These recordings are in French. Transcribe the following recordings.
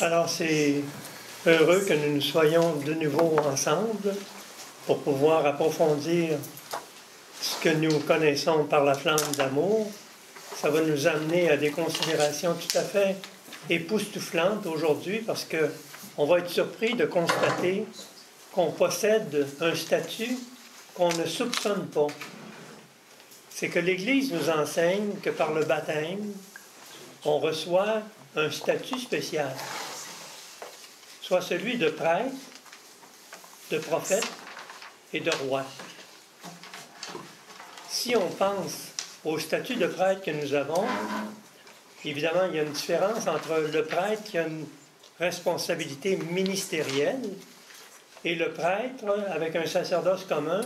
Alors, c'est heureux que nous soyons de nouveau ensemble pour pouvoir approfondir ce que nous connaissons par la flamme d'amour. Ça va nous amener à des considérations tout à fait époustouflantes aujourd'hui parce qu'on va être surpris de constater qu'on possède un statut qu'on ne soupçonne pas. C'est que l'Église nous enseigne que par le baptême, on reçoit un statut spécial, soit celui de prêtre, de prophète et de roi. Si on pense au statut de prêtre que nous avons, évidemment, il y a une différence entre le prêtre qui a une responsabilité ministérielle et le prêtre avec un sacerdoce commun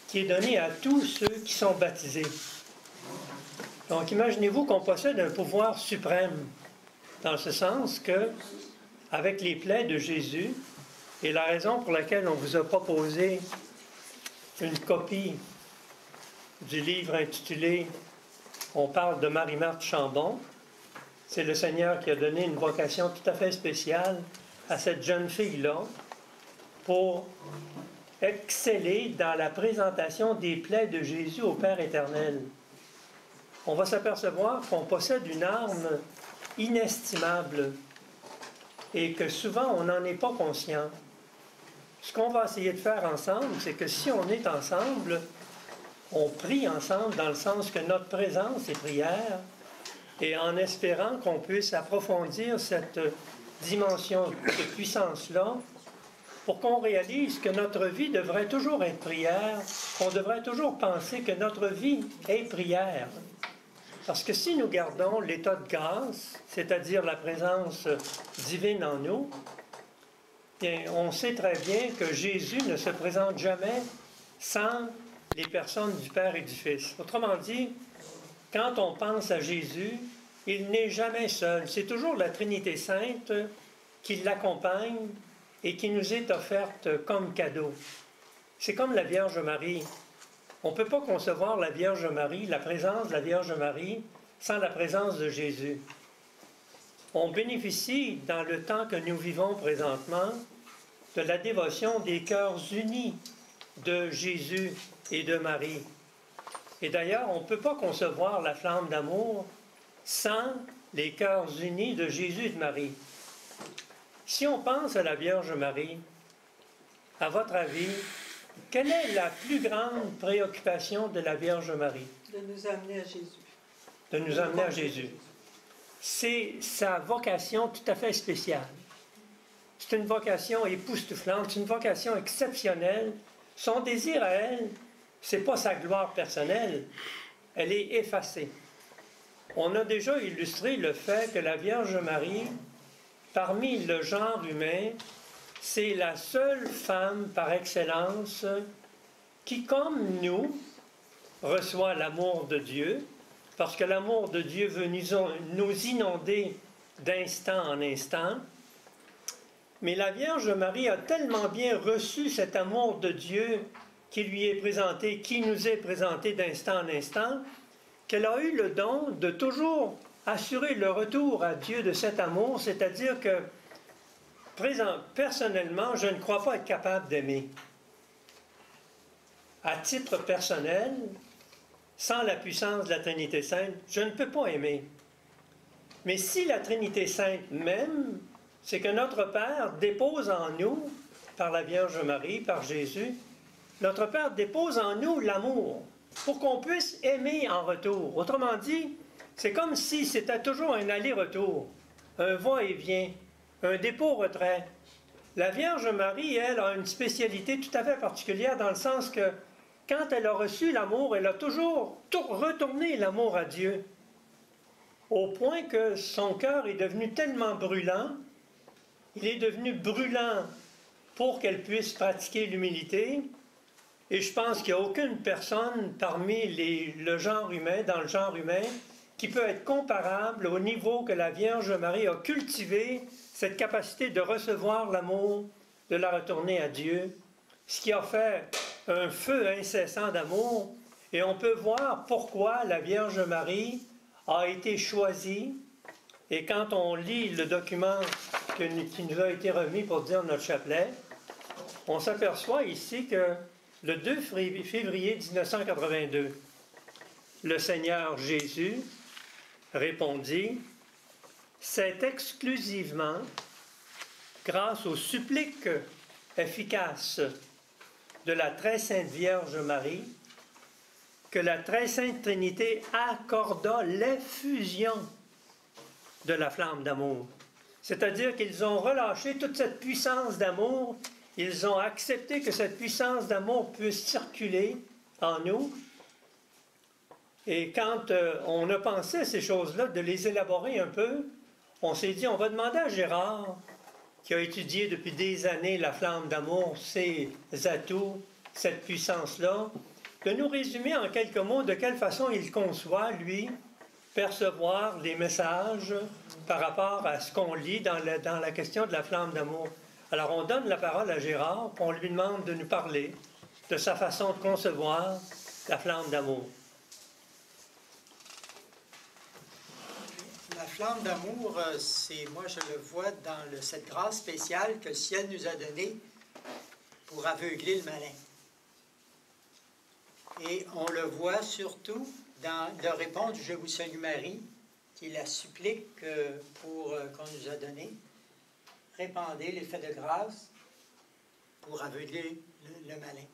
qui est donné à tous ceux qui sont baptisés. Donc, imaginez-vous qu'on possède un pouvoir suprême, dans ce sens que, avec les plaies de Jésus, et la raison pour laquelle on vous a proposé une copie du livre intitulé « On parle de Marie-Marthe Chambon », c'est le Seigneur qui a donné une vocation tout à fait spéciale à cette jeune fille-là pour exceller dans la présentation des plaies de Jésus au Père éternel. On va s'apercevoir qu'on possède une arme inestimable et que souvent on n'en est pas conscient. Ce qu'on va essayer de faire ensemble, c'est que si on est ensemble, on prie ensemble dans le sens que notre présence est prière et en espérant qu'on puisse approfondir cette dimension de puissance-là pour qu'on réalise que notre vie devrait toujours être prière, qu'on devrait toujours penser que notre vie est prière. Parce que si nous gardons l'état de grâce, c'est-à-dire la présence divine en nous, bien, on sait très bien que Jésus ne se présente jamais sans les personnes du Père et du Fils. Autrement dit, quand on pense à Jésus, il n'est jamais seul. C'est toujours la Trinité Sainte qui l'accompagne et qui nous est offerte comme cadeau. C'est comme la Vierge Marie. On ne peut pas concevoir la Vierge Marie, la présence de la Vierge Marie, sans la présence de Jésus. On bénéficie, dans le temps que nous vivons présentement, de la dévotion des cœurs unis de Jésus et de Marie. Et d'ailleurs, on ne peut pas concevoir la flamme d'amour sans les cœurs unis de Jésus et de Marie. Si on pense à la Vierge Marie, à votre avis, quelle est la plus grande préoccupation de la Vierge Marie? De nous amener à Jésus. De nous amener à Jésus. C'est sa vocation tout à fait spéciale. C'est une vocation époustouflante, c'est une vocation exceptionnelle. Son désir à elle, ce n'est pas sa gloire personnelle, elle est effacée. On a déjà illustré le fait que la Vierge Marie, parmi le genre humain, c'est la seule femme par excellence qui, comme nous, reçoit l'amour de Dieu, parce que l'amour de Dieu veut nous inonder d'instant en instant. Mais la Vierge Marie a tellement bien reçu cet amour de Dieu qui lui est présenté, qui nous est présenté d'instant en instant, qu'elle a eu le don de toujours assurer le retour à Dieu de cet amour, c'est-à-dire que personnellement, je ne crois pas être capable d'aimer. À titre personnel, sans la puissance de la Trinité Sainte, je ne peux pas aimer. Mais si la Trinité Sainte m'aime, c'est que notre Père dépose en nous, par la Vierge Marie, par Jésus, notre Père dépose en nous l'amour, pour qu'on puisse aimer en retour. Autrement dit, c'est comme si c'était toujours un aller-retour, un va-et-vient, un dépôt-retrait. La Vierge Marie, elle, a une spécialité tout à fait particulière dans le sens que quand elle a reçu l'amour, elle a toujours retourné l'amour à Dieu, au point que son cœur est devenu tellement brûlant, il est devenu brûlant pour qu'elle puisse pratiquer l'humilité. Et je pense qu'il n'y a aucune personne parmi le genre humain, dans le genre humain, qui peut être comparable au niveau que la Vierge Marie a cultivé cette capacité de recevoir l'amour, de la retourner à Dieu, ce qui a fait un feu incessant d'amour. Et on peut voir pourquoi la Vierge Marie a été choisie Et quand on lit le document qui nous a été remis pour dire notre chapelet, on s'aperçoit ici que le 2 février 1982, le Seigneur Jésus répondit « C'est exclusivement grâce aux suppliques efficaces de la très sainte Vierge Marie que la très sainte Trinité accorda l'effusion de la flamme d'amour. » C'est-à-dire qu'ils ont relâché toute cette puissance d'amour, ils ont accepté que cette puissance d'amour puisse circuler en nous. Et quand on a pensé à ces choses-là, de les élaborer un peu, on s'est dit, on va demander à Gérard, qui a étudié depuis des années la flamme d'amour, ses atouts, cette puissance-là, de nous résumer en quelques mots de quelle façon il conçoit, lui, percevoir les messages par rapport à ce qu'on lit dans la question de la flamme d'amour. Alors, on donne la parole à Gérard, puis on lui demande de nous parler de sa façon de concevoir la flamme d'amour. La flamme d'amour, moi je le vois dans cette grâce spéciale que le ciel nous a donnée pour aveugler le malin. Et on le voit surtout dans le répondre « Je vous salue Marie », qui est la supplique qu'on nous a donnée. Répandez l'effet de grâce pour aveugler le malin.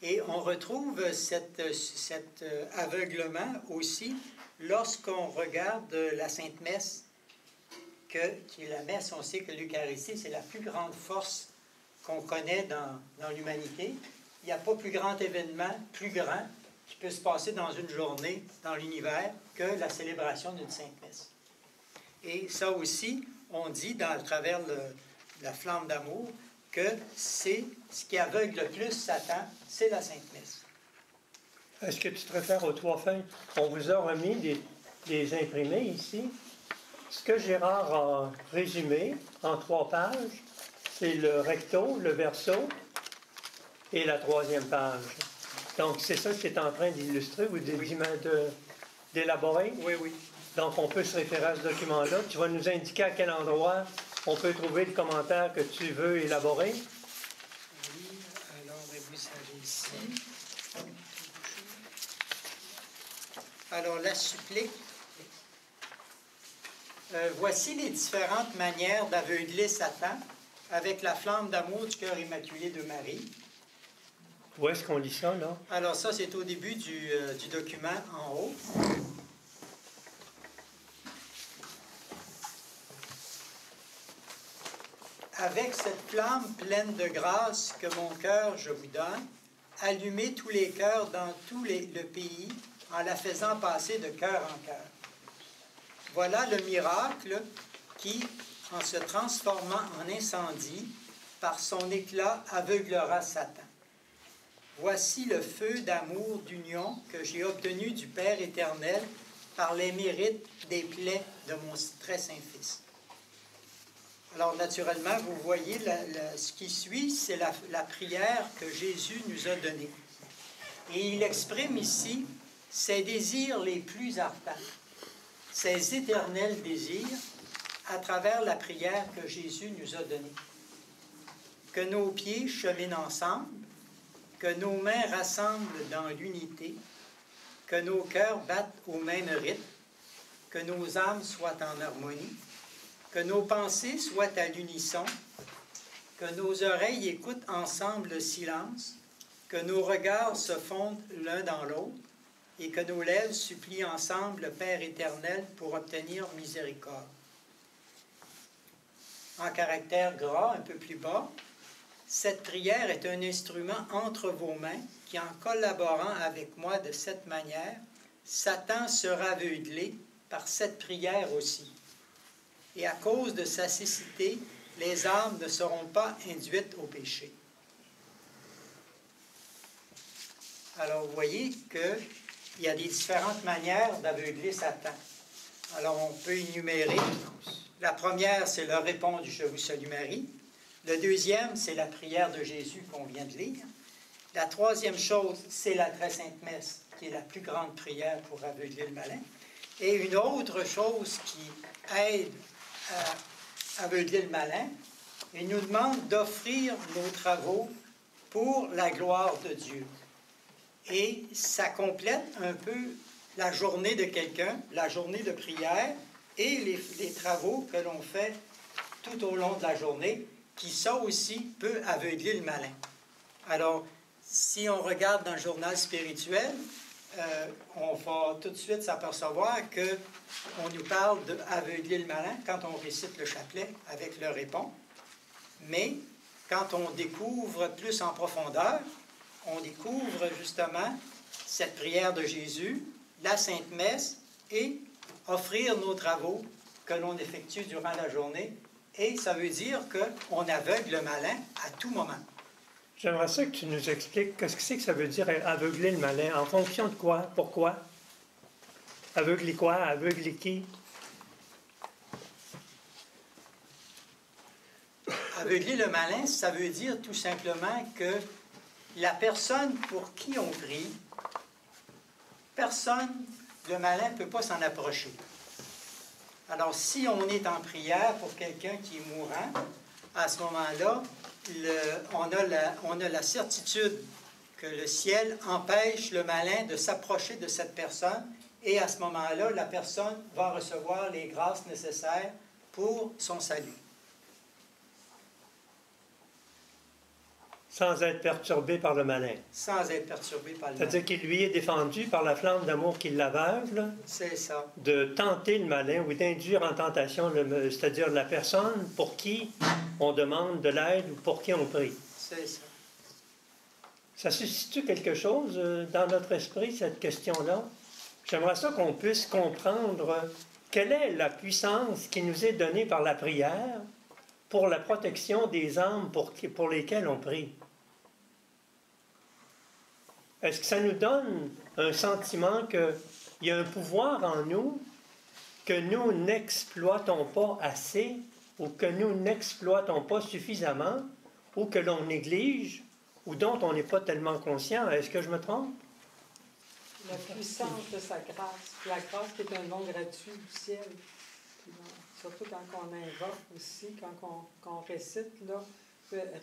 Et on retrouve cet aveuglement aussi lorsqu'on regarde la Sainte Messe, qui est la messe, on sait que l'Eucharistie, c'est la plus grande force qu'on connaît dans l'humanité. Il n'y a pas plus grand événement, plus grand, qui peut se passer dans une journée, dans l'univers, que la célébration d'une Sainte Messe. Et ça aussi, on dit, à travers la flamme d'amour, que c'est ce qui aveugle le plus Satan, c'est la Sainte Messe. Est-ce que tu te réfères aux 3 feuilles? On vous a remis des imprimés ici. Ce que Gérard a résumé en 3 pages, c'est le recto, le verso et la 3e page. Donc, c'est ça qui est en train d'illustrer ou d'élaborer? Oui, oui. Donc, on peut se référer à ce document-là. Tu vas nous indiquer à quel endroit on peut trouver le commentaire que tu veux élaborer. Oui, alors, vous savez ici. Alors, la supplique. Voici les différentes manières d'aveugler Satan avec la flamme d'amour du cœur immaculé de Marie. Où est-ce qu'on lit ça, là? Alors, ça, c'est au début du document en haut. Avec cette flamme pleine de grâce que mon cœur je vous donne, allumez tous les cœurs dans tout le pays en la faisant passer de cœur en cœur. Voilà le miracle qui, en se transformant en incendie, par son éclat aveuglera Satan. Voici le feu d'amour d'union que j'ai obtenu du Père éternel par les mérites des plaies de mon très saint Fils. Alors, naturellement, vous voyez, ce qui suit, c'est la prière que Jésus nous a donnée. Et il exprime ici ses désirs les plus ardents, ses éternels désirs, à travers la prière que Jésus nous a donnée. Que nos pieds cheminent ensemble, que nos mains rassemblent dans l'unité, que nos cœurs battent au même rythme, que nos âmes soient en harmonie, que nos pensées soient à l'unisson, que nos oreilles écoutent ensemble le silence, que nos regards se fondent l'un dans l'autre, et que nos lèvres supplient ensemble le Père éternel pour obtenir miséricorde. En caractère gras, un peu plus bas, cette prière est un instrument entre vos mains qui, en collaborant avec moi de cette manière, Satan sera aveuglé par cette prière aussi. Et à cause de sa cécité, les âmes ne seront pas induites au péché. Alors, vous voyez qu'il y a des différentes manières d'aveugler Satan. Alors, on peut énumérer. La première, c'est le répondre « Je vous salue Marie ». Le deuxième, c'est la prière de Jésus qu'on vient de lire. La troisième chose, c'est la très sainte messe, qui est la plus grande prière pour aveugler le malin. Et une autre chose qui aide à aveugler le malin et nous demande d'offrir nos travaux pour la gloire de Dieu. Et ça complète un peu la journée de quelqu'un, la journée de prière et les travaux que l'on fait tout au long de la journée, qui ça aussi peut aveugler le malin. Alors, si on regarde dans le journal spirituel, on va tout de suite s'apercevoir qu'on nous parle d'aveugler le malin quand on récite le chapelet avec le répond. Mais quand on découvre plus en profondeur, on découvre justement cette prière de Jésus, la Sainte Messe et offrir nos travaux que l'on effectue durant la journée. Et ça veut dire qu'on aveugle le malin à tout moment. J'aimerais ça que tu nous expliques qu'est-ce que c'est que ça veut dire aveugler le malin. En fonction de quoi? Pourquoi? Aveugler quoi? Aveugler qui? Aveugler le malin, ça veut dire tout simplement que la personne pour qui on prie, le malin ne peut pas s'en approcher. Alors, si on est en prière pour quelqu'un qui est mourant, à ce moment-là, on a la certitude que le ciel empêche le malin de s'approcher de cette personne et à ce moment-là, la personne va recevoir les grâces nécessaires pour son salut. Sans être perturbé par le malin. Sans être perturbé par le malin. C'est-à-dire qu'il lui est défendu par la flamme d'amour qui l'aveugle. C'est ça. De tenter le malin ou d'induire en tentation, c'est-à-dire la personne pour qui on demande de l'aide ou pour qui on prie. C'est ça. Ça suscite quelque chose dans notre esprit, cette question-là? J'aimerais ça qu'on puisse comprendre quelle est la puissance qui nous est donnée par la prière pour la protection des âmes pour lesquelles on prie. Est-ce que ça nous donne un sentiment qu'il y a un pouvoir en nous que nous n'exploitons pas assez ou que nous n'exploitons pas suffisamment ou que l'on néglige ou dont on n'est pas tellement conscient? Est-ce que je me trompe? La puissance de sa grâce. La grâce qui est un don gratuit du ciel. Puis, surtout quand on invoque aussi, quand on récite, là,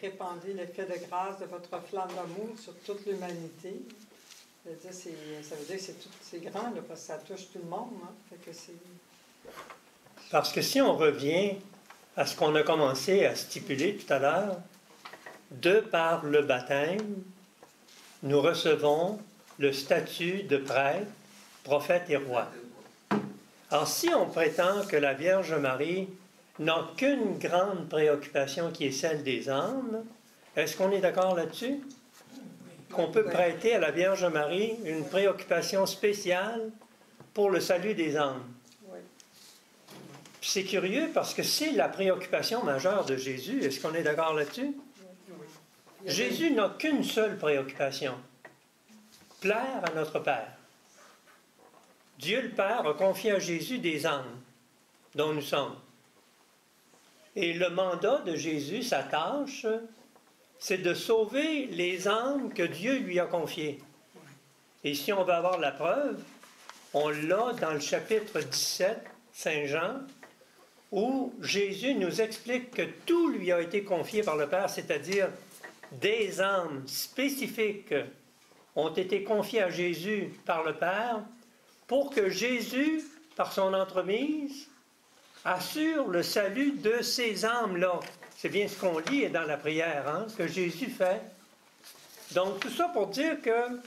répandez l'effet de grâce de votre flamme d'amour sur toute l'humanité. Ça veut dire que c'est grand, là, parce que ça touche tout le monde. Hein? Fait que parce que si on revient à ce qu'on a commencé à stipuler tout à l'heure, de par le baptême, nous recevons le statut de prêtre, prophète et roi. Alors, si on prétend que la Vierge Marie n'a qu'une grande préoccupation qui est celle des âmes, est-ce qu'on est d'accord là-dessus? Qu'on peut prêter à la Vierge Marie une préoccupation spéciale pour le salut des âmes. Oui. C'est curieux parce que c'est la préoccupation majeure de Jésus. Est-ce qu'on est d'accord là-dessus? Oui. Jésus n'a qu'une seule préoccupation. Plaire à notre Père. Dieu le Père a confié à Jésus des âmes dont nous sommes. Et le mandat de Jésus, sa tâche, c'est de sauver les âmes que Dieu lui a confiées. Et si on veut avoir la preuve, on l'a dans le chapitre 17, Saint Jean, où Jésus nous explique que tout lui a été confié par le Père, c'est-à-dire des âmes spécifiques ont été confiées à Jésus par le Père pour que Jésus, par son entremise, assure le salut de ces âmes-là. C'est bien ce qu'on lit dans la prière, hein, ce que Jésus fait. Donc, tout ça pour dire que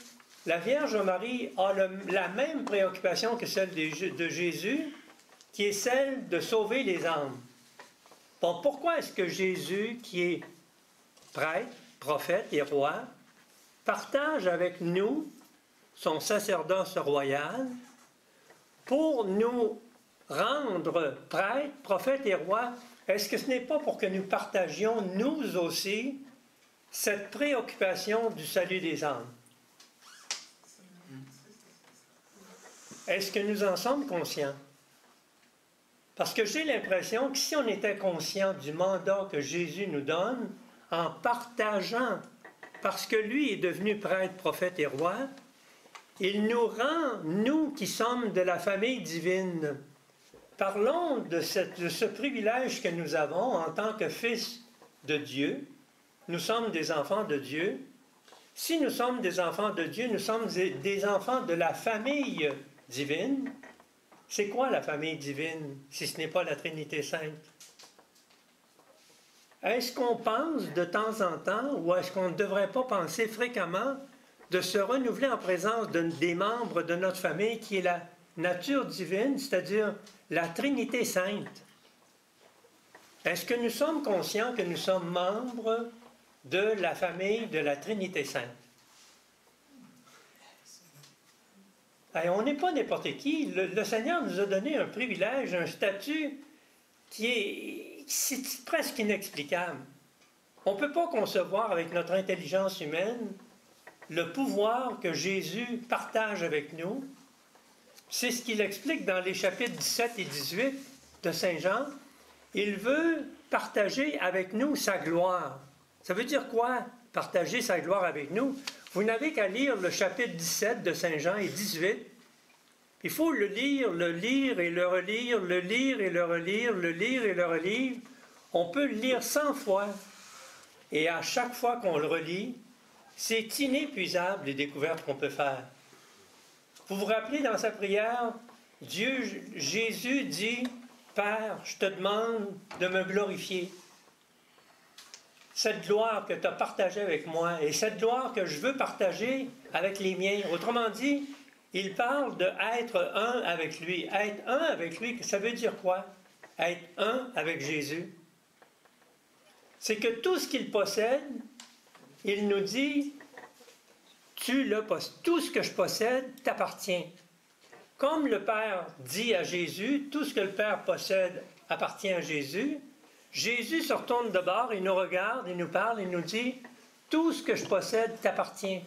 la Vierge Marie a la même préoccupation que celle de Jésus, qui est celle de sauver les âmes. Bon, pourquoi est-ce que Jésus, qui est prêtre, prophète et roi, partage avec nous son sacerdoce royal pour nous rendre prêtres, prophètes et rois? Est-ce que ce n'est pas pour que nous partagions, nous aussi, cette préoccupation du salut des âmes? Est-ce que nous en sommes conscients? Parce que j'ai l'impression que si on était conscient du mandat que Jésus nous donne, en partageant, parce que lui est devenu prêtre, prophète et roi, il nous rend, nous qui sommes de la famille divine, parlons de ce privilège que nous avons en tant que fils de Dieu. Nous sommes des enfants de Dieu. Si nous sommes des enfants de Dieu, nous sommes des enfants de la famille divine. C'est quoi la famille divine, si ce n'est pas la Trinité Sainte? Est-ce qu'on pense de temps en temps, ou est-ce qu'on ne devrait pas penser fréquemment de se renouveler en présence des membres de notre famille qui est la nature divine, c'est-à-dire la Trinité Sainte? Est-ce que nous sommes conscients que nous sommes membres de la famille de la Trinité Sainte? Et on n'est pas n'importe qui. Le Seigneur nous a donné un privilège, un statut qui est presque inexplicable. On ne peut pas concevoir avec notre intelligence humaine le pouvoir que Jésus partage avec nous. C'est ce qu'il explique dans les chapitres 17 et 18 de Saint Jean. Il veut partager avec nous sa gloire. Ça veut dire quoi, partager sa gloire avec nous? Vous n'avez qu'à lire le chapitre 17 de Saint Jean et 18. Il faut le lire et le relire, le lire et le relire, le lire et le relire. On peut le lire 100 fois. Et à chaque fois qu'on le relit, c'est inépuisable les découvertes qu'on peut faire. Vous vous rappelez dans sa prière, Jésus dit, « Père, je te demande de me glorifier. » Cette gloire que tu as partagée avec moi et cette gloire que je veux partager avec les miens. Autrement dit, il parle d'être un avec lui. Être un avec lui, ça veut dire quoi? Être un avec Jésus. C'est que tout ce qu'il possède, il nous dit, tout ce que je possède t'appartient. Comme le Père dit à Jésus, tout ce que le Père possède appartient à Jésus, Jésus se retourne de bord, il nous regarde, il nous parle, il nous dit, tout ce que je possède t'appartient.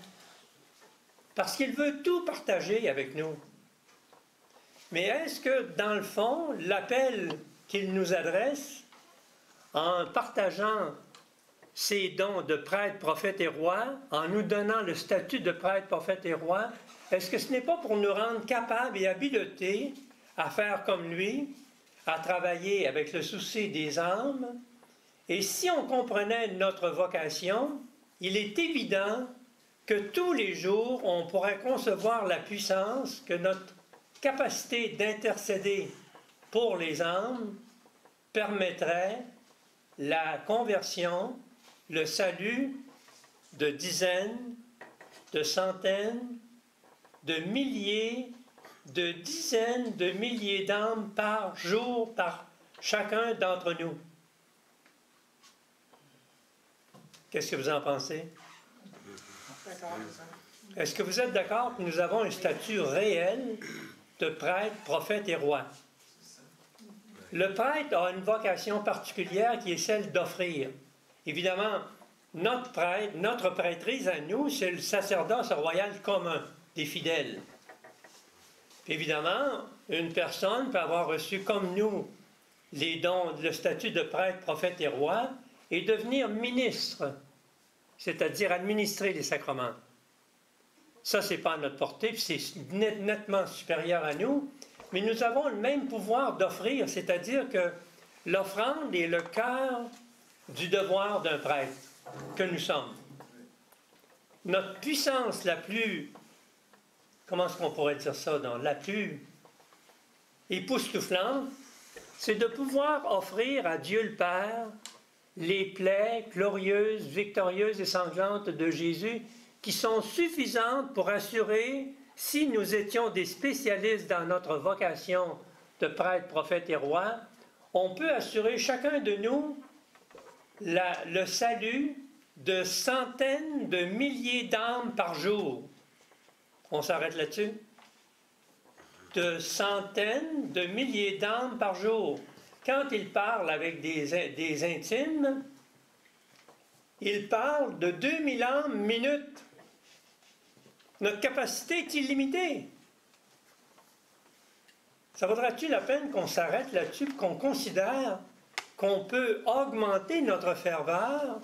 Parce qu'il veut tout partager avec nous. Mais est-ce que, dans le fond, l'appel qu'il nous adresse, en partageant ses dons de prêtre, prophète et roi, en nous donnant le statut de prêtre, prophète et roi, est-ce que ce n'est pas pour nous rendre capables et habilités à faire comme lui, à travailler avec le souci des âmes? Et si on comprenait notre vocation, il est évident que tous les jours, on pourrait concevoir la puissance, que notre capacité d'intercéder pour les âmes permettrait la conversion, le salut de dizaines, de centaines, de milliers, de dizaines de milliers d'âmes par jour, par chacun d'entre nous. Qu'est-ce que vous en pensez? Est-ce que vous êtes d'accord que nous avons un statut réel de prêtre, prophète et roi? Le prêtre a une vocation particulière qui est celle d'offrir. Évidemment, notre prêtrise à nous, c'est le sacerdoce royal commun des fidèles. Puis évidemment, une personne peut avoir reçu comme nous les dons, le statut de prêtre, prophète et roi, et devenir ministre, c'est-à-dire administrer les sacrements. Ça, ce n'est pas à notre portée, puis c'est nettement supérieur à nous, mais nous avons le même pouvoir d'offrir, c'est-à-dire que l'offrande est le cœur du devoir d'un prêtre que nous sommes. Notre puissance la plus, comment est-ce qu'on pourrait dire ça, la plus époustouflante, c'est de pouvoir offrir à Dieu le Père les plaies glorieuses, victorieuses et sanglantes de Jésus qui sont suffisantes pour assurer, si nous étions des spécialistes dans notre vocation de prêtre, prophète et roi, on peut assurer chacun de nous le salut de centaines de milliers d'âmes par jour. On s'arrête là-dessus? De centaines de milliers d'âmes par jour. Quand il parle avec des intimes, il parle de 2000 âmes minutes. Notre capacité est illimitée. Ça vaudra-t-il la peine qu'on s'arrête là-dessus et qu'on considère qu'on peut augmenter notre ferveur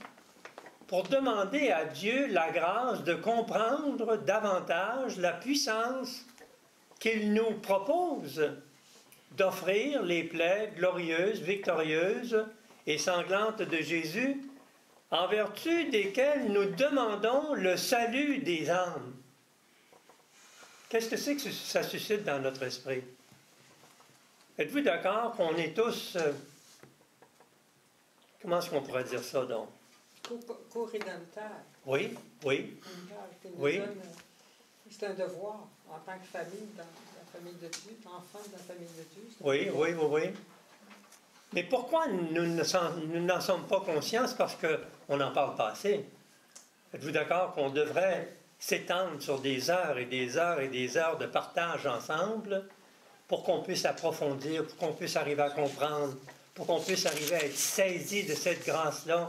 pour demander à Dieu la grâce de comprendre davantage la puissance qu'il nous propose d'offrir les plaies glorieuses, victorieuses et sanglantes de Jésus, en vertu desquelles nous demandons le salut des âmes. Qu'est-ce que c'est que ça suscite dans notre esprit? Êtes-vous d'accord qu'on est tous... comment est-ce qu'on pourrait dire ça, donc? Co-rédempteur. Oui, oui, oui. C'est un devoir en tant que famille, dans la famille de Dieu, enfant de la famille de Dieu. Oui, oui, oui, oui. Mais pourquoi nous n'en sommes pas conscients? C'est parce qu'on n'en parle pas assez. Êtes-vous d'accord qu'on devrait s'étendre sur des heures et des heures et des heures de partage ensemble pour qu'on puisse approfondir, pour qu'on puisse arriver à comprendre, pour qu'on puisse arriver à être saisi de cette grâce-là?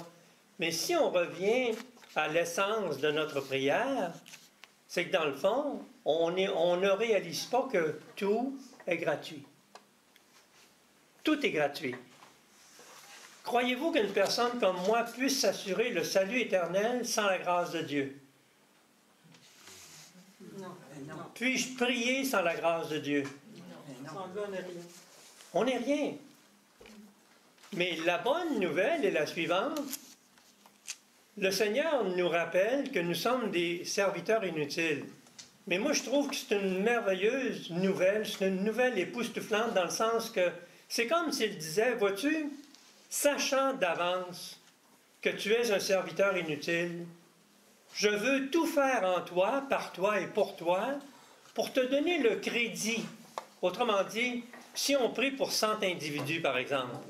Mais si on revient à l'essence de notre prière, c'est que dans le fond, on ne réalise pas que tout est gratuit. Tout est gratuit. Croyez-vous qu'une personne comme moi puisse s'assurer le salut éternel sans la grâce de Dieu? Non. Puis-je prier sans la grâce de Dieu? Sans Dieu, on n'est rien. On n'est rien. Mais la bonne nouvelle est la suivante. Le Seigneur nous rappelle que nous sommes des serviteurs inutiles. Mais moi, je trouve que c'est une merveilleuse nouvelle, c'est une nouvelle époustouflante dans le sens que c'est comme s'il disait, vois-tu, sachant d'avance que tu es un serviteur inutile, je veux tout faire en toi, par toi et pour te donner le crédit. Autrement dit, si on prie pour 100 individus, par exemple,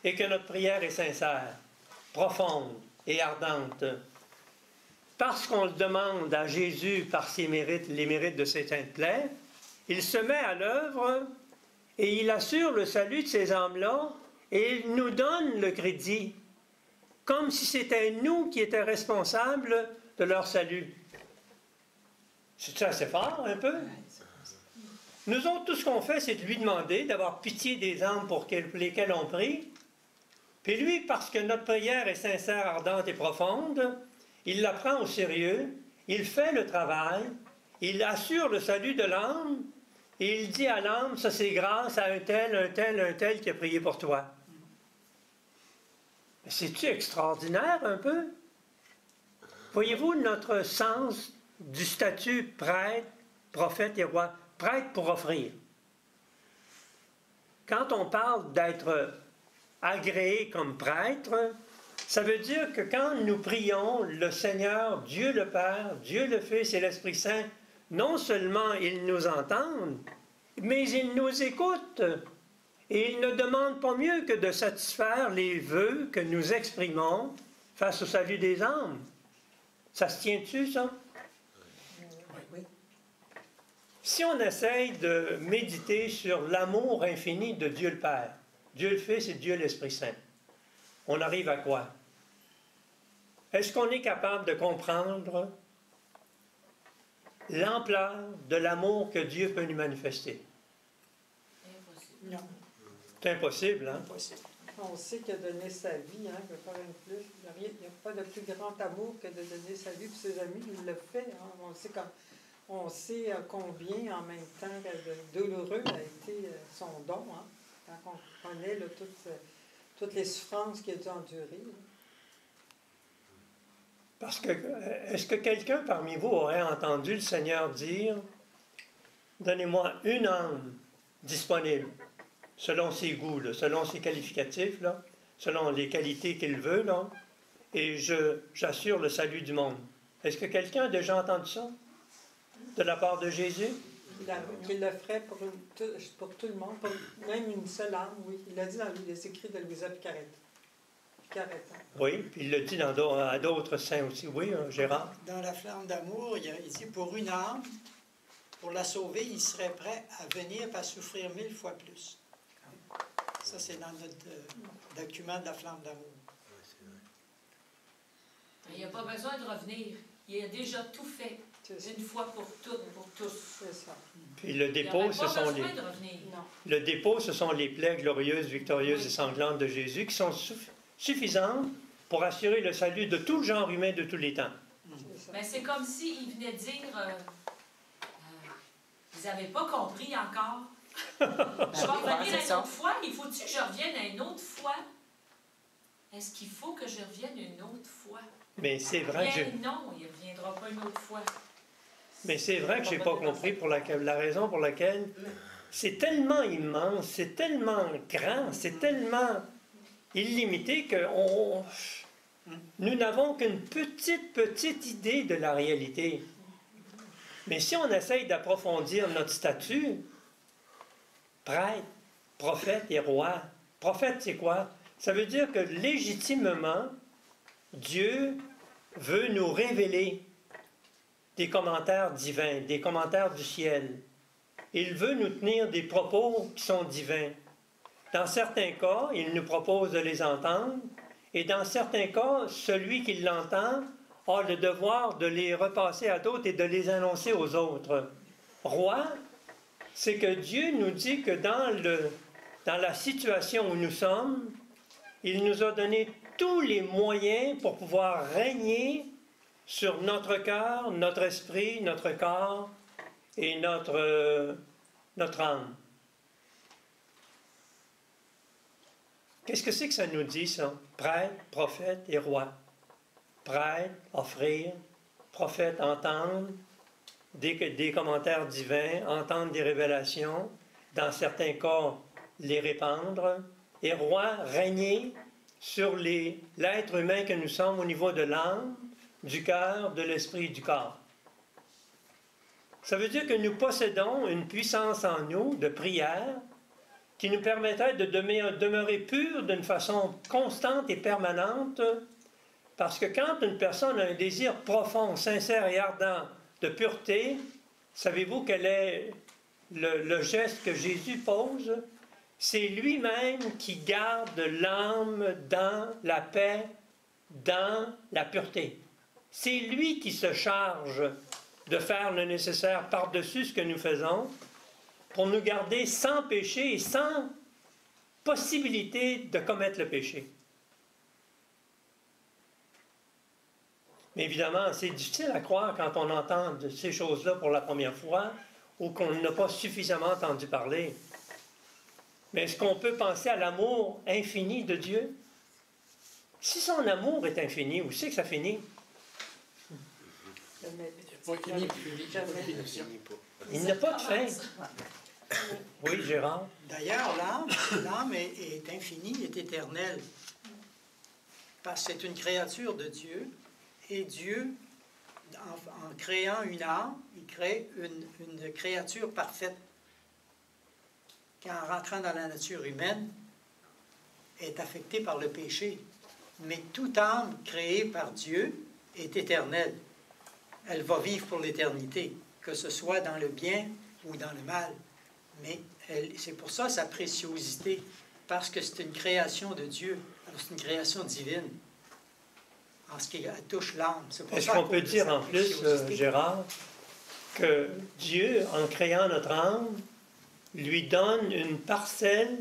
et que notre prière est sincère, profonde et ardente, parce qu'on le demande à Jésus par ses mérites, les mérites de ses saintes plaies, il se met à l'œuvre et il assure le salut de ces âmes-là et il nous donne le crédit, comme si c'était nous qui étions responsables de leur salut. C'est assez fort, un peu? Nous autres, tout ce qu'on fait, c'est de lui demander d'avoir pitié des âmes pour lesquelles on prie. Puis lui, parce que notre prière est sincère, ardente et profonde, il la prend au sérieux, il fait le travail, il assure le salut de l'âme, et il dit à l'âme, ça c'est grâce à un tel qui a prié pour toi. C'est-tu extraordinaire un peu? Voyez-vous notre sens du statut prêtre, prophète et roi? Prêtre pour offrir. Quand on parle d'être agréé comme prêtre, ça veut dire que quand nous prions le Seigneur, Dieu le Père, Dieu le Fils et l'Esprit Saint, non seulement ils nous entendent, mais ils nous écoutent. Et ils ne demandent pas mieux que de satisfaire les vœux que nous exprimons face au salut des âmes. Ça se tient-tu, ça? Oui. Si on essaye de méditer sur l'amour infini de Dieu le Père, Dieu le Fils et Dieu l'Esprit Saint, on arrive à quoi? Est-ce qu'on est capable de comprendre l'ampleur de l'amour que Dieu peut nous manifester? Non. C'est impossible, hein? Impossible. On sait qu'il a donné sa vie, hein, il n'y a pas de plus grand amour que de donner sa vie pour ses amis. Il le fait. Hein. On sait combien, en même temps, douloureux a été son don. Hein, quand on connaît là, toutes les souffrances qu'il a dû endurer. Parce que, est-ce que quelqu'un parmi vous aurait entendu le Seigneur dire « Donnez-moi une âme disponible » selon ses goûts, là, selon ses qualificatifs, là, selon les qualités qu'il veut, là, et j'assure le salut du monde. Est-ce que quelqu'un a déjà entendu ça de la part de Jésus? Qu'il le ferait pour tout le monde, pour même une seule âme, oui. Il l'a dit dans les écrits de Louisa Picaret. Hein. Oui, puis il le dit à d'autres saints aussi. Oui, Gérard? Dans la flamme d'amour, il dit pour une âme, pour la sauver, il serait prêt à venir et à souffrir 1000 fois plus. Ça, c'est dans notre document de la flamme d'amour. Il n'y a pas besoin de revenir. Il a déjà tout fait. Une fois pour toutes, pour tous. C'est ça. Puis le dépôt, ce sont les plaies glorieuses, victorieuses et sanglantes de Jésus qui sont suffisantes pour assurer le salut de tout le genre humain de tous les temps. Mais c'est comme s'il venait dire vous n'avez pas compris encore. Je vais revenir une autre fois. Il faut-tu que je revienne une autre fois? Est-ce qu'il faut que je revienne une autre fois? Mais c'est vrai que non, il ne reviendra pas une autre fois. Mais c'est vrai que je n'ai pas compris la raison pour laquelle c'est tellement immense, c'est tellement grand, c'est tellement illimité que nous n'avons qu'une petite idée de la réalité. Mais si on essaye d'approfondir notre statut, prêtre, prophète et roi, prophète c'est quoi? Ça veut dire que légitimement, Dieu veut nous révéler des commentaires divins, des commentaires du ciel. Il veut nous tenir des propos qui sont divins. Dans certains cas, il nous propose de les entendre, et dans certains cas, celui qui l'entend a le devoir de les repasser à d'autres et de les annoncer aux autres. Roi, c'est que Dieu nous dit que dans la situation où nous sommes, il nous a donné tous les moyens pour pouvoir régner sur notre cœur, notre esprit, notre corps et notre âme. Qu'est-ce que c'est que ça nous dit, ça? Prêtre, prophète et roi. Prêtre, offrir. Prophète, entendre des commentaires divins, entendre des révélations. Dans certains cas, les répandre. Et roi, régner sur l'être humain que nous sommes au niveau de l'âme, du cœur, de l'esprit et du corps. Ça veut dire que nous possédons une puissance en nous de prière qui nous permettrait de demeurer purs d'une façon constante et permanente, parce que quand une personne a un désir profond, sincère et ardent de pureté, savez-vous quel est le geste que Jésus pose? C'est lui-même qui garde l'âme dans la paix, dans la pureté. C'est lui qui se charge de faire le nécessaire par-dessus ce que nous faisons pour nous garder sans péché et sans possibilité de commettre le péché. Mais évidemment, c'est difficile à croire quand on entend de ces choses-là pour la première fois ou qu'on n'a pas suffisamment entendu parler. Mais est-ce qu'on peut penser à l'amour infini de Dieu? Si son amour est infini, où c'est que ça finit? Il n'a pas de fin. Oui, Gérard? D'ailleurs, l'âme est infinie, est éternelle. Parce que c'est une créature de Dieu. Et Dieu, en créant une âme, il crée une créature parfaite. Qu'en rentrant dans la nature humaine, est affectée par le péché. Mais toute âme créée par Dieu est éternelle. Elle va vivre pour l'éternité, que ce soit dans le bien ou dans le mal. Mais c'est pour ça sa préciosité, parce que c'est une création de Dieu. Alors c'est une création divine, en ce qui touche l'âme. Est-ce qu'on peut dire en plus, Gérard, que Dieu, en créant notre âme, lui donne une parcelle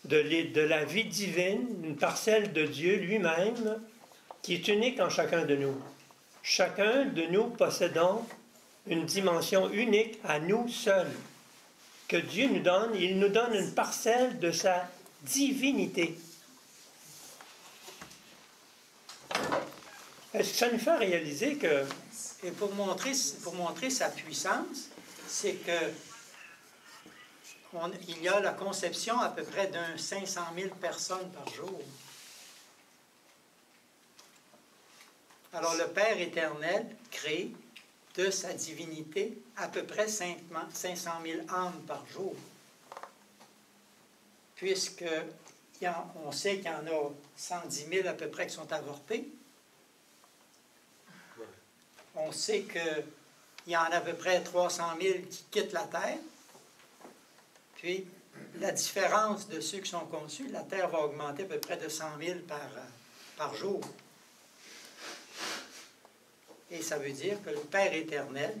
de la vie divine, une parcelle de Dieu lui-même, qui est unique en chacun de nous. Chacun de nous possédons une dimension unique à nous seuls, que Dieu nous donne. Il nous donne une parcelle de sa divinité. Est-ce que ça nous fait réaliser que... Et pour montrer sa puissance, c'est que il y a la conception à peu près d'un 500 000 personnes par jour. Alors le Père éternel crée de sa divinité à peu près 500 000 âmes par jour. Puisque on sait qu'il y en a 110 000 à peu près qui sont avortés. On sait qu'il y en a à peu près 300 000 qui quittent la Terre. Puis, la différence de ceux qui sont conçus, la Terre va augmenter à peu près de 100 000 par jour. Et ça veut dire que le Père éternel,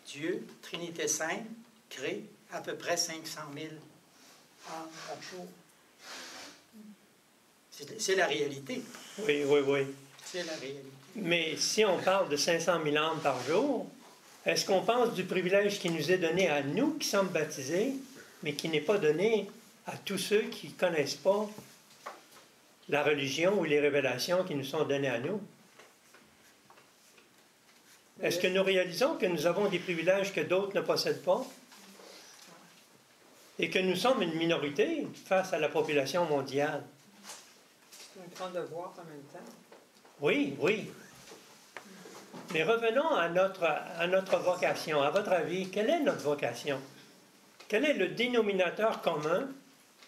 Dieu, Trinité Sainte, crée à peu près 500 000 âmes par jour. C'est la réalité. Oui. C'est la réalité. Mais si on parle de 500 000 âmes par jour, Est-ce qu'on pense du privilège qui nous est donné à nous qui sommes baptisés, mais qui n'est pas donné à tous ceux qui ne connaissent pas la religion ou les révélations qui nous sont données à nous? Est-ce que nous réalisons que nous avons des privilèges que d'autres ne possèdent pas? Et que nous sommes une minorité face à la population mondiale? C'est un grand devoir en même temps. Oui, oui. Mais revenons à notre vocation. À votre avis, quelle est notre vocation? Quel est le dénominateur commun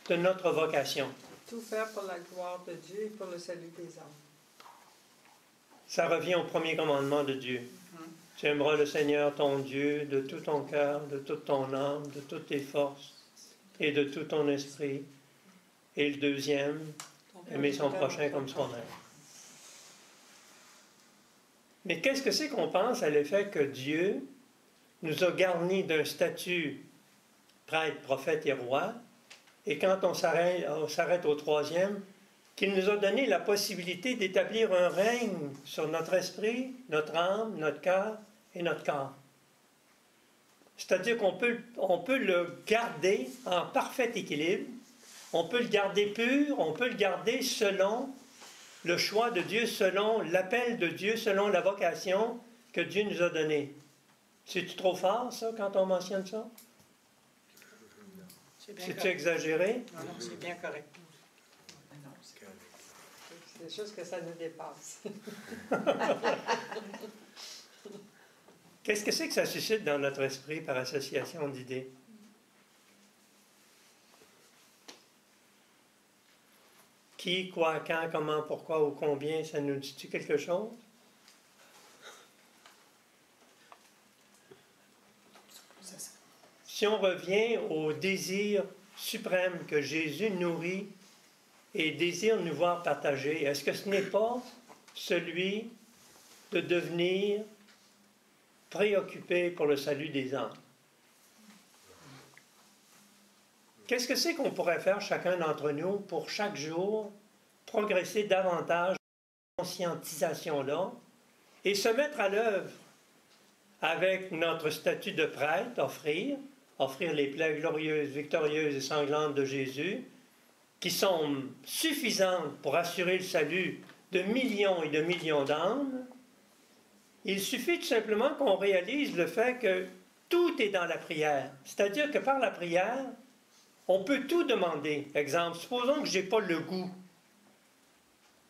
de notre vocation? Tout faire pour la gloire de Dieu et pour le salut des âmes. Ça revient au premier commandement de Dieu. Tu aimeras le Seigneur ton Dieu de tout ton cœur, de toute ton âme, de toutes tes forces et de tout ton esprit. Et le deuxième, aimer son prochain comme soi-même. Mais qu'est-ce que c'est qu'on pense à l'effet que Dieu nous a garnis d'un statut prêtre, prophète et roi, et quand on s'arrête au troisième, qu'il nous a donné la possibilité d'établir un règne sur notre esprit, notre âme, notre cœur et notre corps. C'est-à-dire qu'on peut le garder en parfait équilibre, on peut le garder pur, on peut le garder selon le choix de Dieu, selon l'appel de Dieu, selon la vocation que Dieu nous a donnée. C'est-tu trop fort, ça, quand on mentionne ça? C'est-tu exagéré? Non, non, c'est bien correct. C'est juste que ça nous dépasse. Qu'est-ce que c'est que ça suscite dans notre esprit par association d'idées? Qui, quoi, quand, comment, pourquoi ou combien, ça nous dit-tu quelque chose? Si on revient au désir suprême que Jésus nourrit et désire nous voir partager, est-ce que ce n'est pas celui de devenir préoccupé pour le salut des âmes? Qu'est-ce que c'est qu'on pourrait faire chacun d'entre nous pour chaque jour progresser davantage dans cette conscientisation-là et se mettre à l'œuvre avec notre statut de prêtre, offrir les plaies glorieuses, victorieuses et sanglantes de Jésus, qui sont suffisantes pour assurer le salut de millions et de millions d'âmes? Il suffit tout simplement qu'on réalise le fait que tout est dans la prière. C'est-à-dire que par la prière, on peut tout demander. Exemple, supposons que je n'ai pas le goût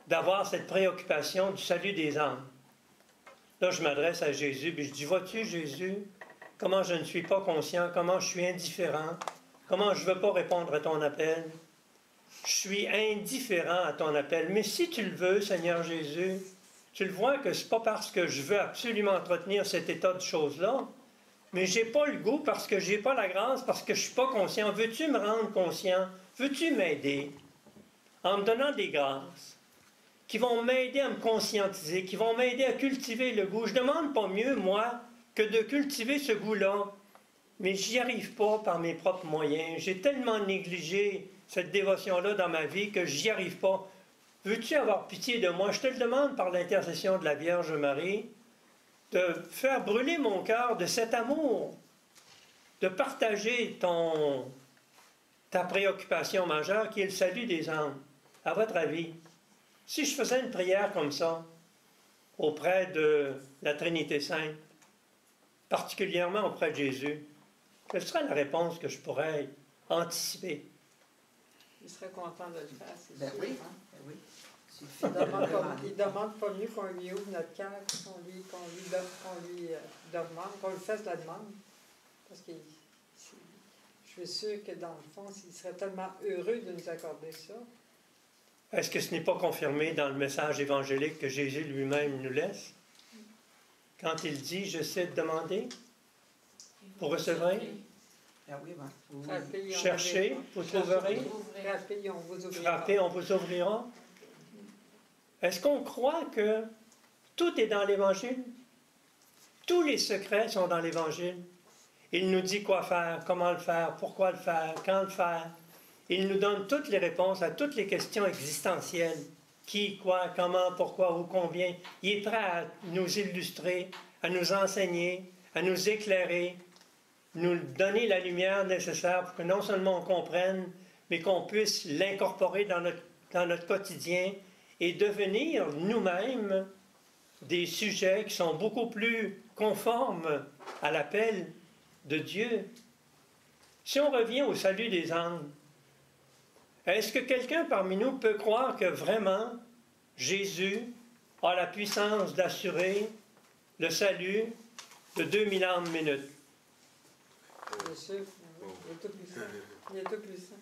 d'avoir cette préoccupation du salut des âmes. Là, je m'adresse à Jésus, puis je dis, vois-tu, Jésus, comment je ne suis pas conscient, comment je suis indifférent, comment je ne veux pas répondre à ton appel. Je suis indifférent à ton appel. Mais si tu le veux, Seigneur Jésus, tu le vois que ce n'est pas parce que je veux absolument entretenir cet état de choses-là, mais je n'ai pas le goût parce que je n'ai pas la grâce, parce que je ne suis pas conscient. Veux-tu me rendre conscient? Veux-tu m'aider? En me donnant des grâces qui vont m'aider à me conscientiser, qui vont m'aider à cultiver le goût. Je ne demande pas mieux, moi, que de cultiver ce goût-là, mais j'y arrive pas par mes propres moyens. J'ai tellement négligé cette dévotion-là dans ma vie que j'y arrive pas. Veux-tu avoir pitié de moi? Je te le demande par l'intercession de la Vierge Marie, de faire brûler mon cœur de cet amour, de partager ta préoccupation majeure qui est le salut des âmes. À votre avis, si je faisais une prière comme ça, auprès de la Trinité Sainte, particulièrement auprès de Jésus, quelle serait la réponse que je pourrais anticiper? Il serait content de le faire, c'est Ben sûr. oui, Hein? ben oui. Il ne demande pas mieux qu'on lui ouvre notre cœur, qu'on lui demande, qu'on lui fasse la demande. Parce que je suis sûr que dans le fond, il serait tellement heureux de nous accorder ça. Est-ce que ce n'est pas confirmé dans le message évangélique que Jésus lui-même nous laisse? Quand il dit « Je sais te demander, vous recevrez, Ah oui, ben, oui. Frappez, on cherchez, ouvrira. vous trouverez, Frappez, on vous ouvrira. frappez, on vous ouvrira. » Est-ce qu'on croit que tout est dans l'Évangile? Tous les secrets sont dans l'Évangile. Il nous dit quoi faire, comment le faire, pourquoi le faire, quand le faire. Il nous donne toutes les réponses à toutes les questions existentielles. Qui, quoi, comment, pourquoi, où, combien. Il est prêt à nous illustrer, à nous enseigner, à nous éclairer, nous donner la lumière nécessaire pour que non seulement on comprenne, mais qu'on puisse l'incorporer dans notre quotidien et devenir nous-mêmes des sujets qui sont beaucoup plus conformes à l'appel de Dieu. Si on revient au salut des âmes, est-ce que quelqu'un parmi nous peut croire que vraiment Jésus a la puissance d'assurer le salut de 2000 âmes minutes? Bien sûr, il est tout puissant. Il est tout puissant.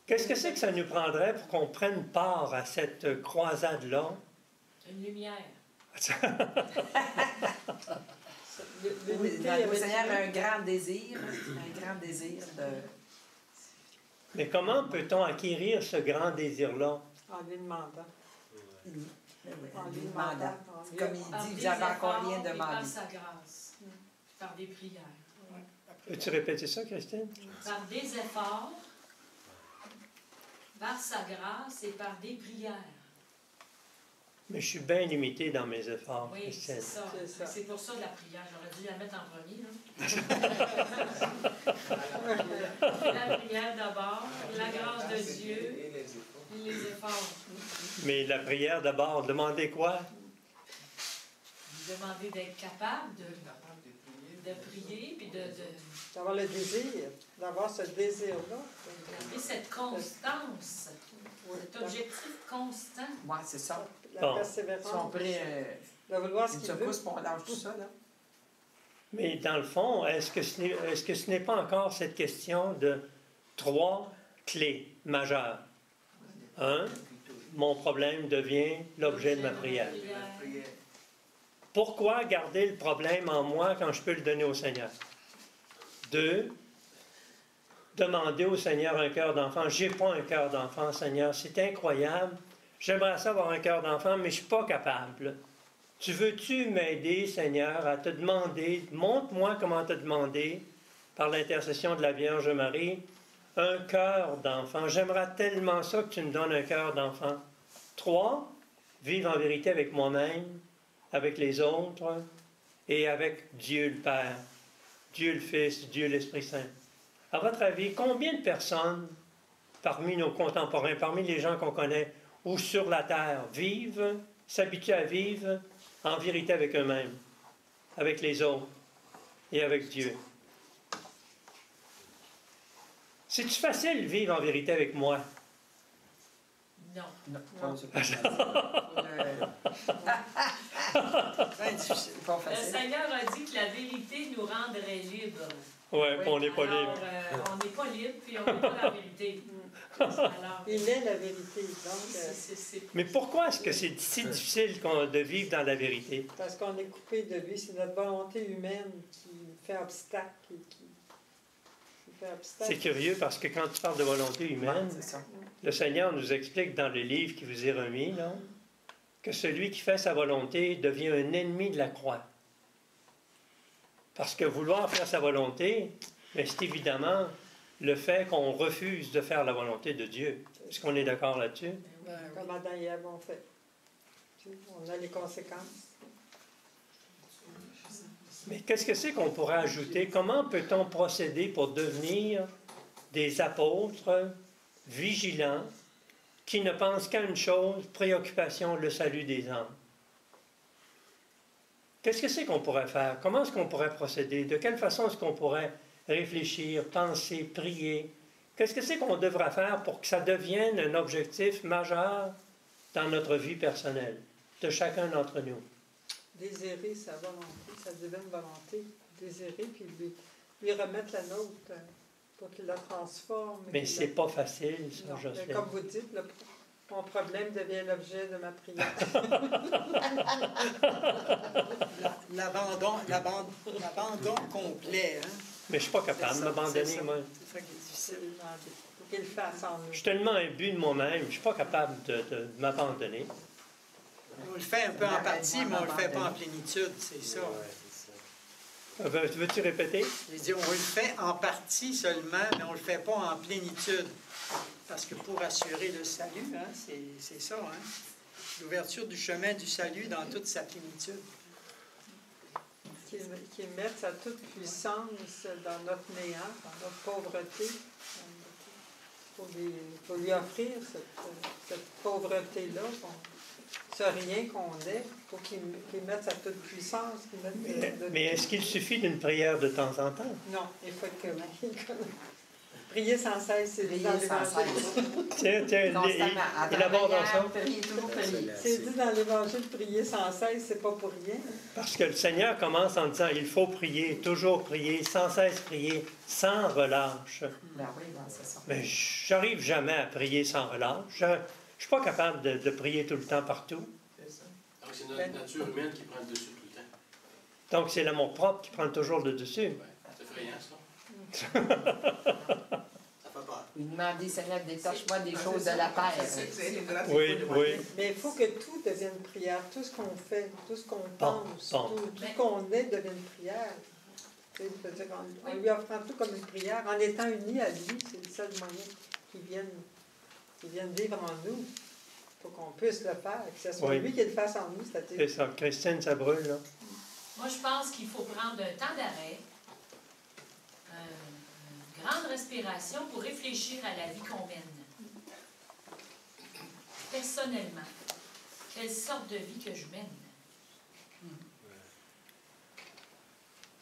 Qu'est-ce que c'est que ça nous prendrait pour qu'on prenne part à cette croisade-là? Une lumière. Oui, le Seigneur a un grand désir de... Mais comment peut-on acquérir ce grand désir-là? En lui demandant. En lui demandant. Comme il dit, vous n'avez encore rien demandé. Par sa grâce, par des prières. Peux-tu répéter ça, Christine? Par des efforts, par sa grâce et par des prières. Mais je suis bien limité dans mes efforts, Oui, Christine. c'est ça. C'est ça. C'est pour ça la prière. J'aurais dû la mettre en premier. Là. La prière d'abord, la grâce de Dieu et les efforts. Mais la prière d'abord, demandez quoi? Demander d'être capable de prier puis de D'avoir le désir, d'avoir ce désir-là. garder cette constance, cet objectif constant. Oui, c'est ça. La Bon. persévérance. Si on prie De vouloir ce une qu'il veut. secousse, puis on lâche tout ça, là. Mais dans le fond, est-ce que ce n'est pas encore cette question de 3 clés majeures? 1, mon problème devient l'objet de ma prière. Pourquoi garder le problème en moi quand je peux le donner au Seigneur? 2, demander au Seigneur un cœur d'enfant. Je n'ai pas un cœur d'enfant, Seigneur. C'est incroyable. J'aimerais ça avoir un cœur d'enfant, mais je ne suis pas capable. Tu veux-tu m'aider, Seigneur, à te demander, montre-moi comment te demander, par l'intercession de la Vierge Marie, un cœur d'enfant. J'aimerais tellement ça que tu me donnes un cœur d'enfant. 3, vivre en vérité avec moi-même, avec les autres et avec Dieu le Père, Dieu le Fils, Dieu l'Esprit Saint. À votre avis, combien de personnes, parmi nos contemporains, parmi les gens qu'on connaît, ou sur la terre, s'habituent à vivre en vérité avec eux-mêmes, avec les autres et avec Dieu? C'est-tu facile de vivre en vérité avec moi? Non. Non, c'est pas facile. Bien difficile. C'est pas Le facile. Seigneur a dit que la vérité nous rendrait libres. Oui, Oui. on n'est pas Alors, libre. on n'est pas libre, puis on n'est pas la vérité. Alors, Il est la vérité. Donc, c'est Mais pourquoi est-ce que c'est si difficile de vivre dans la vérité? parce qu'on est coupé de lui, c'est notre volonté humaine qui fait obstacle. Qui fait obstacle. C'est curieux parce que quand tu parles de volonté humaine, C'est ça. le Seigneur nous explique dans le livre qui vous est remis, là, que celui qui fait sa volonté devient un ennemi de la croix. Parce que vouloir faire sa volonté, mais c'est évidemment le fait qu'on refuse de faire la volonté de Dieu. Est-ce qu'on est d'accord là-dessus? Comme Adam et Ève ont fait. On a les conséquences. Mais qu'est-ce que c'est qu'on pourrait ajouter? Comment peut-on procéder pour devenir des apôtres vigilants qui ne pensent qu'à une chose, préoccupation, le salut des âmes? Qu'est-ce que c'est qu'on pourrait faire? Comment est-ce qu'on pourrait procéder? De quelle façon est-ce qu'on pourrait réfléchir, penser, prier? Qu'est-ce que c'est qu'on devrait faire pour que ça devienne un objectif majeur dans notre vie personnelle, de chacun d'entre nous? Désirer sa volonté, sa divine volonté. Désirer, puis lui remettre la nôtre pour qu'il la transforme. Mais c'est pas facile, ça, Non, mais Jocelyne. comme vous dites, mon problème devient l'objet de ma prière. L'abandon complet. Hein? Mais je suis pas capable de C'est m'abandonner, ça. moi. C'est ça qui est difficile. Il faut qu'il le fasse en nous. Je suis tellement imbu de moi-même, je suis pas capable de m'abandonner. On le fait un peu en partie, mais on ne le fait pas en plénitude, c'est ça. Veux-tu répéter? J'ai dit, on le fait en partie seulement, mais on ne le fait pas en plénitude. Parce que pour assurer le salut, hein, c'est ça, hein? L'ouverture du chemin du salut dans toute sa plénitude. qu'il mette sa toute puissance dans notre néant, dans notre pauvreté. Il faut lui offrir cette pauvreté-là, ce rien qu'on est. Il faut qu'il mette sa toute puissance. Mais est-ce qu'il suffit d'une prière de temps en temps? Non, il faut que... Prier sans cesse, c'est dit dans l'Évangile. Tiens, il aborde ça. C'est dit dans l'Évangile, prier sans cesse, c'est pas pour rien. Parce que le Seigneur commence en disant, il faut prier, toujours prier, sans cesse prier, sans relâche. Mais j'arrive jamais à prier sans relâche. Je ne suis pas capable de prier tout le temps partout. Donc c'est notre nature humaine qui prend le dessus tout le temps. Donc c'est l'amour propre qui prend toujours le dessus. C'est effrayant, ça. Ça fait peur. Lui demander, Seigneur, détache-moi des choses de la terre. Oui. Mais il faut que tout devienne prière. Tout ce qu'on fait, tout ce qu'on pense, tout ce qu'on est devienne prière. C'est-à-dire en lui offrant tout comme une prière, en étant unis à lui, c'est le seul moyen qu'il vienne vivre en nous. Il faut qu'on puisse le faire, que ce soit lui qui le fasse en nous. C'est ça. Christine, ça brûle, là. Moi, je pense qu'il faut prendre un temps d'arrêt, une grande respiration pour réfléchir à la vie qu'on mène. Personnellement, quelle sorte de vie que je mène?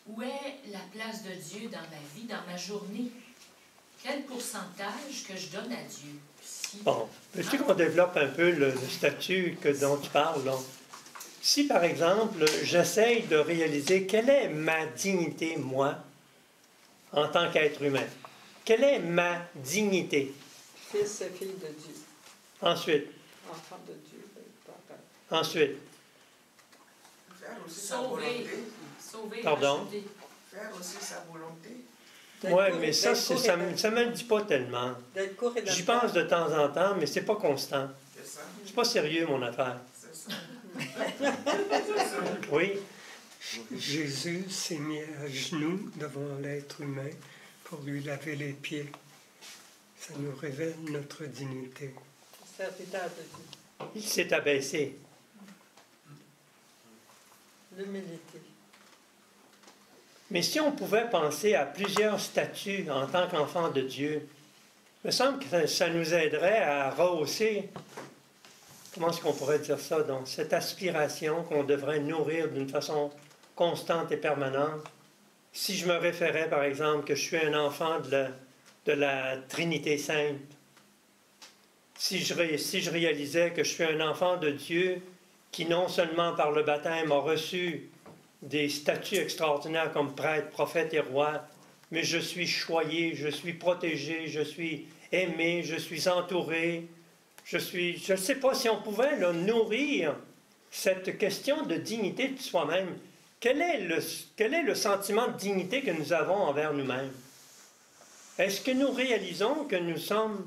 Où est la place de Dieu dans ma vie, dans ma journée? Quel pourcentage que je donne à Dieu? Bon, veux-tu qu'on développe un peu le statut dont tu parles, là? Si, par exemple, j'essaye de réaliser quelle est ma dignité, moi, en tant qu'être humain. Quelle est ma dignité? Fils et fille de Dieu. Ensuite. Enfant de Dieu. Ensuite. Sauver. Pardon? Faire aussi sa volonté. Oui, mais ça ne me le dit pas tellement. J'y pense de temps en temps, mais c'est pas constant. C'est pas sérieux, mon affaire. Oui. Jésus s'est mis à genoux devant l'être humain pour lui laver les pieds. Ça nous révèle notre dignité. Serviteur de Dieu. Il s'est abaissé. L'humilité. Mais si on pouvait penser à plusieurs statuts en tant qu'enfant de Dieu, il me semble que ça nous aiderait à rehausser, comment est-ce qu'on pourrait dire ça, donc, cette aspiration qu'on devrait nourrir d'une façon constante et permanente. Si je me référais, par exemple, que je suis un enfant de la Trinité Sainte, si je réalisais que je suis un enfant de Dieu qui non seulement par le baptême a reçu des statuts extraordinaires comme prêtre, prophète et roi, mais je suis choyé, je suis protégé, je suis aimé, je suis entouré, je ne sais pas si on pouvait là, nourrir cette question de dignité de soi-même. Quel est le sentiment de dignité que nous avons envers nous-mêmes? Est-ce que nous réalisons que nous sommes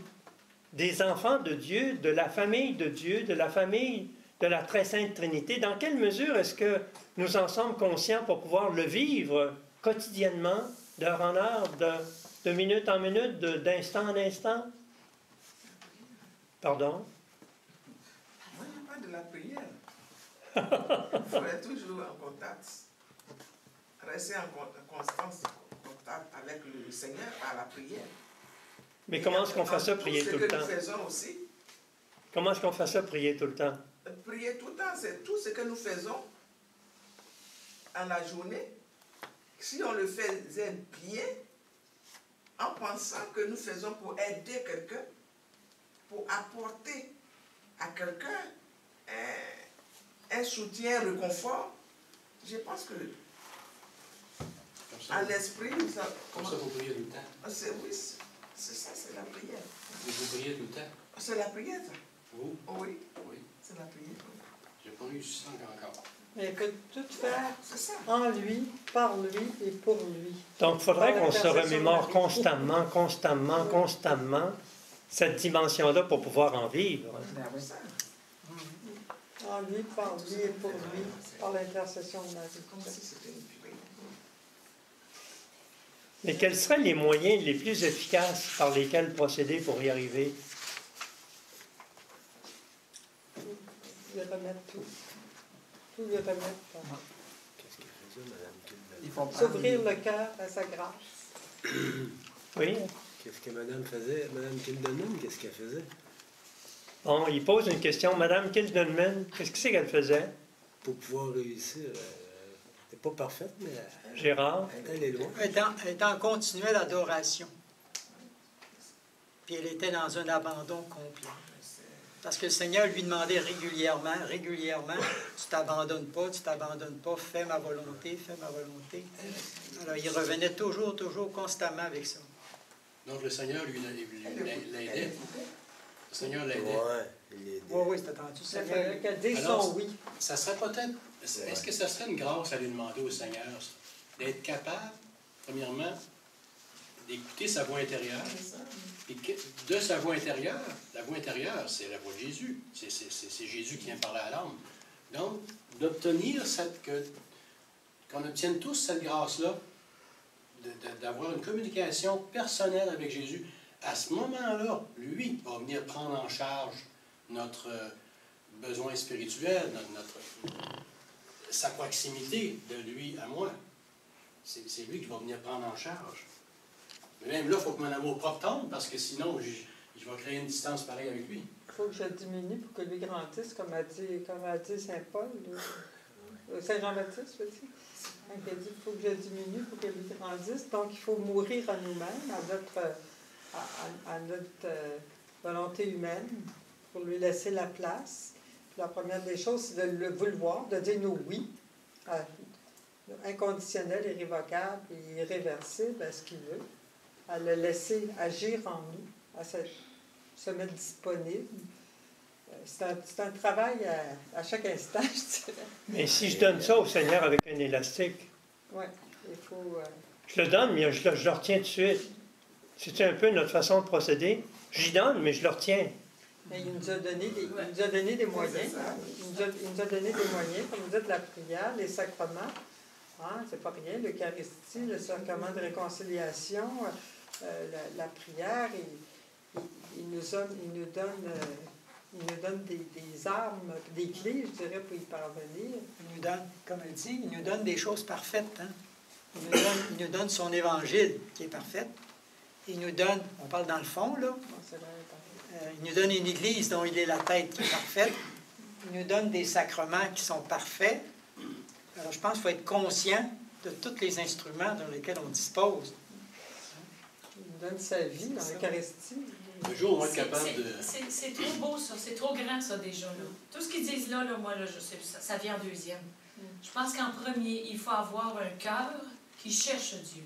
des enfants de Dieu, de la famille de Dieu, de la famille de la très sainte Trinité? Dans quelle mesure est-ce que nous en sommes conscients pour pouvoir le vivre quotidiennement, d'heure en heure, de minute en minute, d'instant en instant? Pardon? Moi, je parle de la prière. Il faudrait toujours en contact, rester en constance, contact avec le Seigneur par la prière. Mais comment est-ce qu'on fait ça, prier tout le temps? Ce que nous faisons aussi. Comment est-ce qu'on fait ça, prier tout le temps? Prier tout le temps, c'est tout ce que nous faisons en la journée. Si on le faisait bien, en pensant que nous faisons pour aider quelqu'un, pour apporter à quelqu'un un soutien, un réconfort, je pense que à l'esprit, ça... Comme ça, vous priez tout le temps. Oui, c'est ça, c'est la prière. Vous priez tout le temps. C'est la prière, ça. Vous? Oui. Oui. C'est la prière. J'ai pas réussi ça encore. Mais il peut tout faire en lui, par lui et pour lui. Donc, il faudrait qu'on se remémore constamment cette dimension-là pour pouvoir en vivre. En lui, par lui et pour lui, par l'intercession de Marie. Mais quels seraient les moyens les plus efficaces par lesquels procéder pour y arriver? Lui remettre tout. Tout lui remettre. Mme Kilden? Il faut s'ouvrir le cœur à sa grâce. Oui. Qu'est-ce que Mme faisait? Mme Kildenman, qu'est-ce qu'elle faisait? Bon, il pose une question. Mme Kildenman, qu'est-ce que c'est qu'elle faisait? Pour pouvoir réussir, elle n'était pas parfaite, mais Gérard? elle allait loin. Elle était en continuelle adoration. Puis elle était dans un abandon complet. Parce que le Seigneur lui demandait régulièrement, tu t'abandonnes pas, fais ma volonté, fais ma volonté. Alors il revenait toujours, constamment avec ça. Donc le Seigneur l'aidait. Le Seigneur l'aidait. Oui, il l'aidait. Oui, c'est attendu. Ça fait qu'elle dit son oui. Ça serait peut-être... Est-ce que ça serait une grâce à lui demander au Seigneur d'être capable, premièrement, d'écouter sa voix intérieure, et de sa voix intérieure, la voix intérieure, c'est la voix de Jésus. C'est Jésus qui vient parler à l'âme. Donc, d'obtenir qu'on obtienne tous cette grâce-là, d'avoir une communication personnelle avec Jésus, à ce moment-là, lui va venir prendre en charge notre besoin spirituel, sa proximité de lui à moi. C'est lui qui va venir prendre en charge. Mais même là, il faut que mon amour propre tombe, parce que sinon, je vais créer une distance pareille avec lui. Il faut que je diminue pour que lui grandisse, comme a dit Saint Paul, Saint Jean-Baptiste, je veux dire. Il a dit qu'il faut que je diminue pour que lui grandisse. Donc, il faut mourir à nous-mêmes, à notre volonté humaine, pour lui laisser la place. Puis la première des choses, c'est de le vouloir, de dire nos oui, inconditionnel, irrévocable et irréversible à ce qu'il veut, à le laisser agir en nous, à se mettre disponible. C'est un travail à chaque instant, je dirais. Mais si je donne ça au Seigneur avec un élastique, oui, il faut... je le donne, mais je le retiens tout de suite. C'est un peu notre façon de procéder. J'y donne, mais je le retiens. Mais il nous a donné des moyens. Il nous a donné des moyens, comme vous dites, la prière, les sacrements. Hein, c'est pas rien, l'Eucharistie, le sacrement de réconciliation, la prière, il nous donne des armes, des clés, je dirais, pour y parvenir. Il nous donne, comme elle dit, il nous donne des choses parfaites. Hein? Il nous donne son évangile qui est parfait. Il nous donne, on parle dans le fond, là. Il nous donne une église dont il est la tête qui est parfaite. Il nous donne des sacrements qui sont parfaits. Alors, je pense qu'il faut être conscient de tous les instruments dans lesquels on dispose. Il nous donne sa vie dans l'Eucharistie. Le jour où on va être capable de... C'est trop beau, ça. C'est trop grand, ça, déjà. Là. Tout ce qu'ils disent là, moi, là, je sais, ça vient en deuxième. Je pense qu'en premier, il faut avoir un cœur qui cherche Dieu.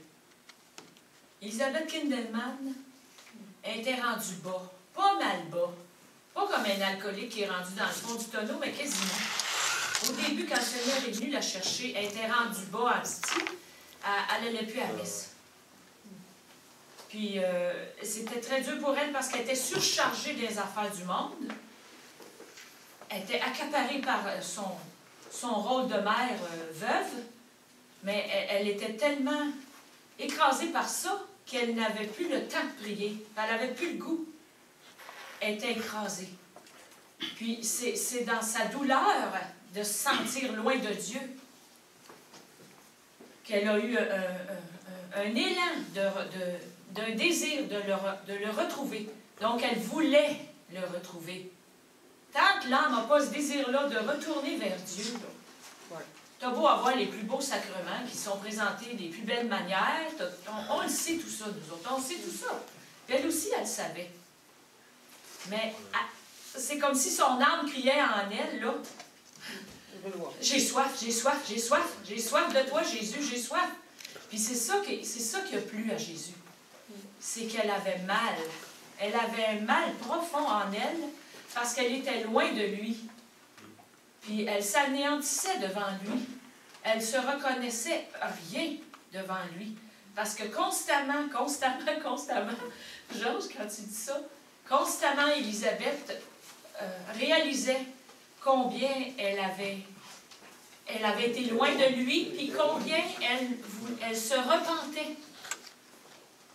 Elisabeth Kindelman était rendue bas. Pas mal bas. Pas comme un alcoolique qui est rendu dans le fond du tonneau, mais quasiment. Au début, quand le Seigneur est venu la chercher, elle était rendue bas en style. Elle n'allait plus à la messe. Puis, c'était très dur pour elle parce qu'elle était surchargée des affaires du monde. Elle était accaparée par son rôle de mère veuve, mais elle était tellement écrasée par ça qu'elle n'avait plus le temps de prier. Elle n'avait plus le goût. Elle était écrasée. Puis, c'est dans sa douleur de se sentir loin de Dieu qu'elle a eu un élan d'un désir de le retrouver. Donc, elle voulait le retrouver. Tant que l'âme n'a pas ce désir-là de retourner vers Dieu, tu as beau avoir les plus beaux sacrements qui sont présentés des plus belles manières, on le sait tout ça, nous autres, on sait tout ça. Puis elle aussi, elle le savait. Mais c'est comme si son âme criait en elle, là. J'ai soif, j'ai soif, j'ai soif, j'ai soif de toi, Jésus, j'ai soif. Puis c'est ça qui a plu à Jésus. C'est qu'elle avait mal. Elle avait un mal profond en elle parce qu'elle était loin de lui. Puis elle s'anéantissait devant lui. Elle se reconnaissait rien devant lui. Parce que constamment, Georges, quand tu dis ça, constamment, Élisabeth réalisait combien elle avait été loin de lui, puis combien elle se repentait.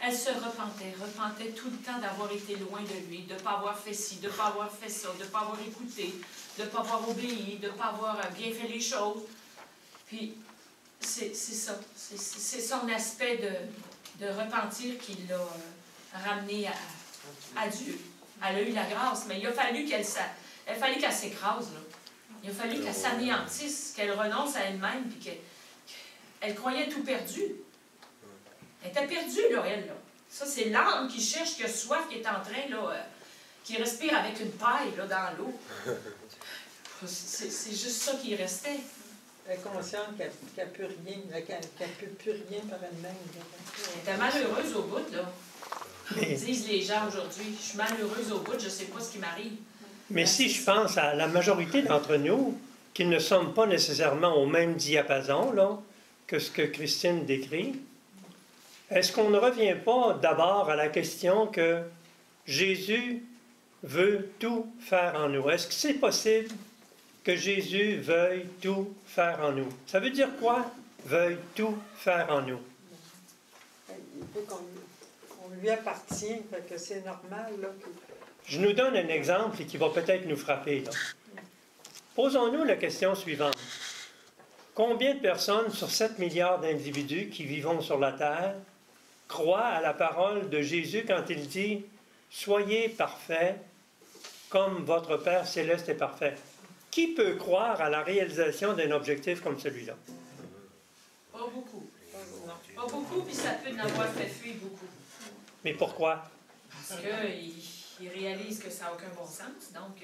Elle se repentait tout le temps d'avoir été loin de lui, de ne pas avoir fait ci, de ne pas avoir fait ça, de ne pas avoir écouté, de ne pas avoir obéi, de ne pas avoir bien fait les choses. Puis, c'est ça. C'est son aspect de repentir qui l'a ramené à Dieu. Elle a eu la grâce, mais il a fallu qu'elle s'écrase, là. Il a fallu qu'elle s'anéantisse, qu'elle renonce à elle-même, puis qu'elle croyait tout perdu. Elle était perdue, là, elle, là. Ça, c'est l'âme qui cherche, qui a soif, qui est en train, là, qui respire avec une paille, là, dans l'eau. C'est juste ça qui restait. Elle est consciente qu'elle ne peut rien, qu'elle ne peut plus rien par elle-même. Elle était malheureuse au bout, là. Disent les gens aujourd'hui, je suis malheureuse au bout, je ne sais pas ce qui m'arrive. Mais si je pense à la majorité d'entre nous, qui ne sommes pas nécessairement au même diapason là, que ce que Christine décrit, est-ce qu'on ne revient pas d'abord à la question que Jésus veut tout faire en nous? Est-ce que c'est possible que Jésus veuille tout faire en nous? Ça veut dire quoi, veuille tout faire en nous? Il faut qu'on lui appartient, fait que c'est normal. Là, Je nous donne un exemple qui va peut-être nous frapper. Là. Posons-nous la question suivante. Combien de personnes sur 7 milliards d'individus qui vivons sur la Terre croient à la parole de Jésus quand il dit « Soyez parfaits comme votre Père céleste est parfait ». Qui peut croire à la réalisation d'un objectif comme celui-là? Pas beaucoup. Pas beaucoup, puis ça peut en avoir fait fuir beaucoup. Mais pourquoi? Parce qu'ils réalisent que ça n'a aucun bon sens. Donc,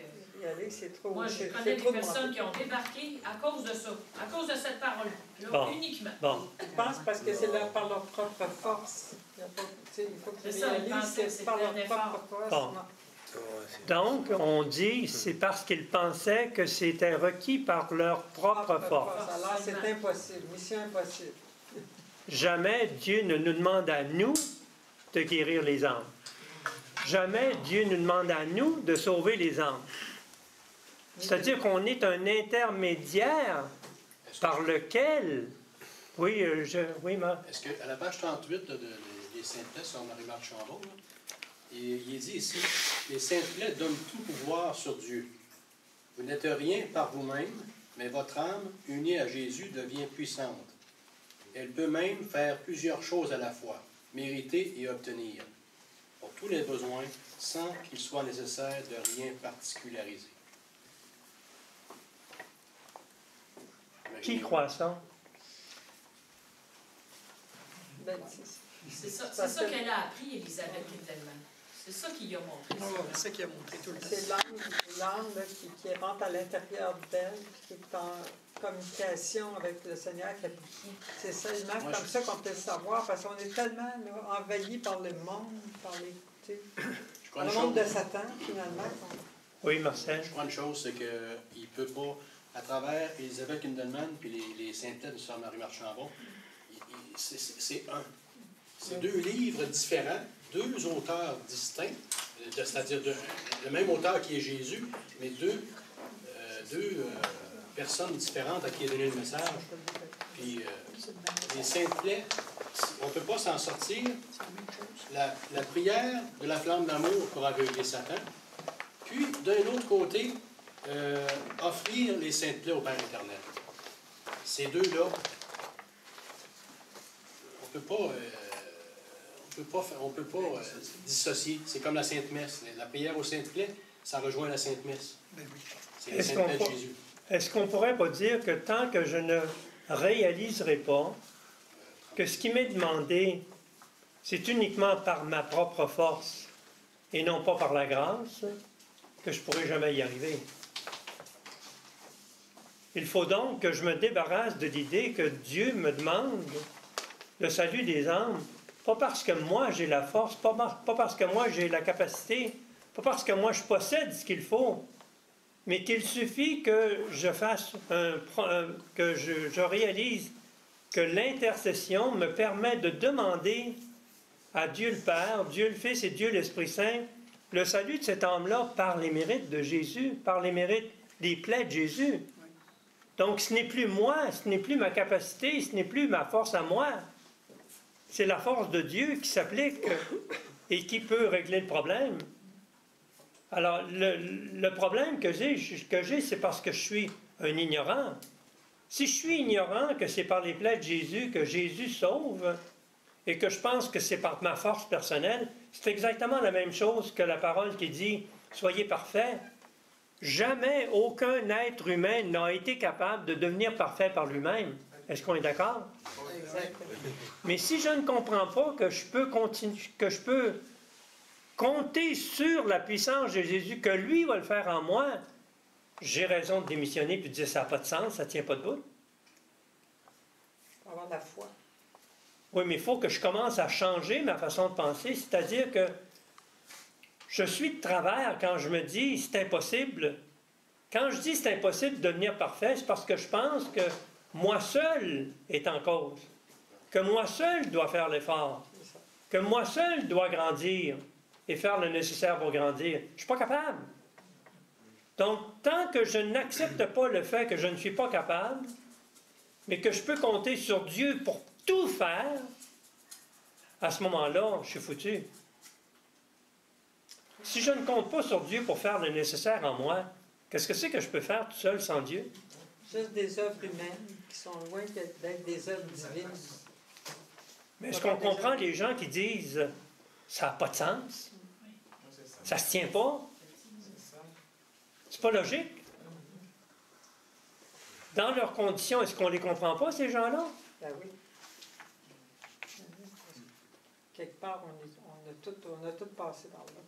moi, je connais des personnes qui ont débarqué à cause de ça, à cause de cette parole-là, uniquement. Bon. Ils pensent parce que c'est par leur propre force. Il faut qu'ils réalisent que c'est par leur propre force. Bon. Donc, on dit c'est parce qu'ils pensaient que c'était requis par leur propre force. Alors, c'est impossible, mission impossible. Jamais Dieu ne nous demande à nous de guérir les âmes. Jamais Dieu nous demande à nous de sauver les âmes. C'est-à-dire qu'on est un intermédiaire par lequel... Oui, oui, ma... Est-ce qu'à la page 38 des Saintes-Lettres sur Marie-Marthe Chambon, il est dit ici, les Saintes-Lettres donnent tout pouvoir sur Dieu. Vous n'êtes rien par vous-même, mais votre âme, unie à Jésus, devient puissante. Elle peut même faire plusieurs choses à la fois, mériter et obtenir, pour tous les besoins, sans qu'il soit nécessaire de rien particulariser. Qui croit ça? C'est ça qu'elle a appris, Elisabeth Kindelman. C'est ça qu'il y a montré. C'est ça qui a montré tout le temps. C'est l'âme qui rentre à l'intérieur d'elle, qui est en communication avec le Seigneur. C'est seulement comme ça qu'on peut le savoir, parce qu'on est tellement là, envahi par le monde, par le monde de Satan, finalement. Oui, Marcel. Je crois une chose, c'est qu'il ne peut pas, à travers Elisabeth Kindelman puis les Saintes-Lettres de Sœur Marie-Marthe Chambon, c'est un. C'est deux livres différents, deux auteurs distincts, c'est-à-dire le même auteur qui est Jésus, mais deux personnes différentes à qui est donné le message. Puis les Saintes-Lettres, on ne peut pas s'en sortir. La prière de la flamme d'amour pour aveugler Satan, puis d'un autre côté, offrir les Saintes-Lettres au Père éternel. Ces deux-là, on ne peut pas dissocier. C'est comme la Sainte Messe. La prière aux Saintes-Lettres, ça rejoint la Sainte Messe. C'est la Sainte Messe de Jésus. Est-ce qu'on ne pourrait pas dire que tant que je ne réaliserai pas que ce qui m'est demandé, c'est uniquement par ma propre force et non pas par la grâce, que je ne pourrai jamais y arriver? Il faut donc que je me débarrasse de l'idée que Dieu me demande le salut des âmes, pas parce que moi j'ai la force, pas parce que moi j'ai la capacité, pas parce que moi je possède ce qu'il faut, mais qu'il suffit que je fasse que je réalise que l'intercession me permet de demander à Dieu le Père, Dieu le Fils et Dieu l'Esprit Saint le salut de cette âme-là par les mérites de Jésus, par les mérites des plaies de Jésus. Donc ce n'est plus moi, ce n'est plus ma capacité, ce n'est plus ma force à moi. C'est la force de Dieu qui s'applique et qui peut régler le problème. Alors, le problème que j'ai, c'est parce que je suis un ignorant. Si je suis ignorant que c'est par les plaies de Jésus que Jésus sauve et que je pense que c'est par ma force personnelle, c'est exactement la même chose que la parole qui dit « Soyez parfaits ». Jamais aucun être humain n'a été capable de devenir parfait par lui-même. Est-ce qu'on est d'accord? Exactement. Mais si je ne comprends pas que je peux compter sur la puissance de Jésus, que lui va le faire en moi, j'ai raison de démissionner et de dire ça n'a pas de sens, ça ne tient pas debout. Il faut avoir la foi. Oui, mais il faut que je commence à changer ma façon de penser, c'est-à-dire que je suis de travers quand je me dis c'est impossible. Quand je dis c'est impossible de devenir parfait, c'est parce que je pense que moi seul est en cause, que moi seul dois faire l'effort, que moi seul dois grandir et faire le nécessaire pour grandir. Je ne suis pas capable. Donc, tant que je n'accepte pas le fait que je ne suis pas capable, mais que je peux compter sur Dieu pour tout faire, à ce moment-là, je suis foutu. Si je ne compte pas sur Dieu pour faire le nécessaire en moi, qu'est-ce que c'est que je peux faire tout seul sans Dieu? Juste des œuvres humaines qui sont loin d'être des œuvres divines. Mais est-ce qu'on comprend les gens qui disent « ça n'a pas de sens, ça ne se tient pas, c'est pas logique ». Dans leurs conditions, est-ce qu'on ne les comprend pas, ces gens-là? Ben oui. Quelque part, on a tout passé par là.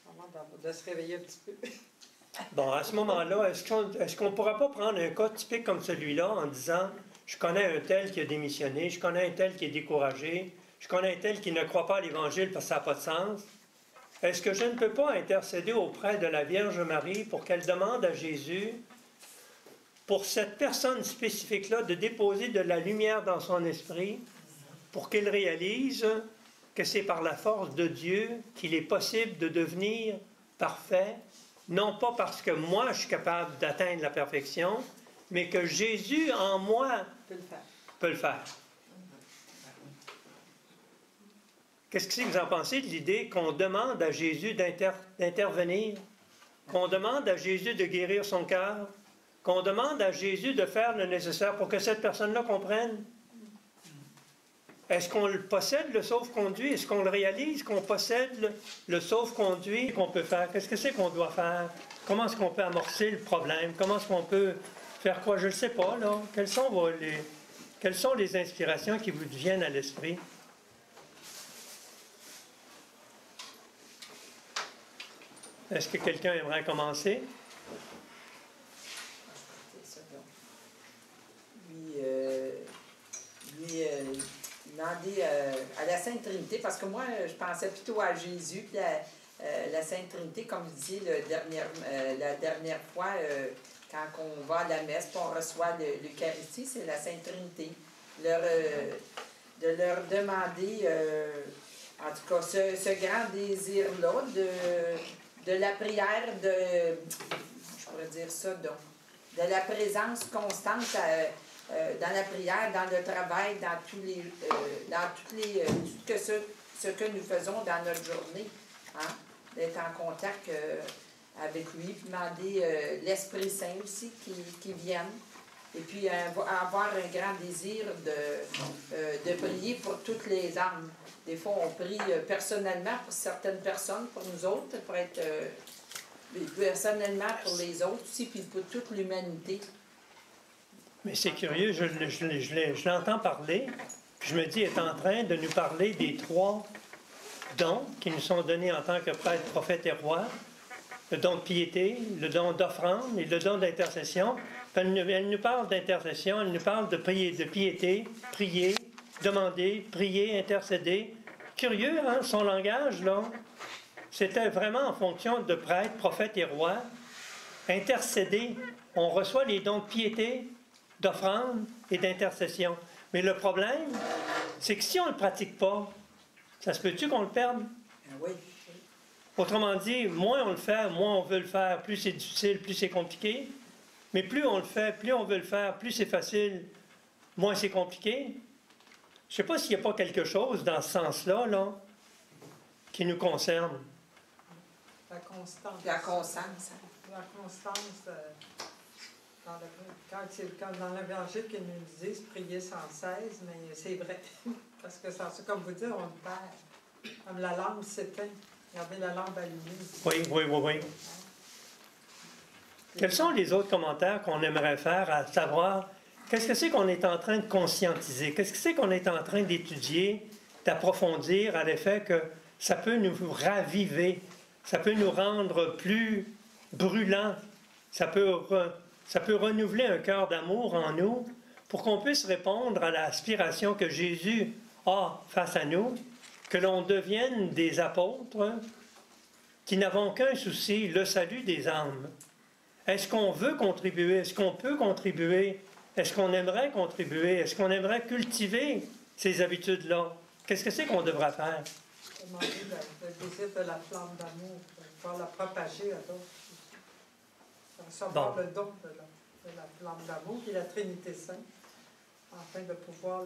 Vraiment de se réveiller un petit peu. Bon, à ce moment-là, est-ce qu'on ne pourrait pas prendre un cas typique comme celui-là en disant « je connais un tel qui a démissionné, je connais un tel qui est découragé, je connais un tel qui ne croit pas à l'Évangile parce que ça n'a pas de sens. Est-ce que je ne peux pas intercéder auprès de la Vierge Marie pour qu'elle demande à Jésus, pour cette personne spécifique-là, de déposer de la lumière dans son esprit pour qu'il réalise que c'est par la force de Dieu qu'il est possible de devenir parfait, non pas parce que moi je suis capable d'atteindre la perfection, mais que Jésus en moi peut le faire. Qu'est-ce que vous en pensez de l'idée qu'on demande à Jésus d'intervenir, qu'on demande à Jésus de guérir son cœur, qu'on demande à Jésus de faire le nécessaire pour que cette personne-là comprenne? Est-ce qu'on le possède, le sauf-conduit? Est-ce qu'on le réalise, qu'on possède le sauf-conduit qu'on peut faire? Qu'est-ce que c'est qu'on doit faire? Comment est-ce qu'on peut amorcer le problème? Comment est-ce qu'on peut faire quoi? Je ne sais pas, là. Quelles sont les inspirations qui vous viennent à l'esprit? Est-ce que quelqu'un aimerait commencer? Demander à la Sainte Trinité, parce que moi, je pensais plutôt à Jésus, puis la Sainte Trinité, comme vous disiez la dernière fois, quand on va à la messe, puis on reçoit l'Eucharistie, c'est la Sainte Trinité. De leur demander, en tout cas, ce grand désir-là de la prière, je pourrais dire ça, de la présence constante dans la prière, dans le travail, dans ce que nous faisons dans notre journée, hein? D'être en contact avec lui, puis demander l'Esprit Saint aussi qui vienne, et puis avoir un grand désir de prier pour toutes les âmes. Des fois, on prie personnellement pour certaines personnes, pour nous autres, pour être personnellement pour les autres aussi, puis pour toute l'humanité. Mais c'est curieux, je l'entends parler, puis je me dis, il est en train de nous parler des 3 dons qui nous sont donnés en tant que prêtre, prophète et roi, le don de piété, le don d'offrande et le don d'intercession. Elle nous parle d'intercession, elle nous parle de piété, prier, demander, prier, intercéder. Curieux, hein, son langage, là. C'était vraiment en fonction de prêtre, prophète et roi. Intercéder, on reçoit les dons de piété, d'offrande et d'intercession. Mais le problème, c'est que si on ne le pratique pas, ça se peut-tu qu'on le perde? Oui. Autrement dit, moins on le fait, moins on veut le faire, plus c'est difficile, plus c'est compliqué. Mais plus on le fait, plus on veut le faire, plus c'est facile, moins c'est compliqué. Je ne sais pas s'il n'y a pas quelque chose dans ce sens-là, là, qui nous concerne. La constance. La constance. La constance. Quand dans l'Évangile qu'ils nous disent prier sans cesse, mais c'est vrai. Parce que sans ça, comme vous dites, on le perd. Comme la lampe s'éteint. Regardez la lampe allumée. Oui. Quels sont les autres commentaires qu'on aimerait faire à savoir qu'est-ce que c'est qu'on est en train de conscientiser? Qu'est-ce que c'est qu'on est en train d'étudier, d'approfondir à l'effet que ça peut nous raviver, ça peut nous rendre plus brûlants, ça peut renouveler un cœur d'amour en nous pour qu'on puisse répondre à l'aspiration que Jésus a face à nous, que l'on devienne des apôtres qui n'avons qu'un souci, le salut des âmes. Est-ce qu'on veut contribuer? Est-ce qu'on peut contribuer? Est-ce qu'on aimerait contribuer? Est-ce qu'on aimerait cultiver ces habitudes-là? Qu'est-ce que c'est qu'on devra faire? Demander le désir de la flamme d'amour, pouvoir la propager à d'autres. Recevoir le don de la flamme d'amour, qui est la Trinité Sainte, afin de pouvoir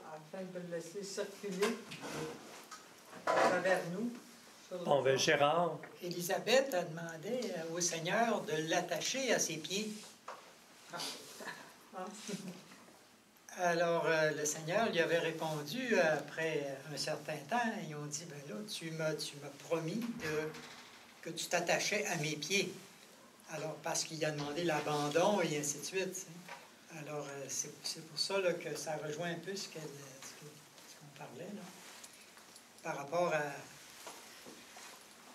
afin de le laisser circuler à travers nous. Bon, ben Gérard. Élisabeth a demandé au Seigneur de l'attacher à ses pieds. Alors, le Seigneur lui avait répondu après un certain temps. Ils ont dit, ben là, tu m'as promis que tu t'attachais à mes pieds. Alors, parce qu'il a demandé l'abandon et ainsi de suite. Alors, c'est pour ça là, que ça rejoint un peu ce qu'on parlait, là, par rapport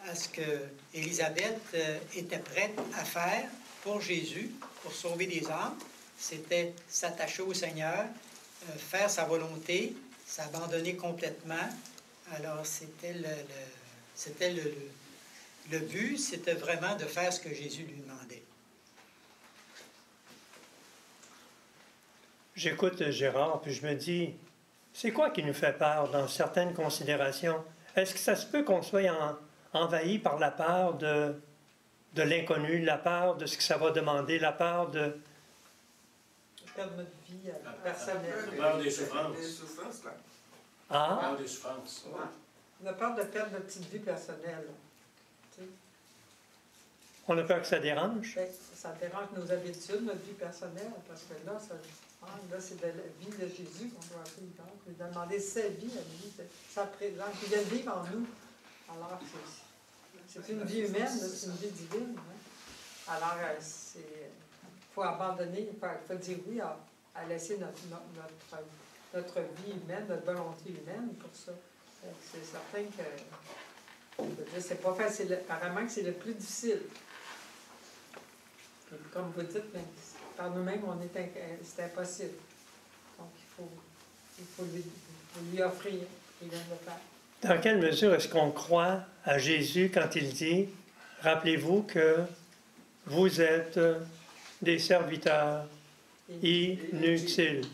à ce que Élisabeth était prête à faire pour Jésus, pour sauver des âmes. C'était s'attacher au Seigneur, faire sa volonté, s'abandonner complètement. Alors, c'était le but, c'était vraiment de faire ce que Jésus lui demandait. J'écoute Gérard, puis je me dis, c'est quoi qui nous fait peur dans certaines considérations? Est-ce que ça se peut qu'on soit envahi par la peur de l'inconnu, la peur de ce que ça va demander, la peur de perdre notre vie personnelle. La peur des souffrances. Des souffrances, là. Ah? La peur des souffrances. Ouais. La peur de perdre notre petite vie personnelle. Tu sais. On a peur que ça dérange? Ça dérange nos habitudes, notre vie personnelle, parce que là, c'est de la vie de Jésus qu'on doit vivre. Il a demandé sa vie à lui, sa présence, qu'il vienne vivre en nous. Alors, c'est une vie humaine, c'est une vie divine. Hein? Alors, il faut abandonner, il faut dire oui à laisser notre vie humaine, notre volonté humaine pour ça. C'est certain que c'est pas facile. Apparemment que c'est le plus difficile. Et comme vous dites, par nous-mêmes, c'est impossible. Donc, il faut lui offrir qu'il vienne le faire. Dans quelle mesure est-ce qu'on croit à Jésus quand il dit « Rappelez-vous que vous êtes des serviteurs inutiles. »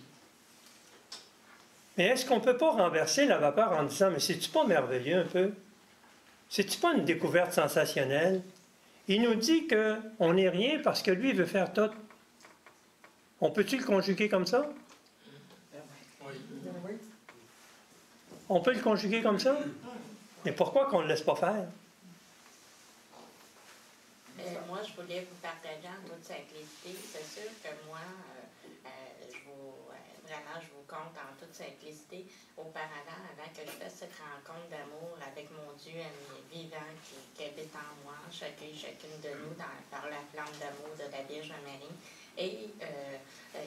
Mais est-ce qu'on ne peut pas renverser la vapeur en disant « Mais c'est-tu pas merveilleux un peu? C'est-tu pas une découverte sensationnelle? Il nous dit qu'on n'est rien parce que lui veut faire tout. » On peut-tu le conjuguer comme ça? Oui. On peut le conjuguer comme ça? Mais pourquoi qu'on ne le laisse pas faire? Moi, je voulais vous partager en toute simplicité. C'est sûr que moi, je vous compte en toute simplicité. Auparavant, avant que je fasse cette rencontre d'amour avec mon Dieu vivant qui habite en moi, chacune de nous par la flamme d'amour de la Vierge Marie. Et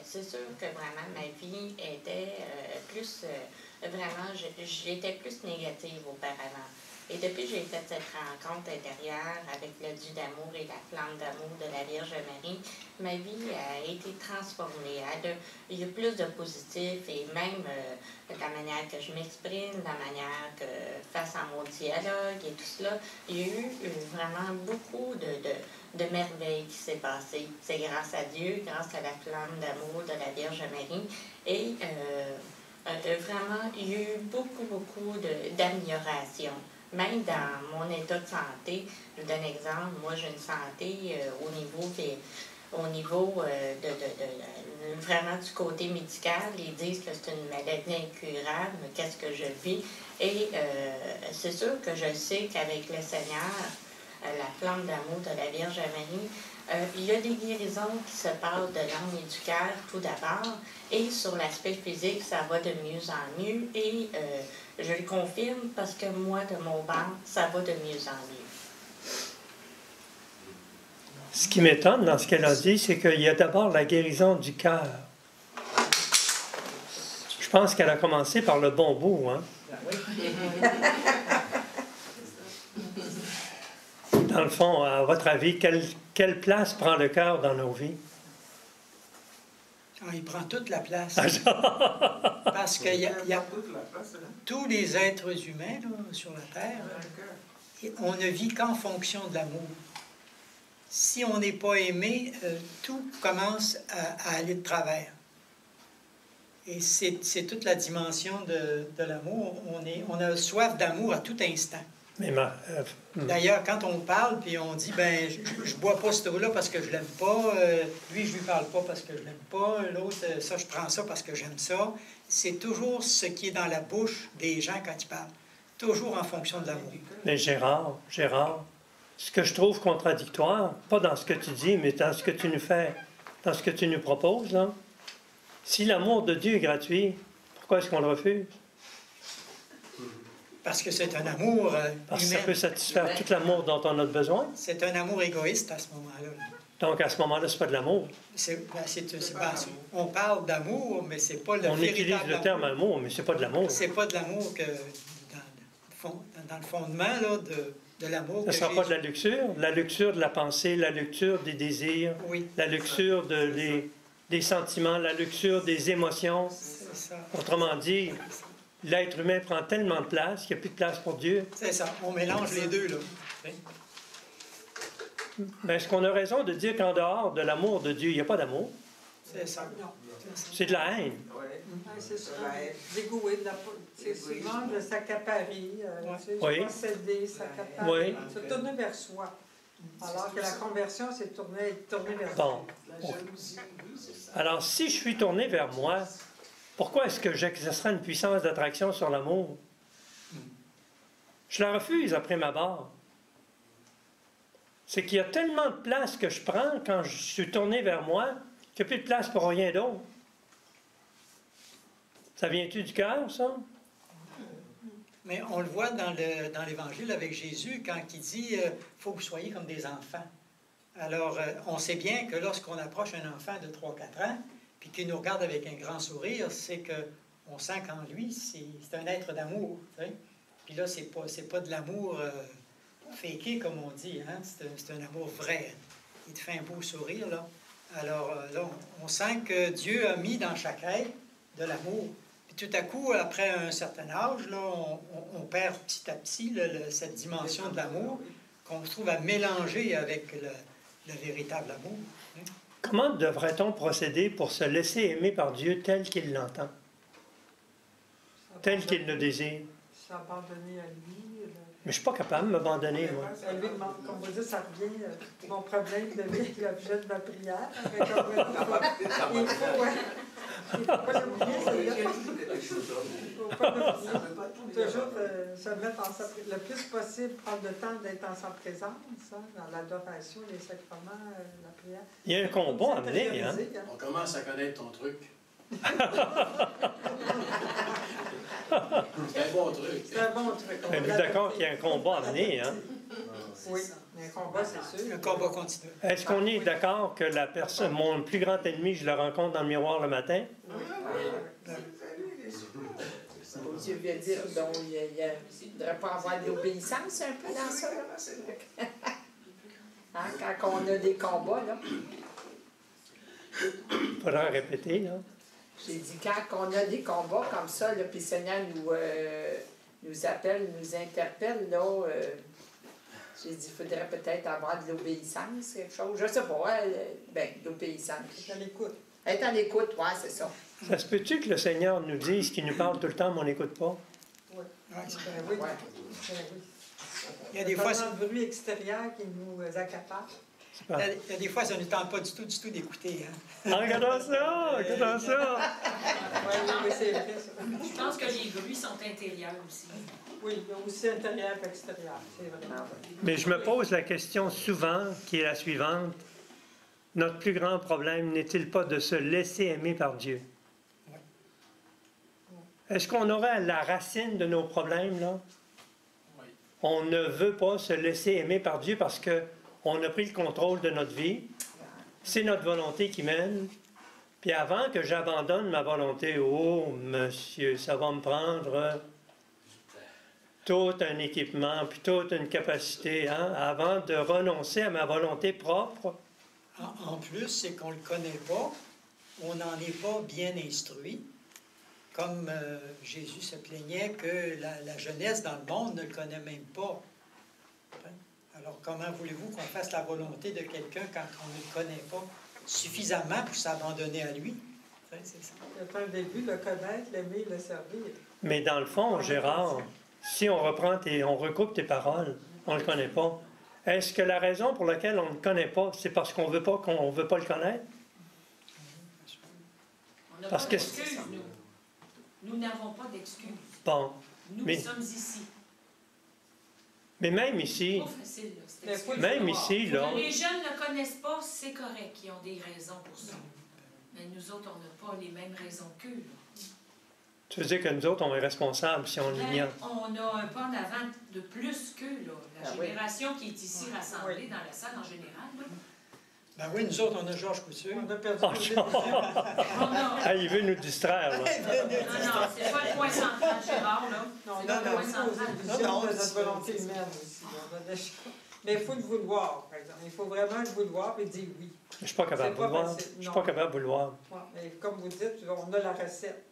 c'est sûr que vraiment ma vie était j'étais plus négative auparavant. Et depuis que j'ai fait cette rencontre intérieure avec le Dieu d'amour et la flamme d'amour de la Vierge Marie, ma vie a été transformée. Il y a plus de positif et même la manière que je m'exprime, la manière que face à mon dialogue et tout cela, il y a eu vraiment beaucoup de merveilles qui s'est passé. C'est grâce à Dieu, grâce à la flamme d'amour de la Vierge Marie. Et vraiment, il y a eu beaucoup d'amélioration. Même dans mon état de santé, je vous donne un exemple, moi j'ai une santé au niveau vraiment du côté médical, ils disent que c'est une maladie incurable, mais qu'est-ce que je vis? Et c'est sûr que je sais qu'avec le Seigneur, la flamme d'amour de la Vierge Marie, Il y a des guérisons qui se passent de l'âme et du cœur tout d'abord, et sur l'aspect physique, ça va de mieux en mieux, et je le confirme parce que moi, de mon bord, ça va de mieux en mieux. Ce qui m'étonne dans ce qu'elle a dit, c'est qu'il y a d'abord la guérison du cœur. Je pense qu'elle a commencé par le bon bout, hein? Dans le fond, à votre avis, quelle place prend le cœur dans nos vies? Ah, il prend toute la place. Parce qu'il y a tous les êtres humains là, sur la Terre, on ne vit qu'en fonction de l'amour. Si on n'est pas aimé, tout commence à aller de travers. Et c'est toute la dimension de l'amour. On a soif d'amour à tout instant. D'ailleurs, quand on parle, puis on dit, ben, je bois pas cette eau-là parce que je l'aime pas, lui, je lui parle pas parce que je l'aime pas, l'autre, ça, je prends ça parce que j'aime ça. C'est toujours ce qui est dans la bouche des gens quand ils parlent. Toujours en fonction de l'amour. Mais Gérard, ce que je trouve contradictoire, pas dans ce que tu dis, mais dans ce que tu nous fais, dans ce que tu nous proposes, là, si l'amour de Dieu est gratuit, pourquoi est-ce qu'on le refuse? Parce que c'est un amour Parce que humain. ça peut satisfaire tout l'amour dont on a besoin. C'est un amour égoïste à ce moment-là. Donc, à ce moment-là, c'est pas de l'amour. On parle d'amour, mais c'est pas le On véritable utilise le terme amour, mais c'est pas de l'amour. C'est pas de l'amour que dans le fondement là, de l'amour. Ce ne sera pas de la luxure de la pensée, la luxure des désirs, oui. La luxure des sentiments, la luxure des émotions. Ça. Autrement dit, l'être humain prend tellement de place qu'il n'y a plus de place pour Dieu. C'est ça, on mélange les deux, là. Mais est-ce qu'on a raison de dire qu'en dehors de l'amour de Dieu, il n'y a pas d'amour? C'est ça. C'est de la haine. C'est ça. Dégoûter, c'est souvent de s'accaparer, oui. posséder, s'accaparer, oui. se tourner vers soi. Alors que la conversion, c'est tourner vers bon. Alors, si je suis tourné vers moi, pourquoi est-ce que j'exercerai une puissance d'attraction sur l'amour? Je la refuse après ma barre. C'est qu'il y a tellement de place que je prends quand je suis tourné vers moi qu'il n'y a plus de place pour rien d'autre. Ça vient-tu du cœur, ça? Mais on le voit dans l'Évangile avec Jésus quand il dit faut que vous soyez comme des enfants. Alors, on sait bien que lorsqu'on approche un enfant de 3-4 ans, puis qu'il nous regarde avec un grand sourire, c'est qu'on sent qu'en lui, c'est un être d'amour. Puis là, c'est pas de l'amour faké, comme on dit. Hein? C'est un amour vrai. Il te fait un beau sourire, là. Alors, là, on sent que Dieu a mis dans chaque être de l'amour. Puis tout à coup, après un certain âge, là, on perd petit à petit cette dimension de l'amour qu'on se trouve à mélanger avec le véritable amour. Hein? Comment devrait-on procéder pour se laisser aimer par Dieu tel qu'il l'entend? Tel qu'il le désire? S'abandonner à lui. Mais je ne suis pas capable de m'abandonner, moi. Comme vous dites, ça revient, mon problème devient l'objet de ma prière. Il faut pas l'oublier, toujours se mettre le plus possible, prendre le temps d'être en sa présence, hein, dans l'adoration, les sacrements, la prière. Il y a un combat à mener, hein? On commence à connaître ton truc. C'est un bon truc. C'est un bon truc. Êtes-vous d'accord qu'il y a un combat à mener, hein? Oui, un combat, c'est sûr. Un combat continu. Est-ce qu'on est d'accord que la personne, mon plus grand ennemi, je le rencontre dans le miroir le matin? Dieu veut dire, donc, il ne devrait pas avoir de l'obéissance un peu dans ça, là. Hein, quand on a des combats, là. Il faudra répéter, là. J'ai dit, quand on a des combats comme ça, là, puis le Seigneur nous appelle, nous interpelle, là, j'ai dit, il faudrait peut-être avoir de l'obéissance, quelque chose. Je ne sais pas, bien, de l'obéissance. Être à l'écoute. Être à l'écoute, oui, c'est ça. Ça se peut-tu que le Seigneur nous dise qu'il nous parle tout le temps, mais on n'écoute pas? Oui. Oui. Oui. Il y a des fois, c'est un bruit extérieur qui nous accapare. Il y a des fois, ça ne tente pas du tout d'écouter. Hein? Regardons ça! Regardons ça! Oui, c'est vrai, ça. Je pense que les bruits sont intérieurs aussi. Oui, il y a aussi intérieur et extérieur, c'est vrai. Mais je me pose la question souvent, qui est la suivante. notre plus grand problème n'est-il pas de se laisser aimer par Dieu? Est-ce qu'on aurait la racine de nos problèmes, là? Oui. On ne veut pas se laisser aimer par Dieu parce qu'on a pris le contrôle de notre vie. C'est notre volonté qui mène. Puis avant que j'abandonne ma volonté, oh, monsieur, ça va me prendre tout un équipement, puis toute une capacité, hein, avant de renoncer à ma volonté propre. En plus, c'est qu'on ne le connaît pas, on n'en est pas bien instruit. Comme Jésus se plaignait que la jeunesse dans le monde ne le connaît même pas. Alors, comment voulez-vous qu'on fasse la volonté de quelqu'un quand on ne le connaît pas suffisamment pour s'abandonner à lui? C'est ça. Il y a un début, le connaître, l'aimer, le servir. Mais dans le fond, Gérard, si on reprend on recoupe tes paroles, on ne le connaît pas. Est-ce que la raison pour laquelle on ne le connaît pas, c'est parce qu'on veut pas le connaître? On n'a Parce pas que- d'excuses, nous. Nous n'avons pas d'excuses. Bon. Nous Mais- sommes ici. Mais même ici, Pas facile, là, cette Mais faut excuse. le même savoir. ici, là, Les jeunes ne le connaissent pas, c'est correct, ils ont des raisons pour ça. Mais nous autres, on n'a pas les mêmes raisons qu'eux. là. tu veux dire que nous autres, on est responsables si on Ben, l'ignore. on a un pas en avant de plus qu'eux, là. La Ah oui. génération qui est ici rassemblée dans la salle en général. Là. Ben oui, nous autres, on a Georges Couture. On a perdu Oh, le début. On a- Ah, il veut nous distraire, là. Non, non, c'est pas le point central, Gérard, là. Non, C'est on pas a le point perdu central. nos illusions de notre volonté humaine aussi. On a déjà- Mais il faut le vouloir, par exemple. Il faut vraiment le vouloir et dire oui. Je suis pas capable de C'est pas vouloir. facile, Je suis non. pas capable de vouloir. Ouais, mais comme vous dites, on a la recette.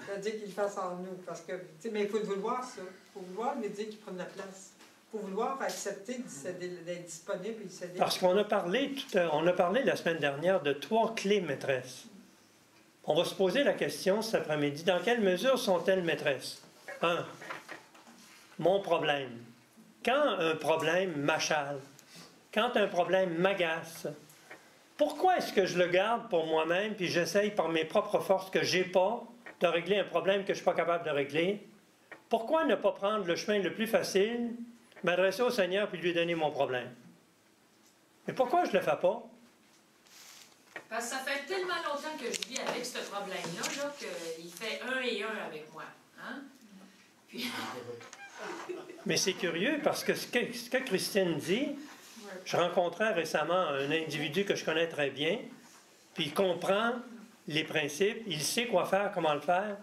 C'est-à-dire qu'il le fasse en nous. Parce que, tu sais, mais il faut le vouloir, ça. Il faut vouloir lui dire qu'il prenne la place. Il faut vouloir accepter d'être disponible et de céder. Parce qu'on a parlé la semaine dernière de 3 clés maîtresses. On va se poser la question cet après-midi. Dans quelle mesure sont-elles maîtresses? 1. Mon problème. Quand un problème m'achale, quand un problème m'agace, pourquoi est-ce que je le garde pour moi-même puis j'essaye par mes propres forces que j'ai pas de régler un problème que je ne suis pas capable de régler? Pourquoi ne pas prendre le chemin le plus facile, m'adresser au Seigneur puis lui donner mon problème? Mais pourquoi je ne le fais pas? Parce que ça fait tellement longtemps que je vis avec ce problème-là, là, qu'il fait 1 et 1 avec moi. Hein? Puis, Mais c'est curieux parce que ce que Christine dit, je rencontrais récemment un individu que je connais très bien, puis il comprend les principes, il sait quoi faire, comment le faire.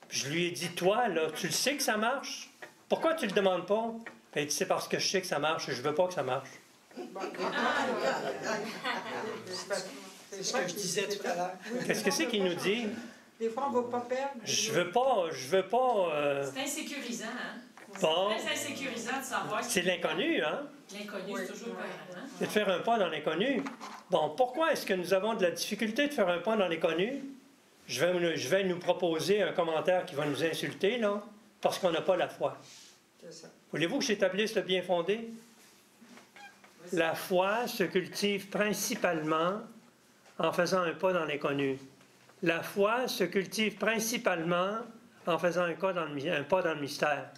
Puis je lui ai dit, toi, là, tu le sais que ça marche? Pourquoi tu ne le demandes pas? Il dit, c'est parce que je sais que ça marche et je ne veux pas que ça marche. C'est ce que je disais tout à l'heure. Qu'est-ce que c'est qu'il nous dit? Des fois, on ne va pas perdre. Je veux pas. c'est insécurisant, hein? Bon, C'est très insécurisant de savoir. c'est l'inconnu, hein? L'inconnu, c'est toujours peur, hein? C'est de faire un pas dans l'inconnu. Bon, pourquoi est-ce que nous avons de la difficulté de faire un pas dans l'inconnu? Je vais nous proposer un commentaire qui va nous insulter, là, parce qu'on n'a pas la foi. C'est ça. Voulez-vous que j'établisse le bien fondé? La foi se cultive principalement en faisant un pas dans l'inconnu. La foi se cultive principalement en faisant un pas dans le mystère.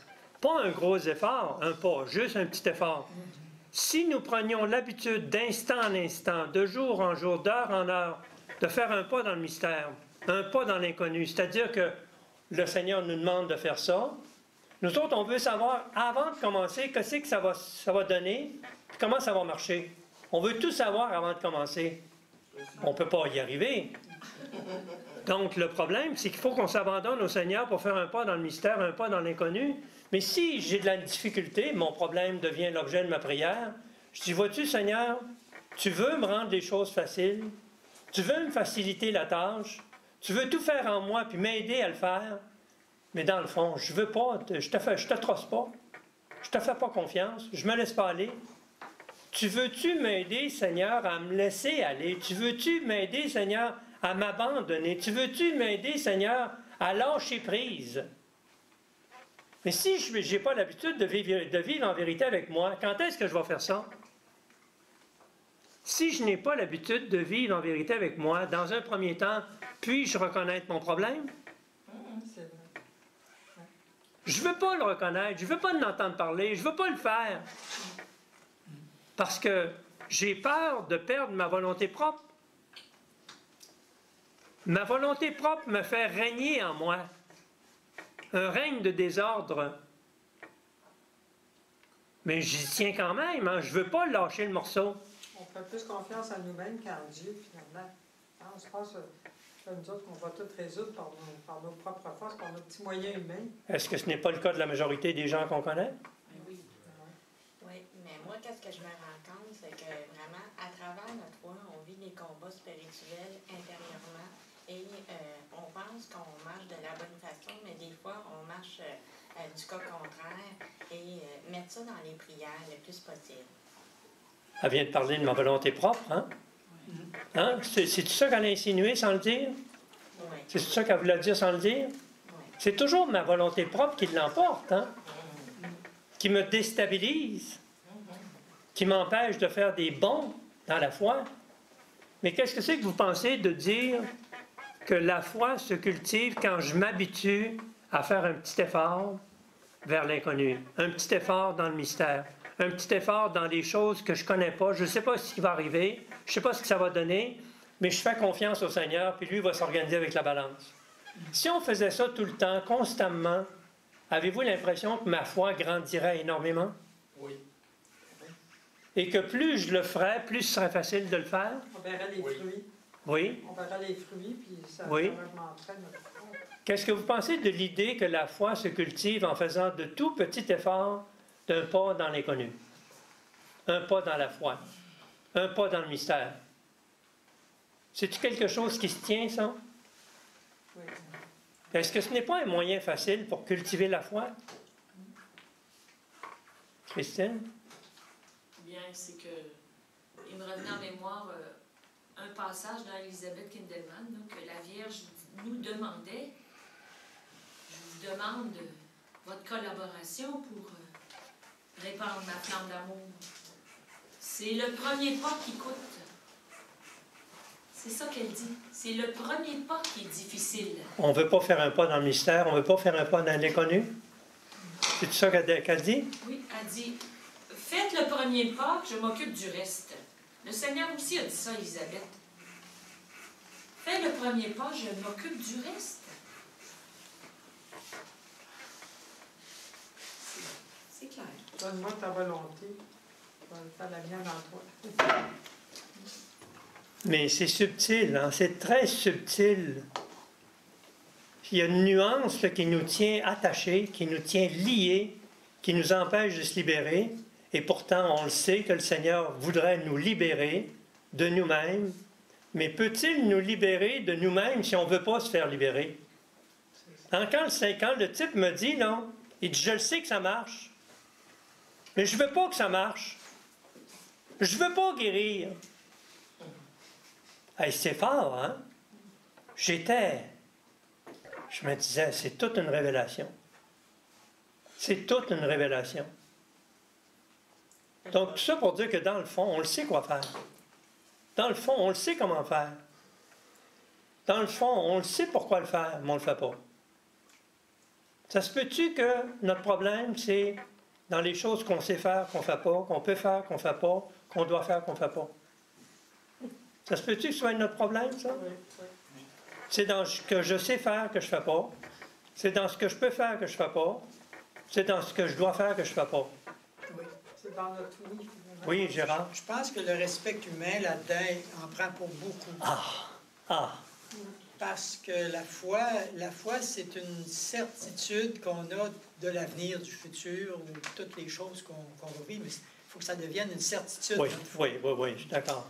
Pas un gros effort, un pas, juste un petit effort. Si nous prenions l'habitude d'instant en instant, de jour en jour, d'heure en heure, de faire un pas dans le mystère, un pas dans l'inconnu, c'est-à-dire que le Seigneur nous demande de faire ça, nous autres, on veut savoir, avant de commencer, qu'est-ce que ça va donner, puis comment ça va marcher. On veut tout savoir avant de commencer. On ne peut pas y arriver. Donc, le problème, c'est qu'il faut qu'on s'abandonne au Seigneur pour faire un pas dans le mystère, un pas dans l'inconnu. Mais si j'ai de la difficulté, mon problème devient l'objet de ma prière, je dis, vois-tu, Seigneur, tu veux me rendre les choses faciles, tu veux me faciliter la tâche, tu veux tout faire en moi puis m'aider à le faire, mais dans le fond, je veux pas, je te trosse pas, je te fais pas confiance, je me laisse pas aller. Tu veux-tu m'aider, Seigneur, à me laisser aller? Tu veux-tu m'aider, Seigneur, à m'abandonner? Tu veux-tu m'aider, Seigneur, à lâcher prise? Mais si je n'ai pas l'habitude de vivre en vérité avec moi, quand est-ce que je vais faire ça? Si je n'ai pas l'habitude de vivre en vérité avec moi, dans un premier temps, puis-je reconnaître mon problème? C'est vrai. Je ne veux pas le reconnaître, je ne veux pas l'entendre parler, je ne veux pas le faire. Parce que j'ai peur de perdre ma volonté propre. Ma volonté propre me fait régner en moi. Un règne de désordre. Mais j'y tiens quand même, hein? Je ne veux pas lâcher le morceau. On fait plus confiance à nous-mêmes qu'en Dieu, finalement. Hein, on se pense que nous autres, qu'on va tout résoudre par nos propres forces, par nos petits moyens humains. Est-ce que ce n'est pas le cas de la majorité des gens qu'on connaît? Oui. Oui, mais moi, qu'est-ce que je me rends compte, c'est que vraiment, à travers notre foi, on vit des combats spirituels intérieurement et on pense qu'on marche de la bonne façon, mais des fois, on marche du cas contraire et mettre ça dans les prières le plus possible. Elle vient de parler de ma volonté propre, hein? Hein? C'est ça qu'elle a insinué sans le dire? Oui. C'est ça qu'elle voulait dire sans le dire? Oui. C'est toujours ma volonté propre qui l'emporte, hein? Qui me déstabilise, qui m'empêche de faire des bons dans la foi. Mais qu'est-ce que c'est que vous pensez de dire que la foi se cultive quand je m'habitue à faire un petit effort vers l'inconnu, un petit effort dans le mystère, un petit effort dans les choses que je ne connais pas, je ne sais pas ce qui va arriver, je ne sais pas ce que ça va donner, mais je fais confiance au Seigneur, puis lui va s'organiser avec la balance. Si on faisait ça tout le temps, constamment, avez-vous l'impression que ma foi grandirait énormément? Oui. Et que plus je le ferais, plus ce serait facile de le faire? On verrait les fruits. Oui. On verrait les fruits, puis ça Oui. augmenterait notre foi. Qu'est-ce que vous pensez de l'idée que la foi se cultive en faisant de tout petits efforts d'un pas dans l'inconnu? Un pas dans la foi. Un pas dans le mystère. C'est-tu quelque chose qui se tient, ça? Oui. Est-ce que ce n'est pas un moyen facile pour cultiver la foi? Christine? Bien, c'est que il me revenait en mémoire un passage dans Elisabeth Kindelman là, que la Vierge nous demandait. Je vous demande votre collaboration pour répandre ma flamme d'amour. C'est le premier pas qui coûte. C'est ça qu'elle dit. C'est le premier pas qui est difficile. On ne veut pas faire un pas dans le mystère, on ne veut pas faire un pas dans l'inconnu? C'est ça qu'elle dit? Oui, elle dit, faites le premier pas, je m'occupe du reste. Le Seigneur aussi a dit ça à Elisabeth. Fais le premier pas, je m'occupe du reste. C'est clair. Donne-moi ta volonté. Je vais faire la mienne en toi. Mais c'est subtil, hein? C'est très subtil. Il y a une nuance là, qui nous tient attachés, qui nous tient liés, qui nous empêche de se libérer. Et pourtant, on le sait que le Seigneur voudrait nous libérer de nous-mêmes. Mais peut-il nous libérer de nous-mêmes si on ne veut pas se faire libérer? Hein, quand le type me dit, non, il dit, je le sais que ça marche, mais je ne veux pas que ça marche. Je ne veux pas guérir. Hey, c'est fort, hein? Je me disais, c'est toute une révélation. C'est toute une révélation. Donc, tout ça pour dire que dans le fond, on le sait quoi faire. Dans le fond, on le sait comment faire. Dans le fond, on le sait pourquoi le faire, mais on ne le fait pas. Ça se peut-tu que notre problème, c'est dans les choses qu'on sait faire, qu'on ne fait pas, qu'on peut faire, qu'on ne fait pas, qu'on doit faire, qu'on ne fait pas? Ça se peut-tu que ce soit notre problème, ça? Oui, oui. C'est dans ce que je sais faire que je ne fais pas. C'est dans ce que je peux faire que je ne fais pas. C'est dans ce que je dois faire que je ne fais pas. Oui. C'est dans notre oui. Oui, Gérard? Je pense que le respect humain, là-dedans, en prend pour beaucoup. Ah! Parce que la foi, c'est une certitude qu'on a de l'avenir, du futur, ou toutes les choses qu'on va vivre. Mais il faut que ça devienne une certitude. Oui, je suis d'accord.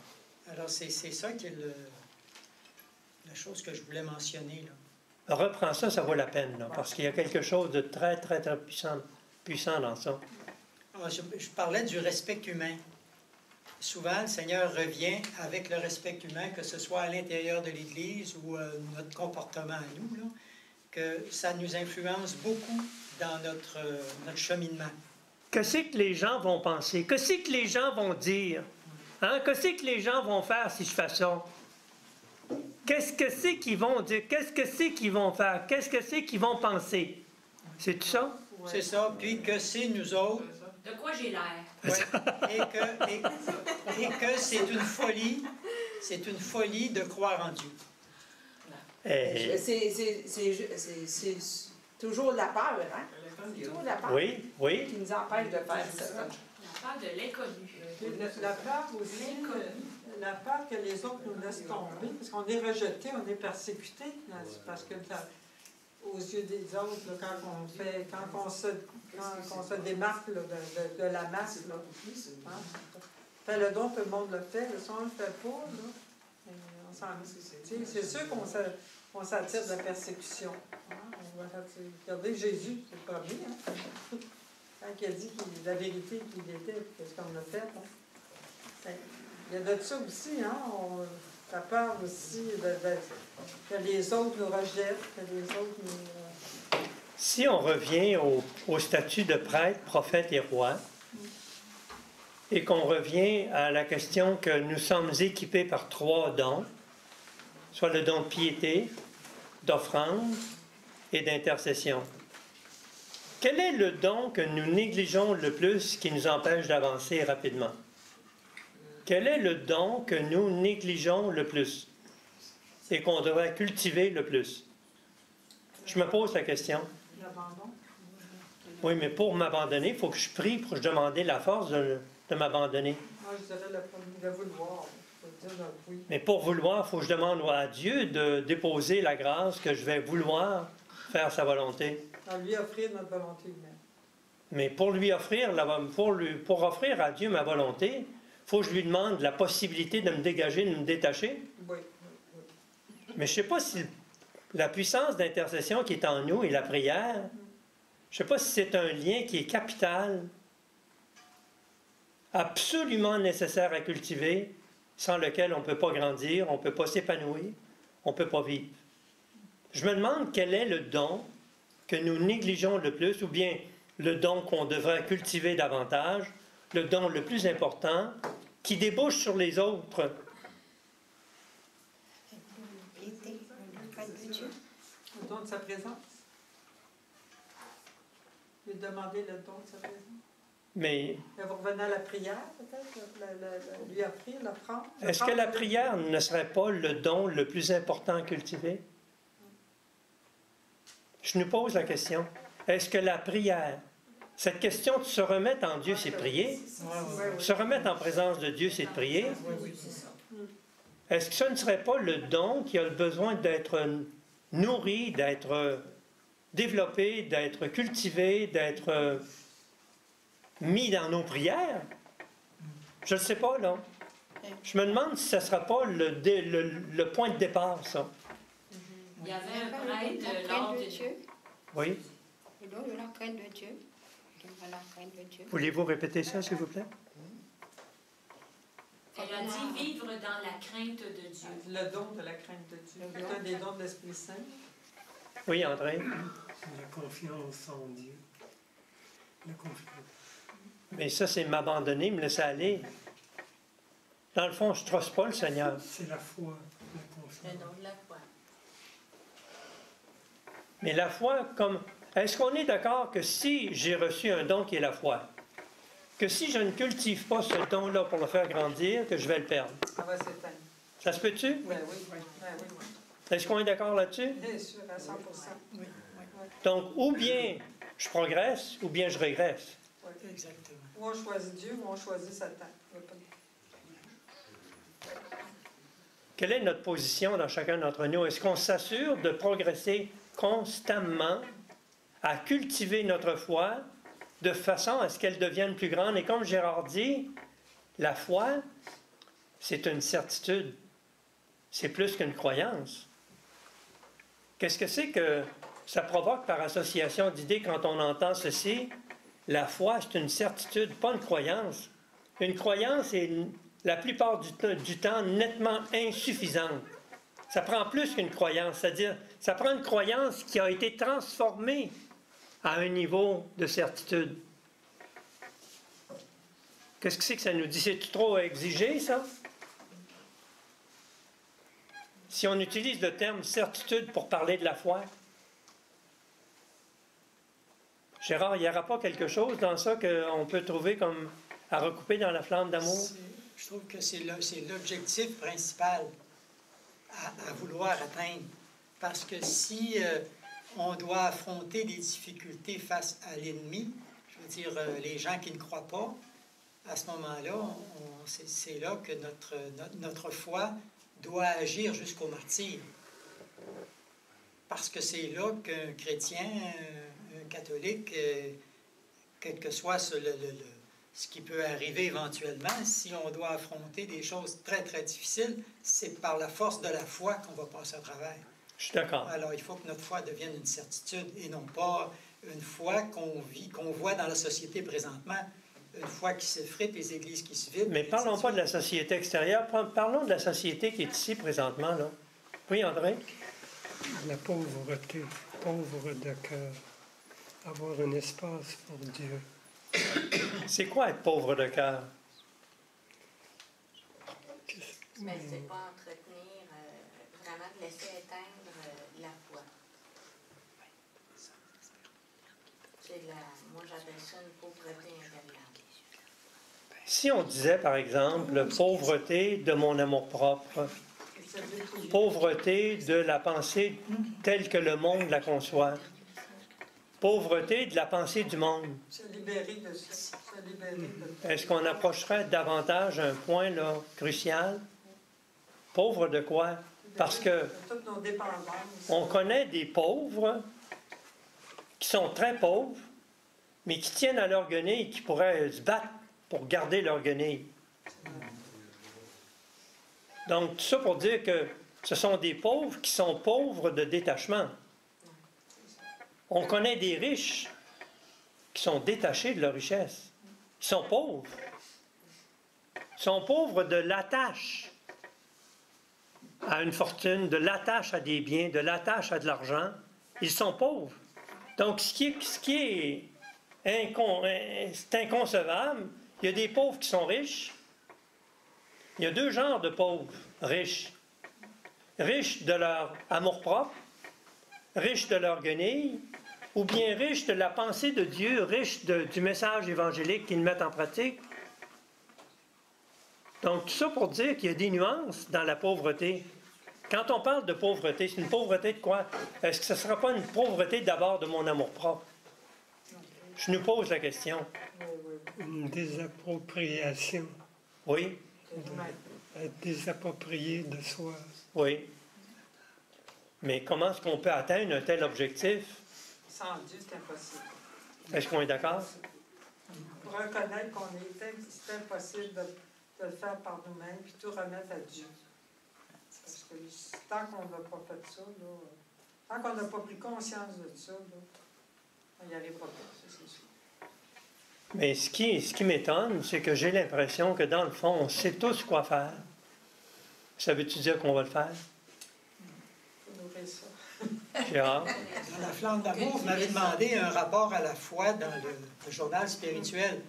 Alors, c'est ça qui est la chose que je voulais mentionner, là. Reprends ça, ça vaut la peine, là, parce qu'il y a quelque chose de très, très, très puissant dans ça. Alors, je parlais du respect humain. Souvent, le Seigneur revient avec le respect humain, que ce soit à l'intérieur de l'Église ou notre comportement à nous, là, que ça nous influence beaucoup dans notre cheminement. Qu'est-ce que les gens vont penser? Qu'est-ce que les gens vont dire? Hein? Qu'est-ce que les gens vont faire si je fais ça? Qu'est-ce que c'est qu'ils vont dire? Qu'est-ce que c'est qu'ils vont faire? Qu'est-ce que c'est qu'ils vont penser? C'est tout ça? C'est ça. Puis que c'est nous autres De quoi j'ai l'air? Ouais. Et que c'est une folie de croire en Dieu. C'est toujours la peur, hein? Toujours la peur Oui, oui. qui nous empêche de faire ça. La peur de l'inconnu. La peur aussi, la peur que les autres nous laissent tomber, parce qu'on est rejeté, on est persécuté, parce que aux yeux des autres, là, quand on se démarque là, de la masse, là, hein? Fait le don, tout le monde le fait, le son ne le fait pas, là. C'est sûr qu'on s'attire de la persécution. Hein? Regardez Jésus, c'est le premier. Hein? Quand il a dit la vérité qu'il était, qu'est-ce qu'on a fait. Hein? Il y a de ça aussi, hein? On a peur aussi que les autres nous rejettent, que les autres nous... Si on revient au statut de prêtre, prophète et roi, et qu'on revient à la question que nous sommes équipés par 3 dons, soit le don de piété, d'offrande et d'intercession. Quel est le don que nous négligeons le plus qui nous empêche d'avancer rapidement? Quel est le don que nous négligeons le plus et qu'on devrait cultiver le plus? Je me pose la question. L'abandon. Oui, mais pour m'abandonner, il faut que je prie pour demander la force de m'abandonner. Moi, je dirais le vouloir. Je veux dire, oui. Mais pour vouloir, il faut que je demande à Dieu de déposer la grâce que je vais vouloir faire sa volonté. À lui offrir notre volonté humaine. Mais pour lui offrir, pour offrir à Dieu ma volonté, il faut que je lui demande la possibilité de me dégager, de me détacher. Oui. Mais je ne sais pas si la puissance d'intercession qui est en nous et la prière, je ne sais pas si c'est un lien qui est capital, absolument nécessaire à cultiver, sans lequel on ne peut pas grandir, on ne peut pas s'épanouir, on ne peut pas vivre. Je me demande quel est le don que nous négligeons le plus, ou bien le don qu'on devrait cultiver davantage, le don le plus important, qui débouche sur les autres. Le don de sa présence. Lui demander le don de sa présence. Mais Vous revenez à la prière, peut-être, lui offrir, le prendre. est-ce que la prière ne serait pas le don le plus important à cultiver? Je nous pose la question. Est-ce que la prière, cette question de se remettre en Dieu, c'est de prier? Se remettre en présence de Dieu, c'est de prier? Est-ce que ce ne serait pas le don qui a le besoin d'être nourri, d'être développé, d'être cultivé, d'être mis dans nos prières? Je ne sais pas, là. Je me demande si ce ne sera pas le point de départ, ça. Il y avait un prêtre lors de Dieu. Oui. Le don de la crainte de Dieu. La crainte de Dieu. Voulez-vous répéter ça, s'il vous plaît? Elle a dit vivre dans la crainte de Dieu. Le don de la crainte de Dieu. C'est un des dons de l'Esprit Saint. Oui, André. La confiance en Dieu. La confiance. Mais ça, c'est m'abandonner, me laisser aller. Dans le fond, je ne trosse pas le Seigneur. C'est la foi, la confiance. Le don de la foi. Mais la foi, comme... Est-ce qu'on est d'accord que si j'ai reçu un don qui est la foi, que si je ne cultive pas ce don-là pour le faire grandir, que je vais le perdre? Ça va s'éteindre. Ça se peut-tu? Oui, oui. Est-ce qu'on est d'accord là-dessus? Bien sûr, à 100%. Oui. Donc, ou bien je progresse, ou bien je régresse. Oui. Exactement. Ou on choisit Dieu, ou on choisit Satan. Quelle est notre position dans chacun d'entre nous? Est-ce qu'on s'assure de progresser constamment à cultiver notre foi de façon à ce qu'elle devienne plus grande? Et comme Gérard dit, la foi, c'est une certitude. C'est plus qu'une croyance. Qu'est-ce que c'est que ça provoque par association d'idées quand on entend ceci? La foi, c'est une certitude, pas une croyance. Une croyance est la plupart du temps nettement insuffisante. Ça prend plus qu'une croyance, c'est-à-dire ça prend une croyance qui a été transformée à un niveau de certitude. Qu'est-ce que c'est que ça nous dit? C'est trop exigé, ça? Si on utilise le terme certitude pour parler de la foi, Gérard, il n'y aura pas quelque chose dans ça qu'on peut trouver comme à recouper dans la flamme d'amour? Je trouve que c'est l'objectif principal à vouloir atteindre. Parce que si on doit affronter des difficultés face à l'ennemi, je veux dire, les gens qui ne croient pas, à ce moment-là, c'est là que notre foi doit agir jusqu'au martyre. Parce que c'est là qu'un chrétien, un catholique, quel que soit ce qui peut arriver éventuellement, si on doit affronter des choses très, très difficiles, c'est par la force de la foi qu'on va passer à travers. Je suis d'accord. Alors, il faut que notre foi devienne une certitude et non pas une foi qu'on voit dans la société présentement, une foi qui s'effrite, les églises qui se vident. Mais parlons pas de la société extérieure, parlons de la société qui est ici présentement, là. Oui, André? La pauvreté, pauvre de cœur, avoir un espace pour Dieu. C'est quoi être pauvre de cœur? Mais c'est pas entretenir, vraiment de laisser éteindre la foi. Moi j'appelle ça une pauvreté intérieure. Si on disait, par exemple, pauvreté de mon amour-propre, pauvreté de la pensée telle que le monde la conçoit, pauvreté de la pensée du monde, Se libérer de ça. Se libérer de... est-ce qu'on approcherait davantage un point là, crucial? Pauvre de quoi? Parce que Toutes nos dépendances. on connaît des pauvres qui sont très pauvres, mais qui tiennent à leur guenille et qui pourraient se battre pour garder leur guenille. Donc, tout ça pour dire que ce sont des pauvres qui sont pauvres de détachement. On connaît des riches qui sont détachés de leur richesse, qui sont pauvres. Ils sont pauvres de l'attache à une fortune, de l'attache à des biens, de l'attache à de l'argent. Ils sont pauvres. Donc, ce qui est c'est inconcevable, il y a des pauvres qui sont riches. Il y a deux genres de pauvres riches. Riches de leur amour-propre, riches de leur guenille, ou bien riches de la pensée de Dieu, riches du message évangélique qu'ils mettent en pratique. Donc, tout ça pour dire qu'il y a des nuances dans la pauvreté. Quand on parle de pauvreté, c'est une pauvreté de quoi? Est-ce que ce ne sera pas une pauvreté d'abord de mon amour-propre? Je nous pose la question. Une désappropriation. Oui. Être désapproprié de soi. Oui. Mais comment est-ce qu'on peut atteindre un tel objectif? Sans Dieu, c'est impossible. Est-ce qu'on est d'accord? Pour reconnaître qu'on était, c'est impossible de le faire par nous-mêmes, puis tout remettre à Dieu. Parce que tant qu'on n'a pas fait ça, là, tant qu'on n'a pas pris conscience de ça, là, on n'y arrivera pas, ça c'est sûr. Mais ce qui m'étonne, c'est que j'ai l'impression que dans le fond, on sait tous quoi faire. Ça veut-tu dire qu'on va le faire? Il faut nourrir ça. Gérard? Dans la flamme d'amour, vous m'avez demandé un rapport à la foi dans le journal spirituel.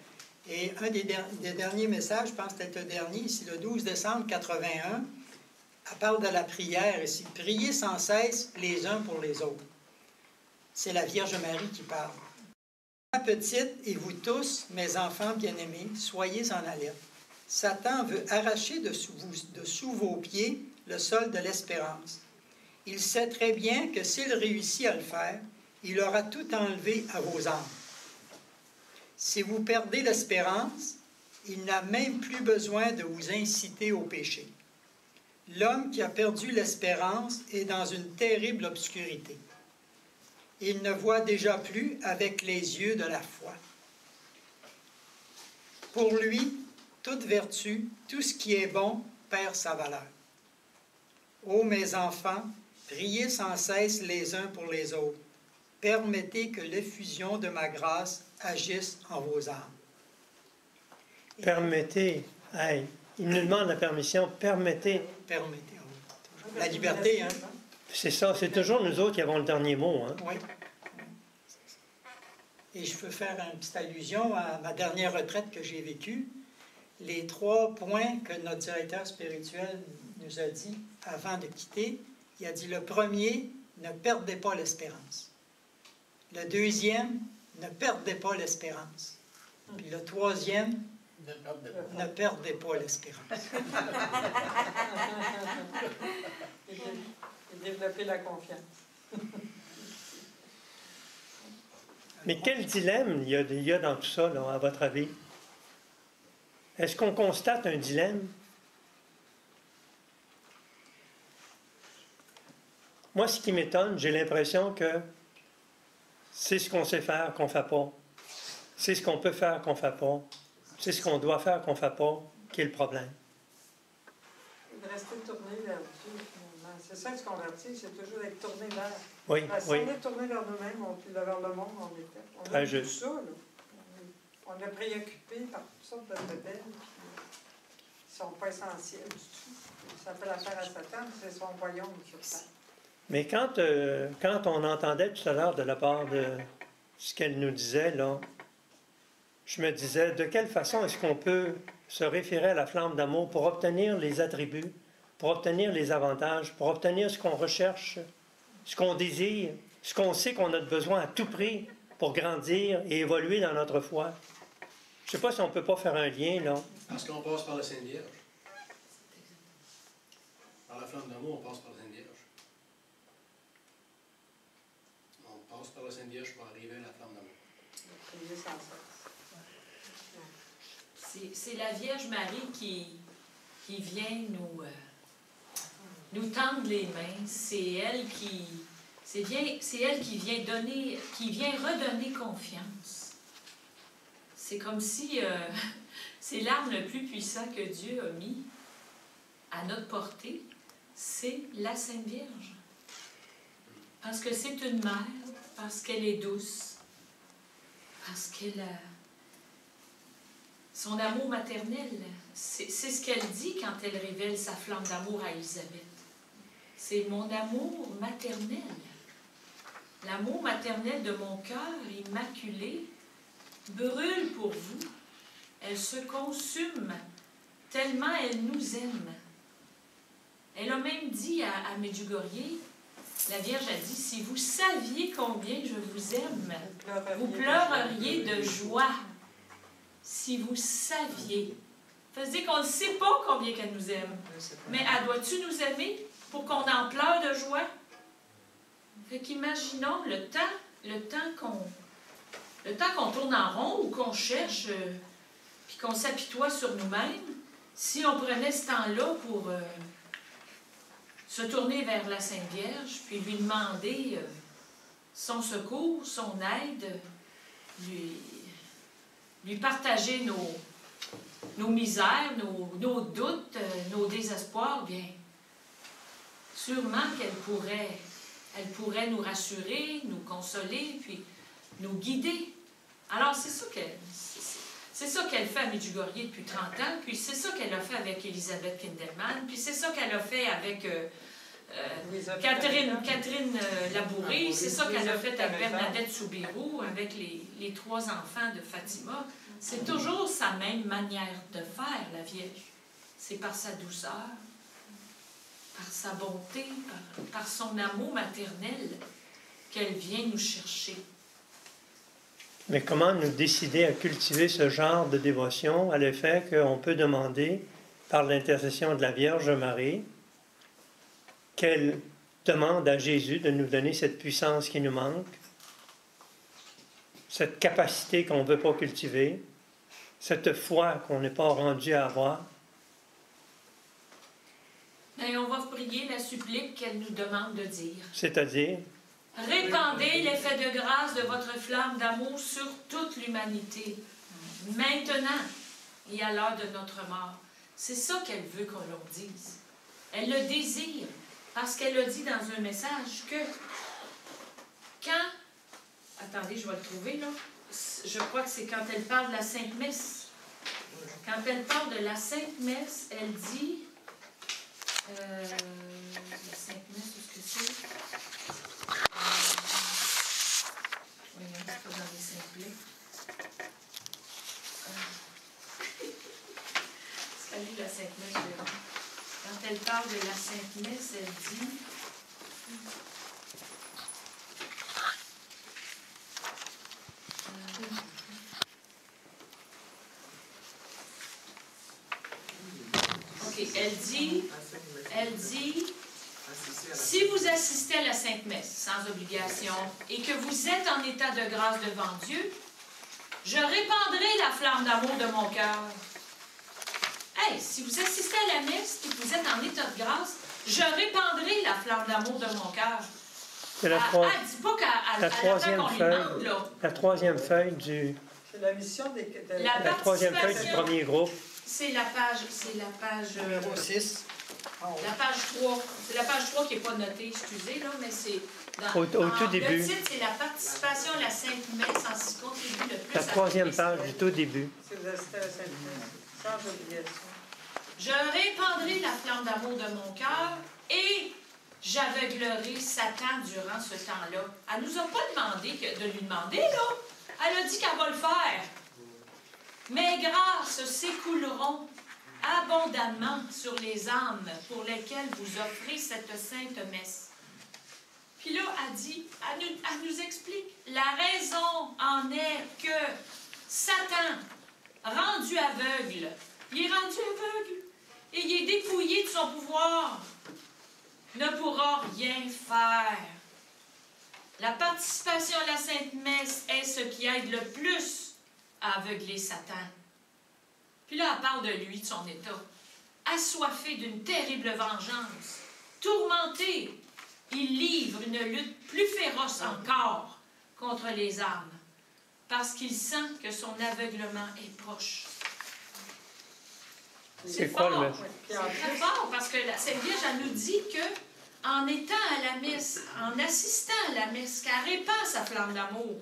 Et un des derniers messages, je pense que c'était le dernier, c'est le 12 décembre 81, elle parle de la prière ici. Priez sans cesse les uns pour les autres. C'est la Vierge Marie qui parle. Ma petite et vous tous, mes enfants bien-aimés, soyez en alerte. Satan veut arracher de sous vos pieds le sol de l'espérance. Il sait très bien que s'il réussit à le faire, il aura tout enlevé à vos âmes. Si vous perdez l'espérance, il n'a même plus besoin de vous inciter au péché. L'homme qui a perdu l'espérance est dans une terrible obscurité. Il ne voit déjà plus avec les yeux de la foi. Pour lui, toute vertu, tout ce qui est bon, perd sa valeur. Ô mes enfants, priez sans cesse les uns pour les autres. Permettez que l'effusion de ma grâce agisse en vos âmes. Permettez. Hey, il nous demande la permission. Permettez. Permettez. La liberté, hein? C'est ça. C'est toujours nous autres qui avons le dernier mot. Hein? Oui. Et je peux faire une petite allusion à ma dernière retraite que j'ai vécue. Les 3 points que notre directeur spirituel nous a dit avant de quitter, il a dit le premier, ne perdez pas l'espérance. Le deuxième, ne perdez pas l'espérance. Puis le troisième, ne perdez pas l'espérance. Et développer la confiance. Mais quel dilemme il y a dans tout ça, là, à votre avis? Est-ce qu'on constate un dilemme? Moi, ce qui m'étonne, j'ai l'impression que c'est ce qu'on sait faire qu'on ne fait pas. C'est ce qu'on peut faire qu'on ne fait pas. C'est ce qu'on doit faire qu'on ne fait pas qui est le problème. De rester tourné vers Dieu, finalement. C'est ça, se convertir, c'est toujours être tourné vers. Oui, Si oui. on est tourné vers nous-mêmes, vers le monde, on était. On Très a vu juste. ça, là. On est préoccupé par toutes sortes de rebelles qui ne sont pas essentiels du tout. Ça fait l'affaire à Satan, c'est son royaume sur terre. Mais quand on entendait tout à l'heure de la part de ce qu'elle nous disait, là, je me disais, de quelle façon est-ce qu'on peut se référer à la flamme d'amour pour obtenir les attributs, pour obtenir les avantages, pour obtenir ce qu'on recherche, ce qu'on désire, ce qu'on sait qu'on a besoin à tout prix pour grandir et évoluer dans notre foi? Je ne sais pas si on ne peut pas faire un lien, là. Parce qu'on passe par la Sainte Vierge. Par la flamme d'amour, on passe par la Sainte Vierge. On passe par la Sainte Vierge pour arriver à la flamme d'amour. Prier sans cesse. C'est la Vierge Marie qui vient nous tendre les mains. C'est elle qui vient donner, qui vient redonner confiance. C'est comme si c'est l'arme le plus puissant que Dieu a mis à notre portée, c'est la Sainte Vierge. Parce que c'est une mère, parce qu'elle est douce, parce qu'elle a son amour maternel. C'est ce qu'elle dit quand elle révèle sa flamme d'amour à Élisabeth. C'est mon amour maternel. L'amour maternel de mon cœur immaculé brûle pour vous. Elle se consume tellement elle nous aime. Elle a même dit à Medjugorje, la Vierge a dit, si vous saviez combien je vous aime, vous pleureriez de joie. Si vous saviez. Ça veut dire qu'on ne sait pas combien qu'elle nous aime. Mais elle doit-tu nous aimer pour qu'on en pleure de joie? Fait qu'imaginons le temps qu'on tourne en rond ou qu'on cherche puis qu'on s'apitoie sur nous-mêmes, si on prenait ce temps-là pour se tourner vers la Sainte Vierge, puis lui demander son secours, son aide, lui partager nos misères, nos doutes, nos désespoirs, bien, sûrement elle pourrait nous rassurer, nous consoler, puis nous guider. Alors, c'est ça qu'elle fait à Medjugorje depuis 30 ans, puis c'est ça qu'elle a fait avec Elisabeth Kindelman, puis c'est ça qu'elle a fait avec Catherine Labouré, c'est ça qu'elle a fait avec Bernadette Soubirous, avec les 3 enfants de Fatima. C'est toujours sa même manière de faire, la Vierge. C'est par sa douceur, par sa bonté, par son amour maternel qu'elle vient nous chercher. Mais comment nous décider à cultiver ce genre de dévotion à l'effet qu'on peut demander, par l'intercession de la Vierge Marie, qu'elle demande à Jésus de nous donner cette puissance qui nous manque, cette capacité qu'on ne veut pas cultiver, cette foi qu'on n'est pas rendu à avoir? Et on va prier la supplique qu'elle nous demande de dire. C'est-à-dire? Répandez l'effet de grâce de votre flamme d'amour sur toute l'humanité, maintenant et à l'heure de notre mort. C'est ça qu'elle veut qu'on leur dise. Elle le désire, parce qu'elle a dit dans un message que quand... Attendez, je vais le trouver, là. Je crois que c'est quand elle parle de la Sainte Messe. Quand elle parle de la Sainte Messe, elle dit... la Sainte Messe, qu'est-ce que c'est? Oui, c'est pas dans les simplets. Salut la Sainte Messe, quand elle parle de la Sainte Messe, elle dit... Elle dit, si vous assistez à la Sainte Messe sans obligation et que vous êtes en état de grâce devant Dieu, je répandrai la flamme d'amour de mon cœur. Hey, si vous assistez à la messe et que vous êtes en état de grâce, je répandrai la flamme d'amour de mon cœur. C'est la, dit pas qu'à troisième feuille. La troisième feuille du. C'est la mission la troisième feuille du premier groupe. C'est la page. Numéro 6. La page 3. C'est la page 3 qui n'est pas notée, excusez, là, mais c'est. Au tout début. Le titre, c'est la participation à la Sainte Messe en ce qui contribue le plus. La troisième page du tout début. Si vous assistez à la Sainte Messe, sans obligation. Je répandrai la flamme d'amour de mon cœur et j'aveuglerai Satan durant ce temps-là. Elle ne nous a pas demandé de lui demander, là. Elle a dit qu'elle va le faire. Mes grâces s'écouleront abondamment sur les âmes pour lesquelles vous offrez cette sainte messe. Puis là, elle nous explique, la raison en est que Satan, rendu aveugle, il est rendu aveugle et il est dépouillé de son pouvoir, ne pourra rien faire. La participation à la Sainte Messe est ce qui aide le plus à aveugler Satan. Puis là, elle parle de lui, de son état. Assoiffé d'une terrible vengeance, tourmenté, il livre une lutte plus féroce encore contre les âmes, parce qu'il sent que son aveuglement est proche. C'est fort. C'est très fort, parce que la Sainte Vierge, elle nous dit que en étant à la messe, en assistant à la messe, qu'elle répand sa flamme d'amour,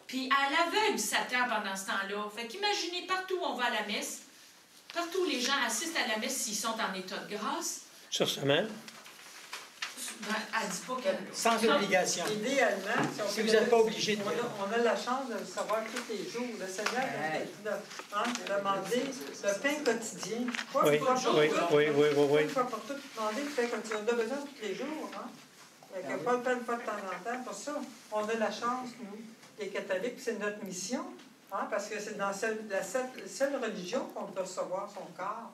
puis elle aveugle Satan pendant ce temps-là. Fait qu'imaginez, partout où on va à la messe, partout où les gens assistent à la messe s'ils sont en état de grâce. Sur semaine. Ben, elle dit pas qu'elle... Sans obligation. Idéalement, si vous n'êtes pas obligé de... On a la chance de le savoir tous les jours. Le Seigneur a demandé le pain quotidien. Oui. Une fois pour toutes, demander le pain quotidien. On a besoin tous les jours. Hein? Il n'y a pas le pain de temps en temps. Pour ça, on a la chance, nous, les catholiques, c'est notre mission. Hein? Parce que c'est dans la seule religion qu'on peut recevoir son corps.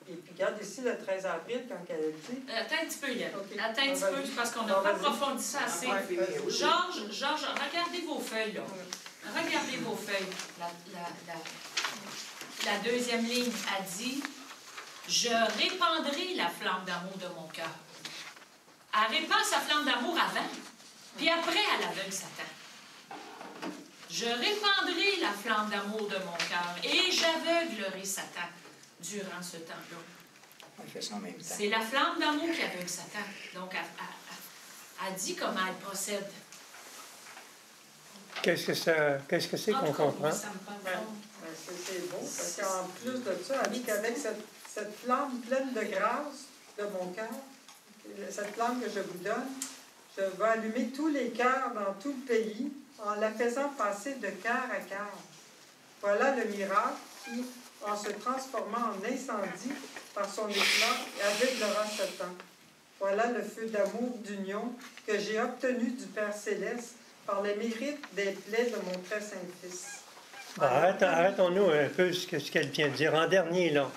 Et puis, regarde ici, le 13 avril, quand elle a dit... Attends un petit peu, Yann. Okay. Attends un petit peu, parce qu'on n'a pas approfondi ça assez. Georges, regardez vos feuilles, là. Regardez vos feuilles. La deuxième ligne a dit « Je répandrai la flamme d'amour de mon cœur. » Elle répand sa flamme d'amour avant, puis après, elle aveugle Satan. « Je répandrai la flamme d'amour de mon cœur et j'aveuglerai Satan. » Durant ce temps-là. On fait ça en même temps. C'est la flamme d'amour qui aveugle Satan. Donc, elle dit comment elle procède. Qu'est-ce que c'est qu'on comprend? Ça me parle. C'est beau, parce qu'en plus de ça, elle dit qu'avec cette flamme pleine de grâce de mon cœur, cette flamme que je vous donne, je vais allumer tous les cœurs dans tout le pays en la faisant passer de cœur à cœur. Voilà le miracle qui, en se transformant en incendie par son éclat, aveuglera Satan. Voilà le feu d'amour d'union que j'ai obtenu du Père Céleste par les mérites des plaies de mon très saint Fils. Arrêtons-nous un peu ce qu'elle vient de dire. En dernier, là,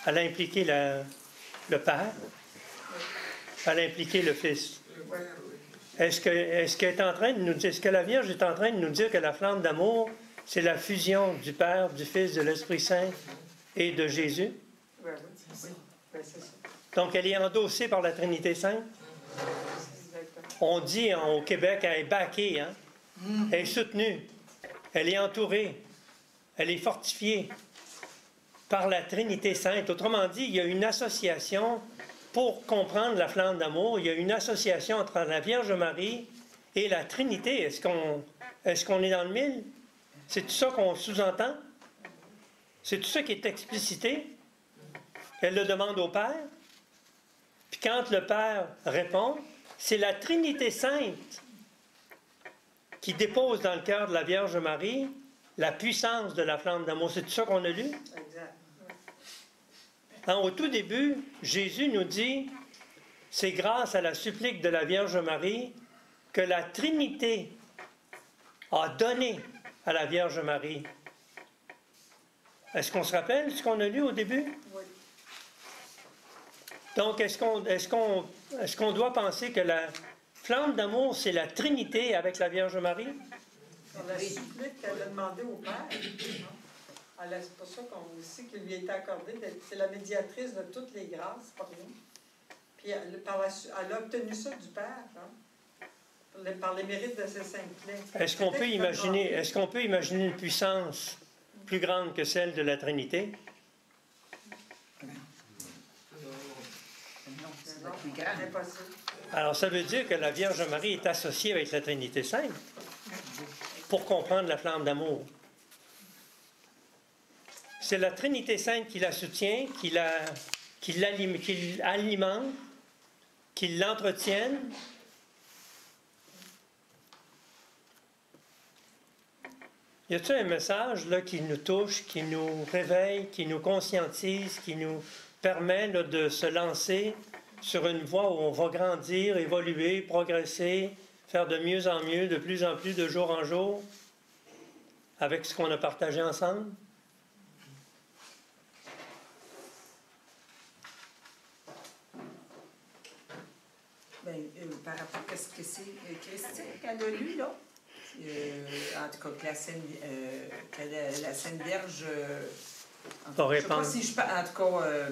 elle a impliqué le Père, elle a impliqué le Fils. Est-ce qu'elle est en train de nous dire, est-ce que la Vierge est en train de nous dire que la flamme d'amour, c'est la fusion du Père, du Fils, de l'Esprit Saint et de Jésus? Oui, c'est ça. Donc, elle est endossée par la Trinité Sainte. On dit au Québec, elle est backée, hein? Elle est soutenue. Elle est entourée. Elle est fortifiée par la Trinité Sainte. Autrement dit, il y a une association, pour comprendre la flamme d'amour, il y a une association entre la Vierge Marie et la Trinité. Est-ce qu'on est dans le mille? C'est tout ça qu'on sous-entend? C'est tout ça qui est explicité? Elle le demande au Père. Puis quand le Père répond, c'est la Trinité Sainte qui dépose dans le cœur de la Vierge Marie la puissance de la flamme d'amour. C'est tout ça qu'on a lu? Exact. Au tout début, Jésus nous dit, c'est grâce à la supplique de la Vierge Marie que la Trinité a donné à la Vierge Marie. Est-ce qu'on se rappelle ce qu'on a lu au début? Oui. Donc, est-ce qu'on doit penser que la flamme d'amour, c'est la Trinité avec la Vierge Marie? On la supplique qu'elle a demandé au Père. C'est pour ça qu'on sait qu'il lui a été accordé. C'est la médiatrice de toutes les grâces, par nous. Puis elle a obtenu ça du Père, hein, par les mérites de ses saintes clés. Est-ce qu'on peut imaginer une puissance plus grande que celle de la Trinité? Non, impossible. Alors, ça veut dire que la Vierge Marie est associée avec la Trinité Sainte pour comprendre la flamme d'amour. C'est la Trinité Sainte qui la soutient, qui l'alimente, qui l'entretienne. Y a-t-il un message là, qui nous touche, qui nous réveille, qui nous conscientise, qui nous permet là, de se lancer sur une voie où on va grandir, évoluer, progresser, faire de mieux en mieux, de plus en plus, de jour en jour, avec ce qu'on a partagé ensemble? Bien, par rapport à ce que c'est Christine qu'elle a lu, là, en tout cas, que la Sainte Vierge... je ne sais pas si je... En tout cas,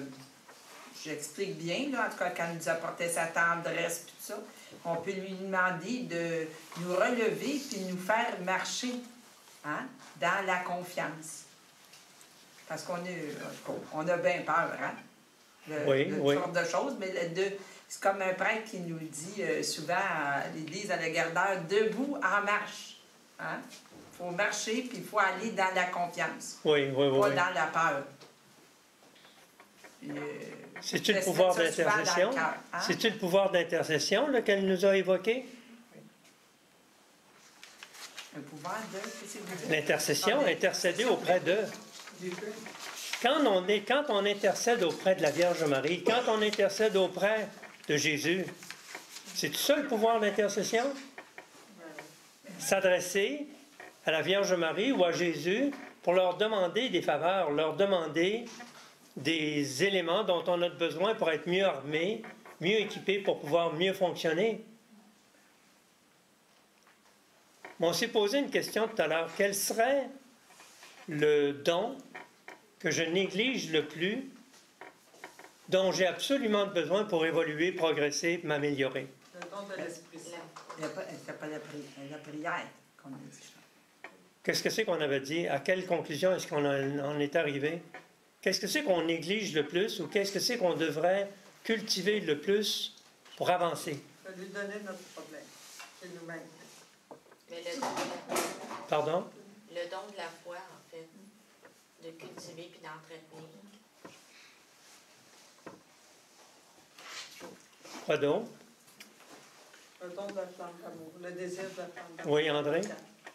j'explique bien, là, en tout cas, quand elle nous apportait sa tendresse, tout ça, on peut lui demander de nous relever puis nous faire marcher, hein, dans la confiance. Parce qu'on a bien peur, hein, de toutes sortes de choses, mais c'est comme un prêtre qui nous dit souvent à l'Église, à la Gardeur, debout en marche. Hein? Il faut marcher, puis il faut aller dans la confiance. Pas dans la peur. C'est-tu le pouvoir d'intercession? Hein? C'est-tu le pouvoir d'intercession qu'elle nous a évoqué? Un pouvoir de... L'intercession, intercéder auprès d'eux. Quand on intercède auprès de la Vierge Marie, quand on intercède auprès de Jésus, c'est ça le pouvoir d'intercession? S'adresser à la Vierge Marie ou à Jésus pour leur demander des faveurs, leur demander des éléments dont on a besoin pour être mieux armés, mieux équipés pour pouvoir mieux fonctionner. On s'est posé une question tout à l'heure. Quel serait le don que je néglige le plus, dont j'ai absolument besoin pour évoluer, progresser, m'améliorer? Le don de l'Esprit Saint. C'est pas la prière qu'on a dit. Qu'est-ce que c'est qu'on avait dit? À quelle conclusion est-ce qu'on en est arrivé? Qu'est-ce que c'est qu'on néglige le plus ou qu'est-ce que c'est qu'on devrait cultiver le plus pour avancer? De lui donner notre problème. C'est nous-mêmes. Mais le don de la foi. Pardon? Le don de la foi, en fait. De cultiver puis d'entretenir. Quoi donc? Le don de la flamme d'amour. Le désir de la flamme d'amour. Oui, André?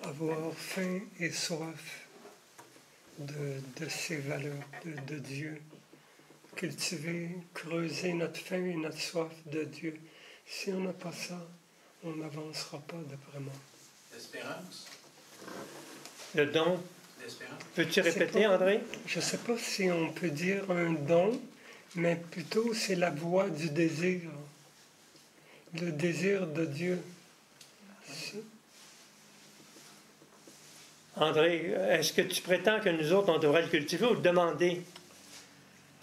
Avoir faim et soif de ces valeurs de Dieu. Cultiver, creuser notre faim et notre soif de Dieu. Si on n'a pas ça, on n'avancera pas d'après moi. L'espérance. Le don. L'espérance. Peux-tu répéter, André? Je ne sais pas si on peut dire un don, mais plutôt c'est la voie du désir. Le désir de Dieu. André, est-ce que tu prétends que nous autres, on devrait le cultiver ou demander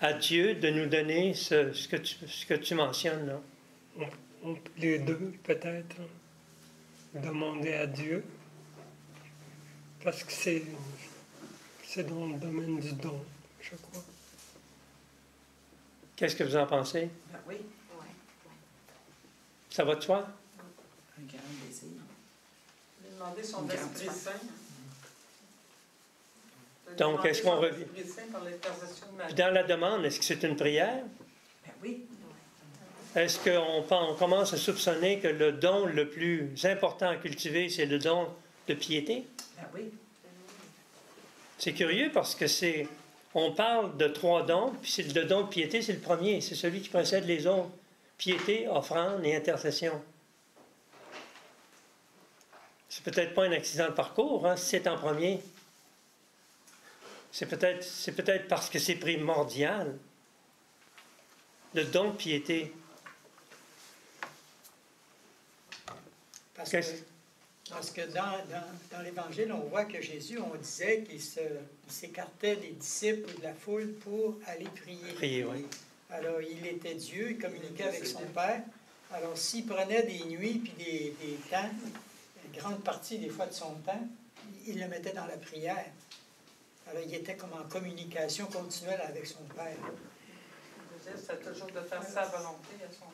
à Dieu de nous donner ce que tu mentionnes là? Les deux, peut-être. Demander à Dieu. Parce que c'est dans le domaine du don, je crois. Qu'est-ce que vous en pensez? Ben oui. Ça va de soi? Un grand désir. Lui demander son Esprit Saint. Donc, est-ce qu'on revient? Dans la demande, est-ce que c'est une prière? Ben oui. Est-ce qu'on commence à soupçonner que le don le plus important à cultiver, c'est le don de piété? Ben oui. C'est curieux parce que on parle de 3 dons, puis le don de piété, c'est le premier, c'est celui qui précède les autres. Piété, offrande et intercession. C'est peut-être pas un accident de parcours, hein, si c'est en premier. C'est peut-être parce que c'est primordial. le don de piété? Parce que dans l'Évangile, on voit que Jésus, on disait qu'il s'écartait des disciples ou de la foule pour aller prier. Prier, oui. Alors, il était Dieu, il communiquait avec son Père. Alors, s'il prenait des nuits puis des temps, une grande partie des fois de son temps, il le mettait dans la prière. Alors, il était comme en communication continuelle avec son Père. C'est toujours de faire sa volonté à son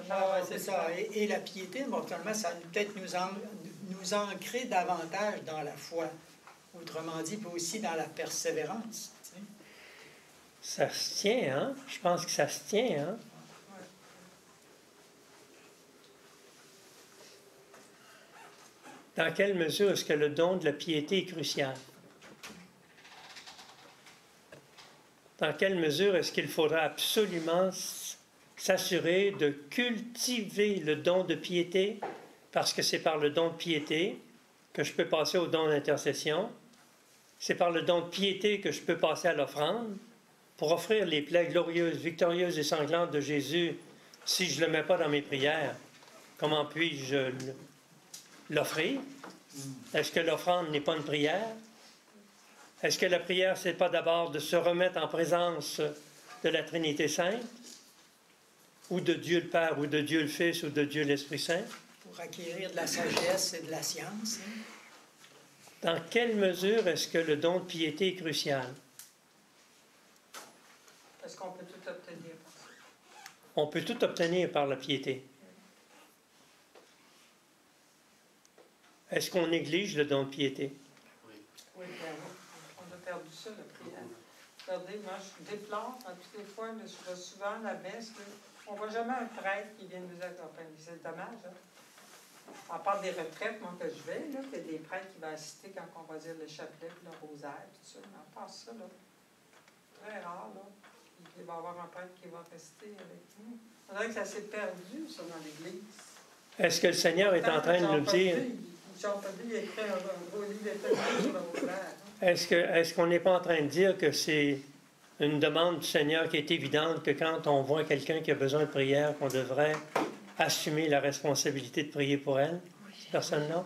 Ah, c'est ça. Et la piété, naturellement, ça va peut-être nous ancrer davantage dans la foi. Autrement dit, puis aussi dans la persévérance. Tu sais. Ça se tient, hein? Je pense que ça se tient, hein? Dans quelle mesure est-ce que le don de la piété est crucial? Dans quelle mesure est-ce qu'il faudra absolument s'assurer de cultiver le don de piété, parce que c'est par le don de piété que je peux passer au don d'intercession, c'est par le don de piété que je peux passer à l'offrande, pour offrir les plaies glorieuses, victorieuses et sanglantes de Jésus. Si je ne le mets pas dans mes prières, comment puis-je l'offrir? Est-ce que l'offrande n'est pas une prière? Est-ce que la prière, c'est pas d'abord de se remettre en présence de la Trinité Sainte, ou de Dieu le Père, ou de Dieu le Fils, ou de Dieu l'Esprit Saint? Pour acquérir de la sagesse et de la science. Hein? Dans quelle mesure est-ce que le don de piété est crucial? Est-ce qu'on peut tout obtenir? On peut tout obtenir par la piété. Est-ce qu'on néglige le don de piété? Oui, bien, on a perdu ça, la prière. Regardez, moi, je déplore à toutes les fois, mais je vais souvent à la messe. On ne voit jamais un prêtre qui vient nous accompagner. C'est dommage, hein? À part des retraites, moi, que je vais, là, il y a des prêtres qui vont assister quand on va dire le chapelet, puis le rosaire, tout ça. Mais à part ça, là, très rare, là. Il va y avoir un prêtre qui va rester avec nous. On dirait que ça s'est perdu, ça, dans l'Église. Est-ce que le Seigneur est en train de nous dire... Jean-Paul, il écrit un gros livre d'éternité sur le rosaire. Est-ce qu'on n'est pas en train de dire que c'est une demande du Seigneur qui est évidente, que quand on voit quelqu'un qui a besoin de prière, qu'on devrait assumer la responsabilité de prier pour elle, cette personne-là?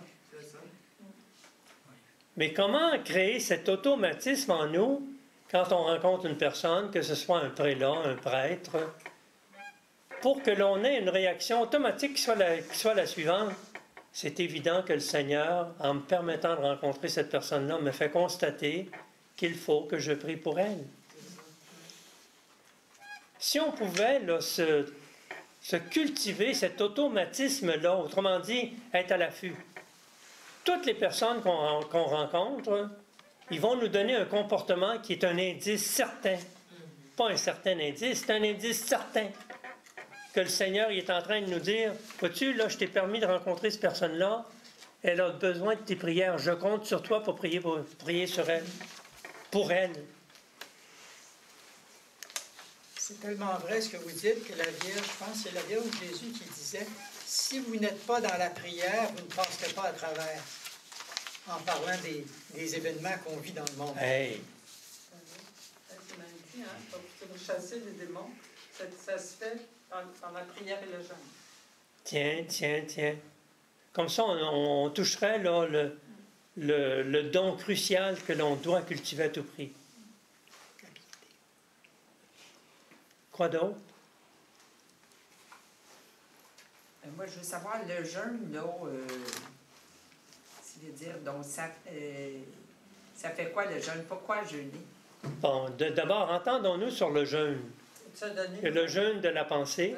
Mais comment créer cet automatisme en nous quand on rencontre une personne, que ce soit un prélat, un prêtre, pour que l'on ait une réaction automatique qui soit la suivante? C'est évident que le Seigneur, en me permettant de rencontrer cette personne-là, me fait constater qu'il faut que je prie pour elle. Si on pouvait là, se cultiver cet automatisme-là, autrement dit, être à l'affût. Toutes les personnes qu'on rencontre, ils vont nous donner un comportement qui est un indice certain. Pas un certain indice, c'est un indice certain. Que le Seigneur il est en train de nous dire, vois-tu, là, je t'ai permis de rencontrer cette personne-là, elle a besoin de tes prières, je compte sur toi pour prier sur elle, pour elle. C'est tellement vrai ce que vous dites que la Vierge, je pense que c'est la Vierge Jésus qui disait, si vous n'êtes pas dans la prière, vous ne passerez pas à travers, en parlant des événements qu'on vit dans le monde. Hey. C'est même dit, hein, pour chasser les démons, ça se fait dans la prière et le jeûne. Tiens. Comme ça, on toucherait là, le don crucial que l'on doit cultiver à tout prix. Quoi d'autre? Moi, je veux savoir, le jeûne, là, c'est-à-dire, donc, ça fait quoi le jeûne? Pourquoi jeûner? Bon, d'abord, entendons-nous sur le jeûne. Il y a le jeûne de la pensée,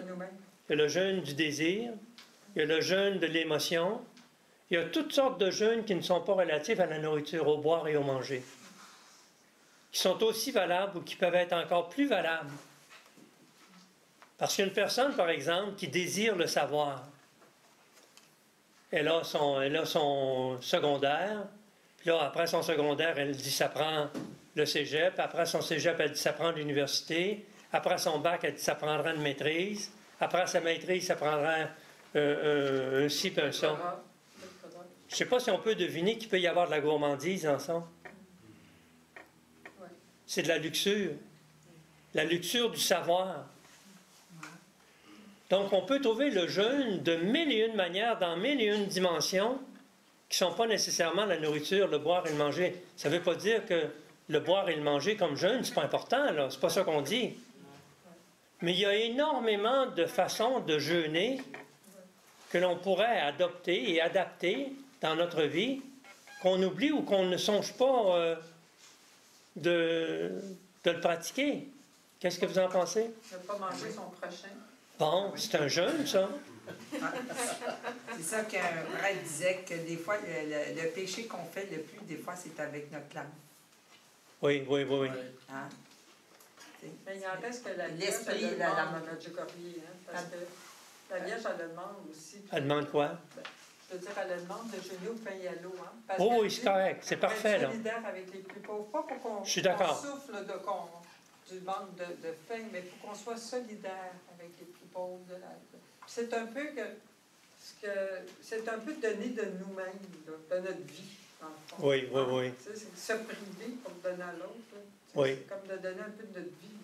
il y a le jeûne du désir, il y a le jeûne de l'émotion, il y a toutes sortes de jeûnes qui ne sont pas relatifs à la nourriture, au boire et au manger, qui sont aussi valables ou qui peuvent être encore plus valables. Parce qu'une personne, par exemple, qui désire le savoir, elle a son secondaire, puis là, après son secondaire, elle dit ça prend le cégep, après son cégep, elle dit ça prend l'université, après son bac, elle dit ça prendra une maîtrise, après sa maîtrise, ça prendra un ci puis un ça. Je ne sais pas si on peut deviner qu'il peut y avoir de la gourmandise dans ça. C'est de la luxure du savoir. Donc, on peut trouver le jeûne de mille et une manières, dans mille et une dimensions, qui ne sont pas nécessairement la nourriture, le boire et le manger. Ça ne veut pas dire que le boire et le manger comme jeûne, c'est pas important, là. C'est pas ça qu'on dit. Mais il y a énormément de façons de jeûner que l'on pourrait adopter et adapter dans notre vie, qu'on oublie ou qu'on ne songe pas de le pratiquer. Qu'est-ce que vous en pensez? Ne pas manger son prochain. Bon, c'est un jeûne, ça. C'est ça qu'un prêtre disait, que des fois, le péché qu'on fait le plus, des fois, c'est avec notre langue. Oui. Hein? Mais il n'empêche que la Vierge, L'esprit, elle la demande langue. à notre Jocorie, hein, parce que la Vierge, elle demande aussi. Elle demande quoi? Je veux dire, elle demande de jeûner au pain et à l'eau. Hein, parce Oh qu'elle oui, dit, c'est correct, c'est parfait, là. être solidaire avec les plus pauvres, pas pour qu'on Je suis d'accord. souffle du manque de faim, mais pour qu'on soit solidaire avec les plus pauvres de la. C'est un peu c'est un peu donner de nous-mêmes, de notre vie, dans le fond. Oui. Tu sais, c'est se priver pour donner à l'autre. Là. Oui. C'est comme de donner un peu de notre vie.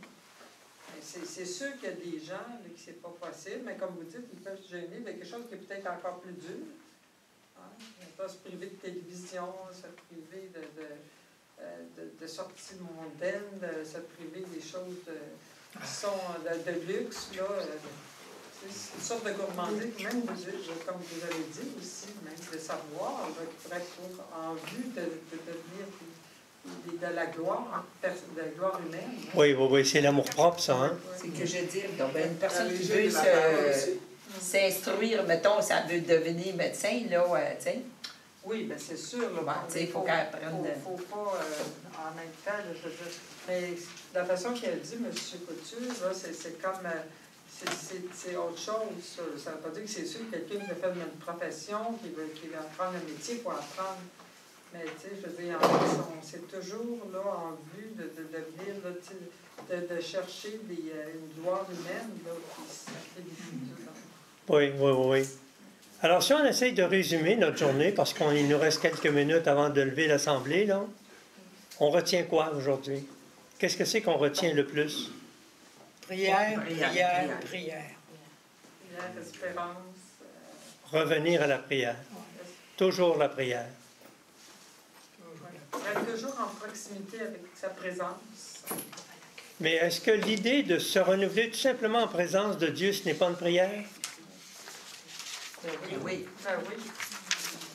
Mais c'est sûr qu'il y a des gens là, qui c'est pas possible, mais comme vous dites, ils peuvent se gêner de quelque chose qui est peut-être encore plus dur. Hein? Ils ne peuvent pas se priver de télévision, se priver de sorties mondaines, de se priver des choses qui sont de luxe. Là, c'est une sorte de gourmandise, même comme vous avez dit aussi, même le savoir, là, qui pourrait être en vue de devenir de la gloire humaine. Oui, c'est l'amour-propre, ça, hein? C'est que je dis, donc, une personne qui veut s'instruire, mettons, ça veut devenir médecin, là, tu sais. Oui, bien c'est sûr. Là, il faut qu'elle apprenne. Il ne faut pas, en même temps, là, je veux dire, mais la façon qu'elle dit, M. Couture, là, c'est comme... c'est autre chose. Ça ne veut pas dire que c'est sûr que quelqu'un qui veut faire une profession, qui veut apprendre un métier pour apprendre. Mais, tu sais, je veux dire, c'est toujours là, en vue de devenir, là, de chercher une gloire humaine, là, qui sacrifie. Oui. Alors, si on essaye de résumer notre journée, parce qu'il nous reste quelques minutes avant de lever l'Assemblée, là, on retient quoi aujourd'hui? Qu'est-ce que c'est qu'on retient le plus? Prière. Prière, espérance. Revenir à la prière. Toujours la prière. Être toujours en proximité avec sa présence. Mais est-ce que l'idée de se renouveler tout simplement en présence de Dieu, ce n'est pas une prière? Oui.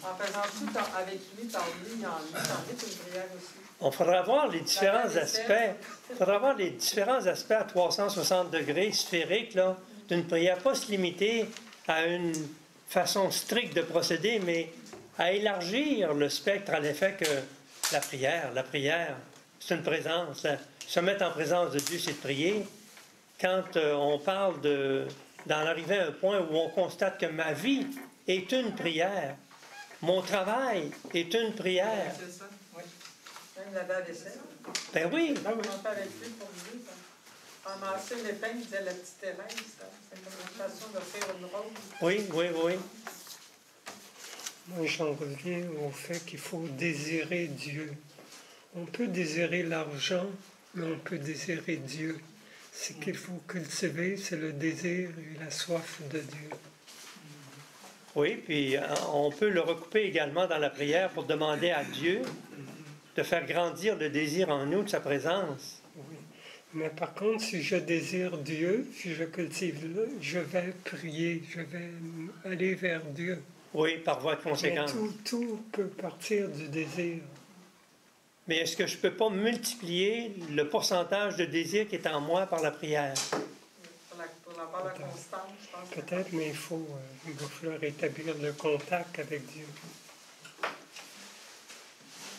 En faisant tout avec lui, par lui, en lui, c'est une prière aussi. On faudra voir les différents aspects. Il faudra voir les différents aspects à 360 degrés sphériques là, d'une prière. Pas se limiter à une façon stricte de procéder, mais à élargir le spectre à l'effet que la prière, c'est une présence. Se mettre en présence de Dieu, c'est de prier. Quand on parle d'en arriver à un point où on constate que ma vie est une prière, mon travail est une prière. C'est ça, oui. Même laver la vaisselle. Ben oui. On fait avec lui pour lui. Ramasser les pains, disait la petite Thérèse. C'est comme une façon de faire une rose. Oui. Moi, j'en reviens au fait qu'il faut désirer Dieu. On peut désirer l'argent, mais on peut désirer Dieu. Ce qu'il faut cultiver, c'est le désir et la soif de Dieu. Oui, puis on peut le recouper également dans la prière pour demander à Dieu de faire grandir le désir en nous de sa présence. Oui. Mais par contre, si je désire Dieu, si je cultive là, je vais prier, je vais aller vers Dieu. Oui, par voie de conséquence. Mais tout peut partir du désir. Mais est-ce que je ne peux pas multiplier le pourcentage de désir qui est en moi par la prière? Pour avoir la constance, je pense. Peut-être, mais il va falloir établir le contact avec Dieu.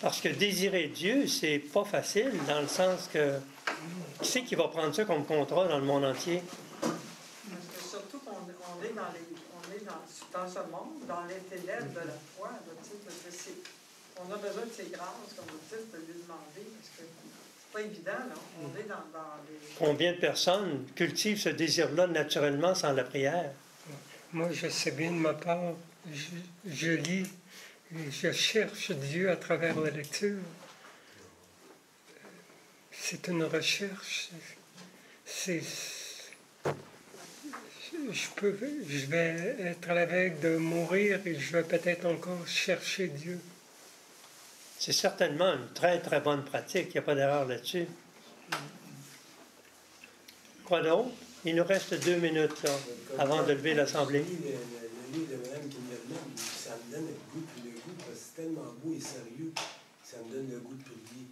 Parce que désirer Dieu, c'est pas facile, dans le sens que qui c'est qui va prendre ça comme contrat dans le monde entier? Parce que surtout qu'on est dans ce monde, dans les ténèbres de la foi. Là, on a besoin de ses grâces, comme vous dites, de lui demander, parce que c'est pas évident, là. On est dans les... Combien de personnes cultivent ce désir-là naturellement sans la prière? Moi, je sais bien de ma part, je lis, et je cherche Dieu à travers la lecture. C'est une recherche. je vais être à la veille de mourir et je vais peut-être encore chercher Dieu. C'est certainement une très, très bonne pratique. Il n'y a pas d'erreur là-dessus. Quoi d'autre? Il nous reste 2 minutes là, avant de lever l'Assemblée. Le livre de Mme Kinderman, ça me donne le goût, parce que c'est tellement beau et sérieux, ça me donne le goût de prier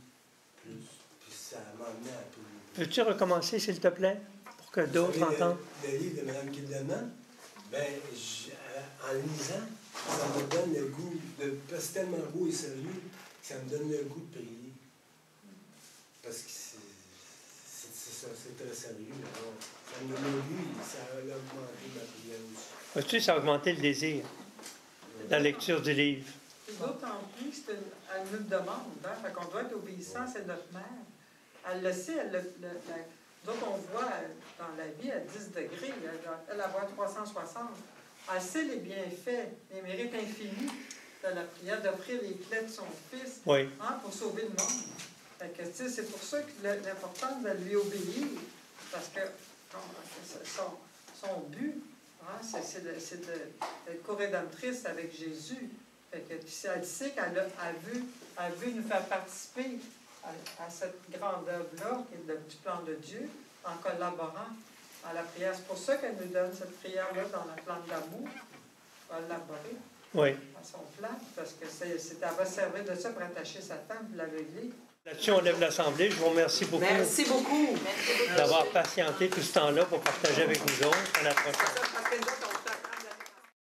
plus. Puis ça m'emmène à prier. Peux-tu recommencer, s'il te plaît, pour que d'autres entendent? Le livre de Mme Kinderman, en lisant, ça me donne le goût, parce que c'est tellement beau et sérieux, ça me donne le goût de prier. Parce que c'est très sérieux. Alors, ça me donne le goût et ça a augmenté ma prière aussi. Vois-tu, ça a augmenté le désir, la lecture du livre. D'autant plus, elle nous le demande, hein? Fait qu'on doit être obéissant, c'est notre mère. Elle le sait, donc on voit dans la vie à 10 degrés, elle voit 360. Elle sait les bienfaits, les mérites infinis de la prière, d'offrir les clés de son Fils hein, pour sauver le monde. C'est pour ça que l'important de lui obéir, parce que son but, hein, c'est d'être co-rédemptrice avec Jésus. Elle sait qu'elle a vu nous faire participer à cette grande œuvre-là, qui est du plan de Dieu, en collaborant à la prière. C'est pour ça qu'elle nous donne cette prière-là dans la plante d'amour, pour élaborer à son plan, parce que elle va servir de ça pour attacher sa femme et l'aveugler. Là-dessus, on lève l'Assemblée. Je vous remercie beaucoup. Merci beaucoup. D'avoir patienté tout ce temps-là pour partager avec nous autres. À la prochaine.